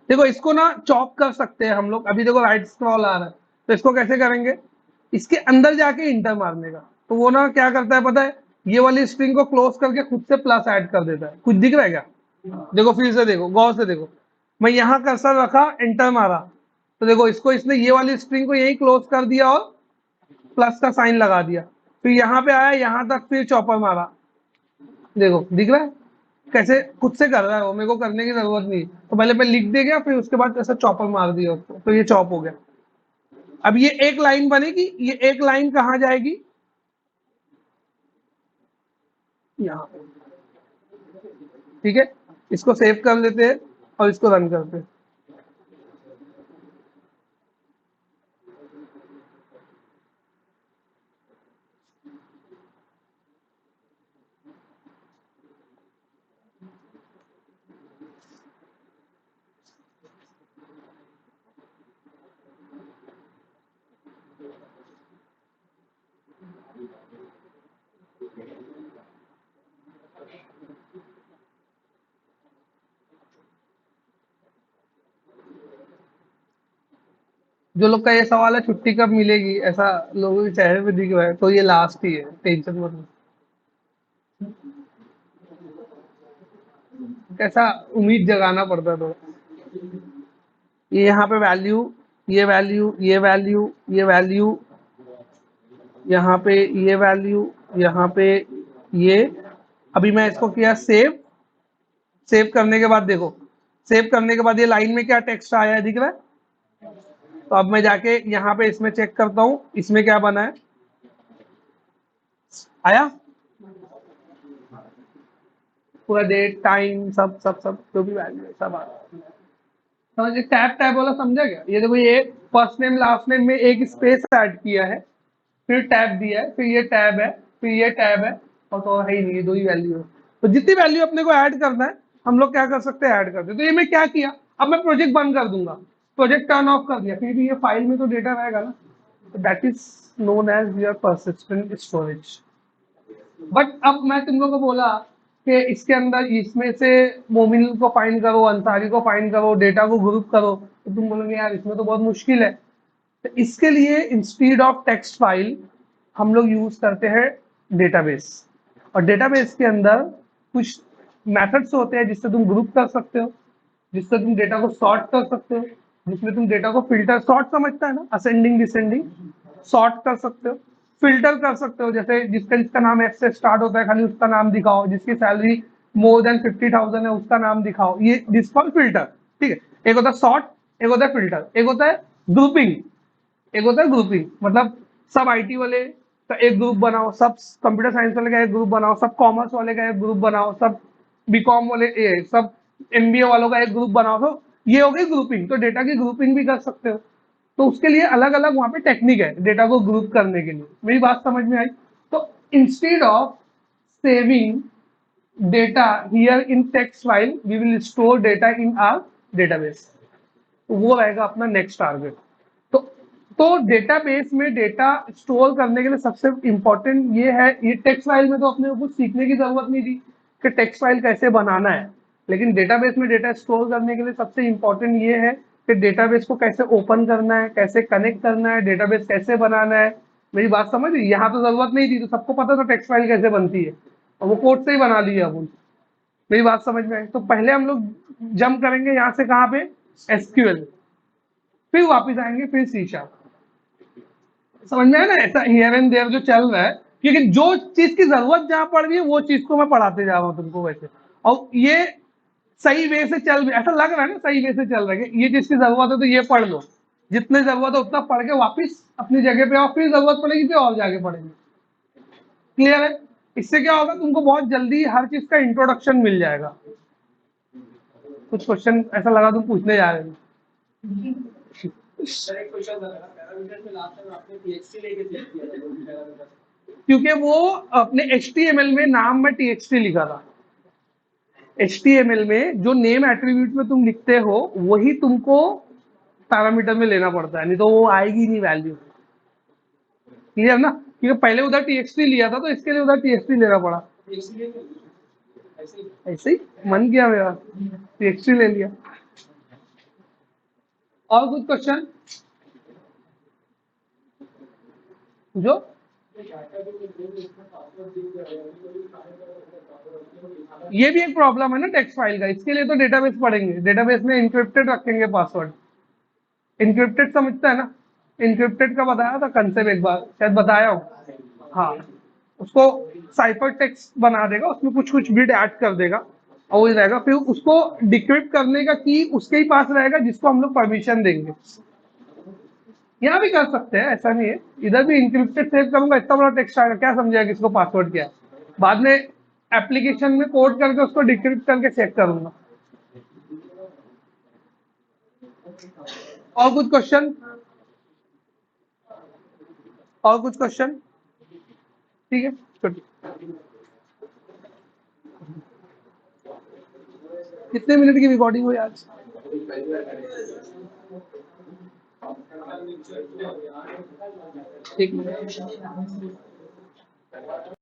देखो इसको ना चॉप कर सकते हैं हम लोग, अभी देखो राइट स्क्रॉल आ रहा है, तो इसको कैसे करेंगे, इसके अंदर जाके इंटर मारने का, तो वो ना क्या करता है पता है, ये वाली स्ट्रिंग को क्लोज करके खुद से प्लस ऐड कर देता है। कुछ दिख रहा है क्या? देखो फिर से देखो, गौर से देखो, मैं यहाँ कर्सर रखा, एंटर मारा, तो देखो इसको इसने ये वाली स्ट्रिंग को यही क्लोज कर दिया और प्लस का साइन लगा दिया, फिर यहाँ पे आया, यहाँ तक, फिर चॉपर मारा, देखो दिख रहा है कैसे खुद से कर रहा है वो, मेरे को करने की जरूरत नहीं। तो पहले मैं लिख दे गया, फिर उसके बाद ऐसा चॉपर मार दिया उसको, तो ये चॉप हो गया। अब ये एक लाइन बनेगी, ये एक लाइन कहाँ जाएगी, यहाँ पे। ठीक है, इसको सेव कर लेते हैं और इसको रन करते हैं। जो लोग का ये सवाल है छुट्टी कब मिलेगी, ऐसा लोगों के चेहरे पे दिख रहा है, तो ये लास्ट ही है, टेंशन मत लो। कैसा उम्मीद जगाना पड़ता है तो। ये यहाँ पे वैल्यू, ये वैल्यू, ये वैल्यू, ये वैल्यू, यहाँ पे ये वैल्यू, यहाँ पे ये। अभी मैं इसको किया सेव, सेव करने के बाद देखो, सेव करने के बाद ये लाइन में क्या टेक्स्ट आया है दिख रहा है। तो अब मैं जाके यहाँ पे इसमें चेक करता हूँ, इसमें क्या बना है, आया पूरा डेट टाइम सब सब सब जो भी वैल्यू है सब आ रहा है। समझ, टैब टैब वाला समझा क्या? ये देखो, ये फर्स्ट नेम लास्ट नेम में एक स्पेस ऐड किया है, फिर टैब दिया है, फिर ये टैब है, फिर ये टैब है, और तो है ही नहीं, ये दो ही वैल्यू है। तो जितनी वैल्यू अपने को ऐड करना है हम लोग क्या कर सकते हैं, ऐड कर दे। तो ये मैं क्या किया, अब मैं प्रोजेक्ट बंद कर दूंगा, प्रोजेक्ट टर्न ऑफ कर दिया, फिर भी ये फाइल में तो डेटा रहेगा ना। तो that is known as your persistent storage. But अब मैं तुम लोग को बोला कि इसके अंदर इसमें से मोमिन को फाइंड करो, अंसारी को फाइंड करो, डेटा को ग्रुप करो, तो तुम बोलोगे यार इसमें तो बहुत मुश्किल है। तो इसके लिए इंस्टीड ऑफ टेक्स्ट फाइल हम लोग यूज करते हैं डेटाबेस। और डेटाबेस के अंदर कुछ मेथड्स होते हैं जिससे तुम ग्रुप कर सकते हो, जिससे तुम डेटा को सॉर्ट कर सकते हो, जिसमें तुम डेटा को फिल्टर, सॉर्ट समझता है ना, असेंडिंग डिसेंडिंग, सॉर्ट कर सकते हो, फिल्टर कर सकते हो, जैसे जिसका जिसका नाम एफ से स्टार्ट होता है खाली उसका नाम दिखाओ, जिसकी सैलरी मोर देन 50,000 है उसका नाम दिखाओ, ये दिस कॉल्ड फिल्टर। ठीक है, एक होता है सॉर्ट, एक होता है फिल्टर, एक होता है ग्रुपिंग, एक होता है ग्रुपिंग, मतलब सब आईटी वाले का एक ग्रुप बनाओ, सब कंप्यूटर साइंस वाले का एक ग्रुप बनाओ, सब कॉमर्स वाले का एक ग्रुप बनाओ, सब बीकॉम वाले सब एमबीए वालों का एक ग्रुप बनाओ। तो ये हो गई ग्रुपिंग, तो डेटा की ग्रुपिंग भी कर सकते हो। तो उसके लिए अलग अलग वहां पे टेक्निक है डेटा को ग्रुप करने के लिए। मेरी बात समझ में आई? तो instead of saving data here in text file, we will store data in our database. तो वो रहेगा अपना नेक्स्ट टारगेट। तो तो डेटाबेस में डेटा स्टोर करने के लिए सबसे इंपॉर्टेंट ये है, ये टेक्स्ट फाइल में तो अपने को कुछ सीखने की जरूरत नहीं थी कि टेक्स्ट फाइल कैसे बनाना है, लेकिन डेटाबेस में डेटा स्टोर करने के लिए सबसे इंपॉर्टेंट ये है कि डेटाबेस को कैसे ओपन करना है, कैसे कनेक्ट करना है, डेटाबेस कैसे बनाना है। मेरी बात समझ रही? यहाँ तो जरूरत नहीं थी, तो सबको पता था टेक्स्ट फाइल कैसे बनती है, और वो कोड से ही बना लिया अपन। मेरी बात समझ में आई? तो पहले हम लोग जंप करेंगे यहाँ से कहाँ पे, एसक्यूएल, फिर वापस आएंगे फिर सी शार्प। समझ में आया ना? ऐसा हियर एंड देयर जो चल रहा है, क्योंकि जो चीज की जरूरत जहां पड़ रही है वो चीज को मैं पढ़ाते जा रहा हूँ तुमको वैसे, और ये सही वे से चल, ऐसा लग रहा है ना सही वे से चल रहा है कि ये चीज की जरूरत है तो ये पढ़ लो, जितने जरूरत है उतना पढ़ के वापस अपनी जगह पे आओ, फिर जरूरत पड़ेगी तो और जाके पढ़ेंगे। क्लियर है? इससे क्या होगा, तुमको बहुत जल्दी हर चीज का इंट्रोडक्शन मिल जाएगा। कुछ क्वेश्चन ऐसा लगा तुम पूछने जा रहे हो? सर एक क्वेश्चन था मेरा, पैरामीटर में लास्ट टाइम आपने txt लेके चेक किया था कोई पैरामीटर, क्योंकि वो अपने HTML में नाम में txt लिखा था। HTML में जो नेम एट्रीब्यूट में तुम लिखते हो वही तुमको पैरामीटर में लेना पड़ता है, नहीं तो वो आएगी नहीं वैल्यू। क्लियर ना? क्योंकि पहले उधर txt लिया था तो इसके लिए उधर txt लेना पड़ा। txt लेके ऐसे ही ऐसे ही मन किया मेरा, txt ले लिया। और कुछ क्वेश्चन जो ये भी एक प्रॉब्लम है ना टेक्स्ट फाइल का, इसके लिए तो डेटाबेस पढ़ेंगे, डेटाबेस में इंक्रिप्टेड रखेंगे पासवर्ड। इंक्रिप्टेड समझता है ना? इंक्रिप्टेड का बताया था कंसेप्ट एक बार, शायद बताया हो। हाँ, उसको साइफर टेक्स्ट बना देगा, उसमें कुछ कुछ बिट ऐड कर देगा और वही रहेगा, फिर उसको डिक्रिप्ट करने का की उसके ही पास रहेगा जिसको हम लोग परमिशन देंगे। यहाँ भी कर सकते हैं, ऐसा नहीं है, इधर भी इंक्रिप्टेड सेव करूंगा, इतना बड़ा टेक्स्ट आएगा, क्या समझेगा किसको पासवर्ड क्या है, बाद में एप्लीकेशन में कोड करके उसको डिक्रिप्ट करके चेक करूंगा। और कुछ क्वेश्चन? और कुछ क्वेश्चन? ठीक है, छोटी कितने मिनट की रिकॉर्डिंग हुई आज? एक मिनट।